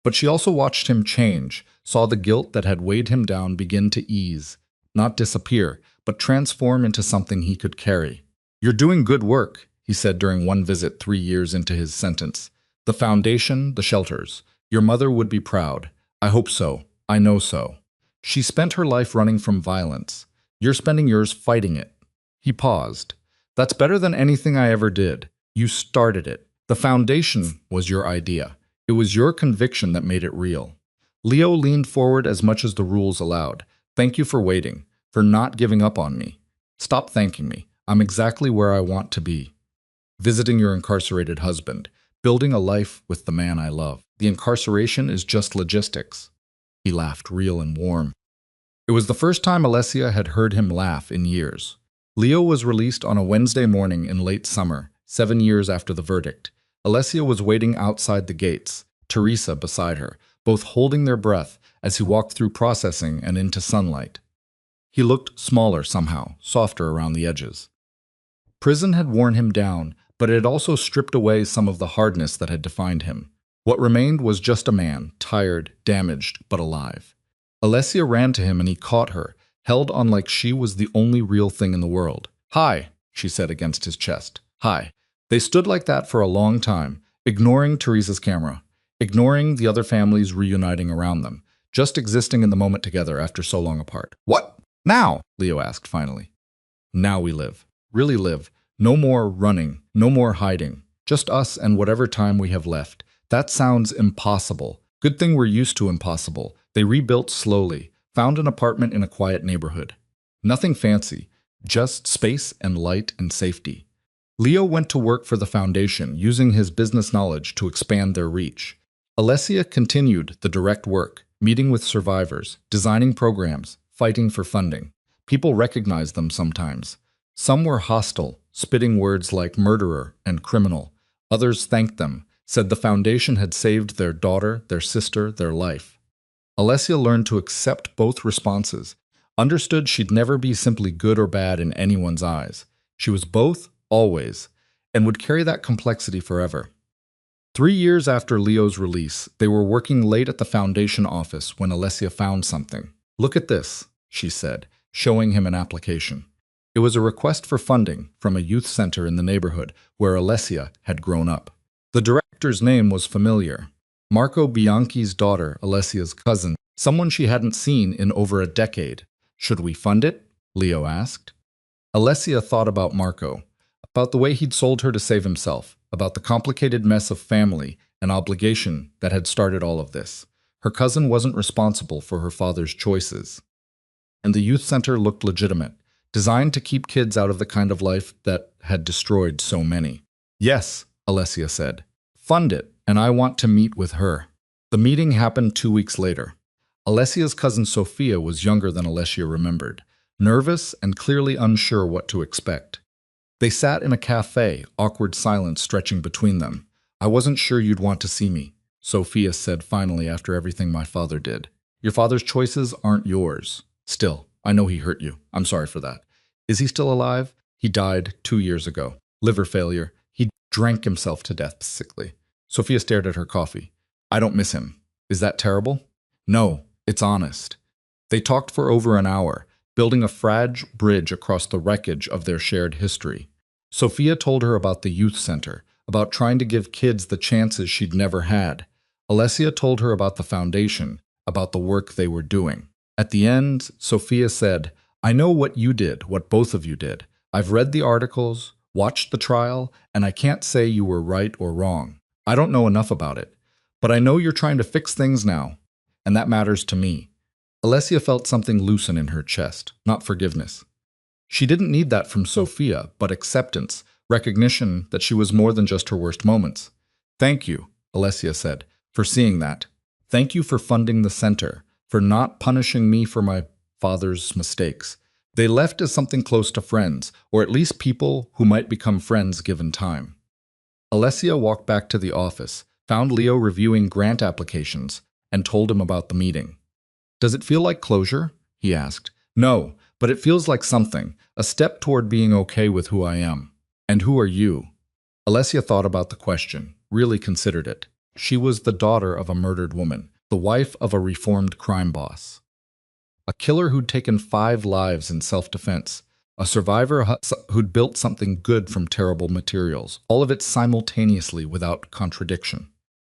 But she also watched him change, saw the guilt that had weighed him down begin to ease, not disappear, but transform into something he could carry. "You're doing good work," he said during one visit 3 years into his sentence. "The foundation, the shelters. Your mother would be proud. I hope so. I know so. She spent her life running from violence. You're spending yours fighting it." He paused. "That's better than anything I ever did. You started it. The foundation was your idea. It was your conviction that made it real." Leo leaned forward as much as the rules allowed. "Thank you for waiting, for not giving up on me. Stop thanking me. I'm exactly where I want to be. Visiting your incarcerated husband, building a life with the man I love. The incarceration is just logistics." He laughed, real and warm. It was the first time Alessia had heard him laugh in years. Leo was released on a Wednesday morning in late summer, 7 years after the verdict. Alessia was waiting outside the gates, Teresa beside her, both holding their breath as he walked through processing and into sunlight. He looked smaller somehow, softer around the edges. Prison had worn him down, but it had also stripped away some of the hardness that had defined him. What remained was just a man, tired, damaged, but alive. Alessia ran to him and he caught her, held on like she was the only real thing in the world. "Hi," she said against his chest. "Hi." They stood like that for a long time, ignoring Teresa's camera, ignoring the other families reuniting around them, just existing in the moment together after so long apart. "What now?" Leo asked finally. "Now we live. Really live. No more running, no more hiding. Just us and whatever time we have left. That sounds impossible. Good thing we're used to impossible." They rebuilt slowly, found an apartment in a quiet neighborhood. Nothing fancy, just space and light and safety. Leo went to work for the foundation, using his business knowledge to expand their reach. Alessia continued the direct work, meeting with survivors, designing programs, fighting for funding. People recognized them sometimes. Some were hostile, spitting words like murderer and criminal. Others thanked them, said the foundation had saved their daughter, their sister, their life. Alessia learned to accept both responses, understood she'd never be simply good or bad in anyone's eyes. She was both, always, and would carry that complexity forever. 3 years after Leo's release, they were working late at the foundation office when Alessia found something. "Look at this," she said, showing him an application. It was a request for funding from a youth center in the neighborhood where Alessia had grown up. The director's name was familiar. Marco Bianchi's daughter, Alessia's cousin, someone she hadn't seen in over a decade. "Should we fund it?" Leo asked. Alessia thought about Marco, about the way he'd sold her to save himself, about the complicated mess of family and obligation that had started all of this. Her cousin wasn't responsible for her father's choices. And the youth center looked legitimate, designed to keep kids out of the kind of life that had destroyed so many. "Yes," Alessia said. "Fund it, and I want to meet with her." The meeting happened 2 weeks later. Alessia's cousin Sophia was younger than Alessia remembered, nervous and clearly unsure what to expect. They sat in a cafe, awkward silence stretching between them. "I wasn't sure you'd want to see me," Sophia said finally after everything my father did. "Your father's choices aren't yours. Still, I know he hurt you. I'm sorry for that. Is he still alive?" "He died 2 years ago. Liver failure. He drank himself to death sickly." Sophia stared at her coffee. "I don't miss him. Is that terrible?" "No, it's honest." They talked for over an hour, building a fragile bridge across the wreckage of their shared history. Sophia told her about the youth center, about trying to give kids the chances she'd never had. Alessia told her about the foundation, about the work they were doing. At the end, Sophia said, "I know what you did, what both of you did. I've read the articles, watched the trial, and I can't say you were right or wrong. I don't know enough about it, but I know you're trying to fix things now, and that matters to me." Alessia felt something loosen in her chest, not forgiveness. She didn't need that from Sophia, but acceptance, recognition that she was more than just her worst moments. "Thank you," Alessia said, "for seeing that. Thank you for funding the center, for not punishing me for my father's mistakes." They left as something close to friends, or at least people who might become friends given time. Alessia walked back to the office, found Leo reviewing grant applications, and told him about the meeting. "Does it feel like closure?" he asked. "No, but it feels like something, a step toward being okay with who I am." "And who are you?" Alessia thought about the question, really considered it. She was the daughter of a murdered woman, the wife of a reformed crime boss. A killer who'd taken 5 lives in self-defense. A survivor who'd built something good from terrible materials, all of it simultaneously without contradiction.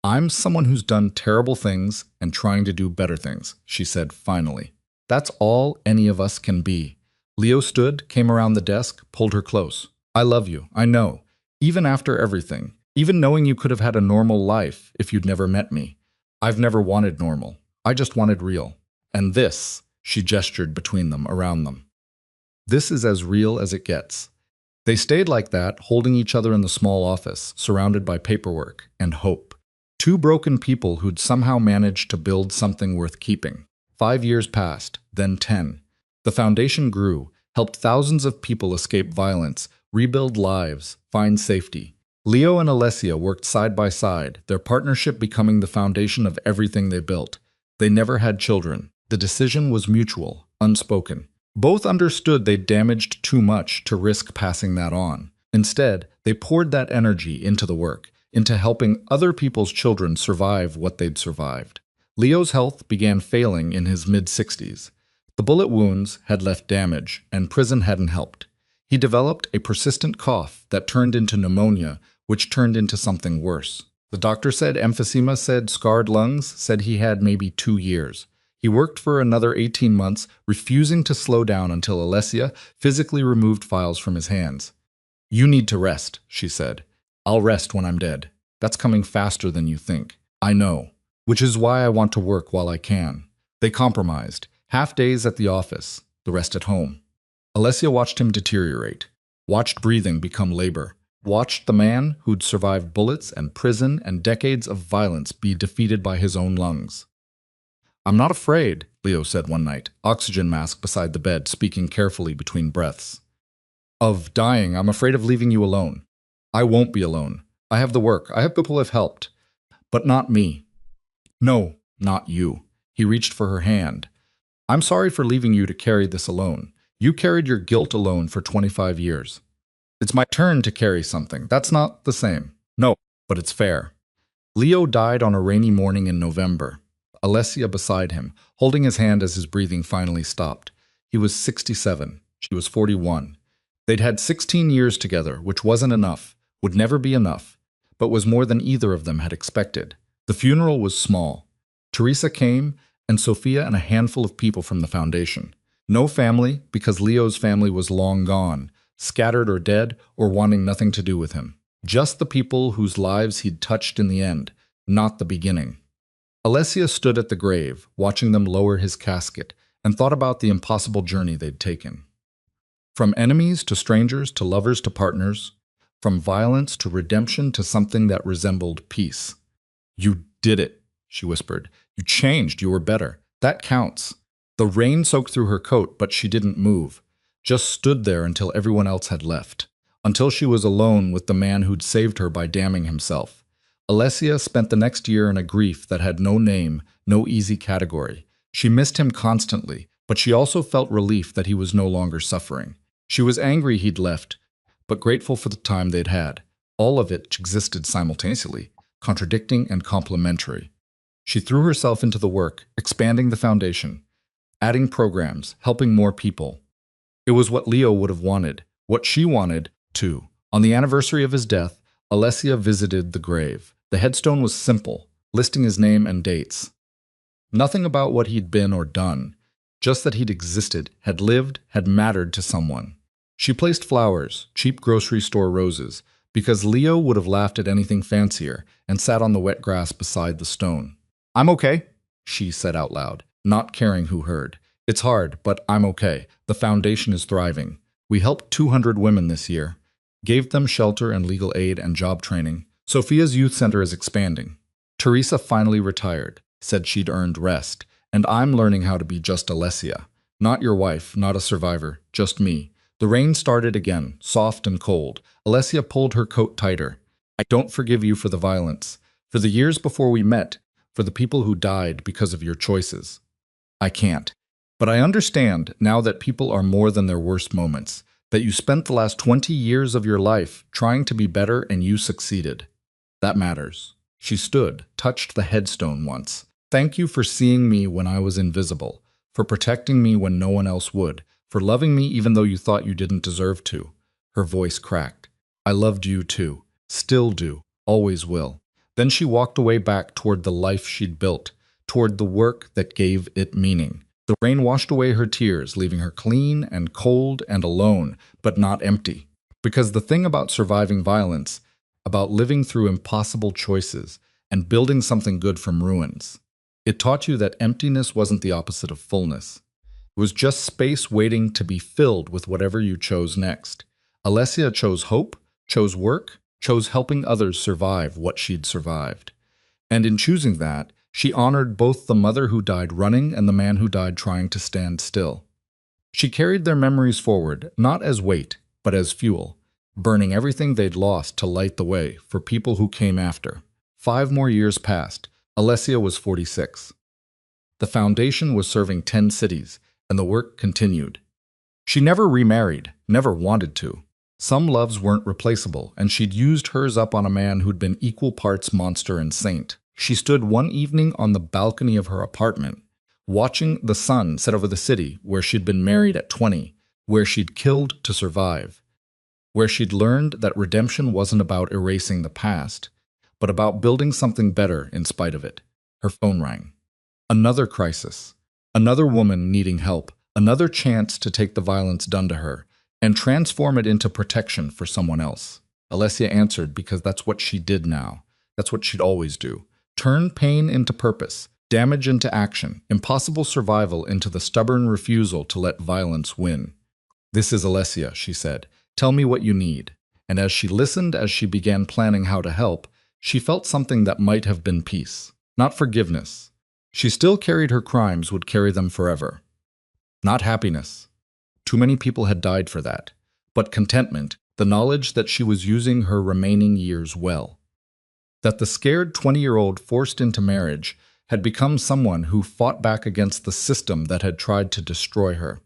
"I'm someone who's done terrible things and trying to do better things," she said finally. "That's all any of us can be." Leo stood, came around the desk, pulled her close. "I love you, I know. Even after everything. Even knowing you could have had a normal life if you'd never met me. I've never wanted normal. I just wanted real. And this," she gestured between them, around them. "This is as real as it gets." They stayed like that, holding each other in the small office, surrounded by paperwork and hope. 2 broken people who'd somehow managed to build something worth keeping. 5 years passed, then 10. The foundation grew, helped thousands of people escape violence, rebuild lives, find safety. Leo and Alessia worked side by side, their partnership becoming the foundation of everything they built. They never had children. The decision was mutual, unspoken. Both understood they'd damaged too much to risk passing that on. Instead, they poured that energy into the work, into helping other people's children survive what they'd survived. Leo's health began failing in his mid-60s. The bullet wounds had left damage, and prison hadn't helped. He developed a persistent cough that turned into pneumonia, which turned into something worse. The doctor said emphysema, said scarred lungs, said he had maybe 2 years. He worked for another 18 months, refusing to slow down until Alessia physically removed files from his hands. "You need to rest," she said. "I'll rest when I'm dead. That's coming faster than you think. I know. Which is why I want to work while I can." They compromised. Half days at the office, the rest at home. Alessia watched him deteriorate, watched breathing become labor, watched the man who'd survived bullets and prison and decades of violence be defeated by his own lungs. "I'm not afraid," Leo said one night, oxygen mask beside the bed, speaking carefully between breaths. "Of dying, I'm afraid of leaving you alone. I won't be alone. I have the work. I have people who've helped. But not me." "No, not you." He reached for her hand. "I'm sorry for leaving you to carry this alone. You carried your guilt alone for 25 years. It's my turn to carry something. That's not the same. No, but it's fair." Leo died on a rainy morning in November. Alessia beside him, holding his hand as his breathing finally stopped. He was 67. She was 41. They'd had 16 years together, which wasn't enough, would never be enough, but was more than either of them had expected. The funeral was small. Teresa came, and Sophia and a handful of people from the foundation. No family, because Leo's family was long gone, scattered or dead, or wanting nothing to do with him. Just the people whose lives he'd touched in the end, not the beginning. Alessia stood at the grave, watching them lower his casket, and thought about the impossible journey they'd taken. From enemies to strangers to lovers to partners, from violence to redemption to something that resembled peace. "You did it," she whispered. "You changed. You were better. That counts." The rain soaked through her coat, but she didn't move, just stood there until everyone else had left, until she was alone with the man who'd saved her by damning himself. Alessia spent the next year in a grief that had no name, no easy category. She missed him constantly, but she also felt relief that he was no longer suffering. She was angry he'd left, but grateful for the time they'd had. All of it existed simultaneously, contradicting and complementary. She threw herself into the work, expanding the foundation, adding programs, helping more people. It was what Leo would have wanted, what she wanted, too. On the anniversary of his death, Alessia visited the grave. The headstone was simple, listing his name and dates. Nothing about what he'd been or done, just that he'd existed, had lived, had mattered to someone. She placed flowers, cheap grocery store roses, because Leo would have laughed at anything fancier, and sat on the wet grass beside the stone. "I'm okay," she said out loud, not caring who heard. "It's hard, but I'm okay. The foundation is thriving. We helped 200 women this year, gave them shelter and legal aid and job training. Sophia's youth center is expanding. Teresa finally retired, said she'd earned rest, and I'm learning how to be just Alessia. Not your wife, not a survivor, just me." The rain started again, soft and cold. Alessia pulled her coat tighter. "I don't forgive you for the violence, for the years before we met, for the people who died because of your choices. I can't. But I understand now that people are more than their worst moments, that you spent the last 20 years of your life trying to be better and you succeeded. That matters." She stood, touched the headstone once. "Thank you for seeing me when I was invisible, for protecting me when no one else would, for loving me even though you thought you didn't deserve to." Her voice cracked. "I loved you too. Still do. Always will." Then she walked away back toward the life she'd built, toward the work that gave it meaning. The rain washed away her tears, leaving her clean and cold and alone, but not empty. Because the thing about surviving violence, about living through impossible choices, and building something good from ruins, it taught you that emptiness wasn't the opposite of fullness. It was just space waiting to be filled with whatever you chose next. Alessia chose hope, chose work, chose helping others survive what she'd survived. And in choosing that, she honored both the mother who died running and the man who died trying to stand still. She carried their memories forward, not as weight, but as fuel. burning everything they'd lost to light the way for people who came after. 5 more years passed. Alessia was 46. The foundation was serving 10 cities, and the work continued. She never remarried, never wanted to. Some loves weren't replaceable, and she'd used hers up on a man who'd been equal parts monster and saint. She stood one evening on the balcony of her apartment, watching the sun set over the city where she'd been married at 20, where she'd killed to survive, where she'd learned that redemption wasn't about erasing the past, but about building something better in spite of it. Her phone rang. Another crisis. Another woman needing help. Another chance to take the violence done to her and transform it into protection for someone else. Alessia answered because that's what she did now. That's what she'd always do. Turn pain into purpose, damage into action, impossible survival into the stubborn refusal to let violence win. "This is Alessia," she said. "Tell me what you need." And as she listened, as she began planning how to help, she felt something that might have been peace, not forgiveness. She still carried her crimes, would carry them forever. Not happiness. Too many people had died for that. But contentment, the knowledge that she was using her remaining years well. That the scared 20-year-old forced into marriage had become someone who fought back against the system that had tried to destroy her.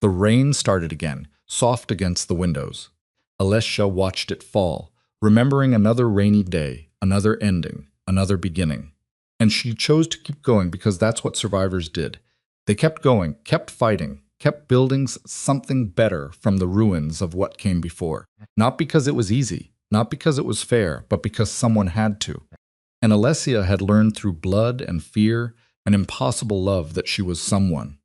The rain started again, soft against the windows. Alessia watched it fall, remembering another rainy day, another ending, another beginning. And she chose to keep going because that's what survivors did. They kept going, kept fighting, kept building something better from the ruins of what came before. Not because it was easy, not because it was fair, but because someone had to. And Alessia had learned through blood and fear and impossible love that she was someone.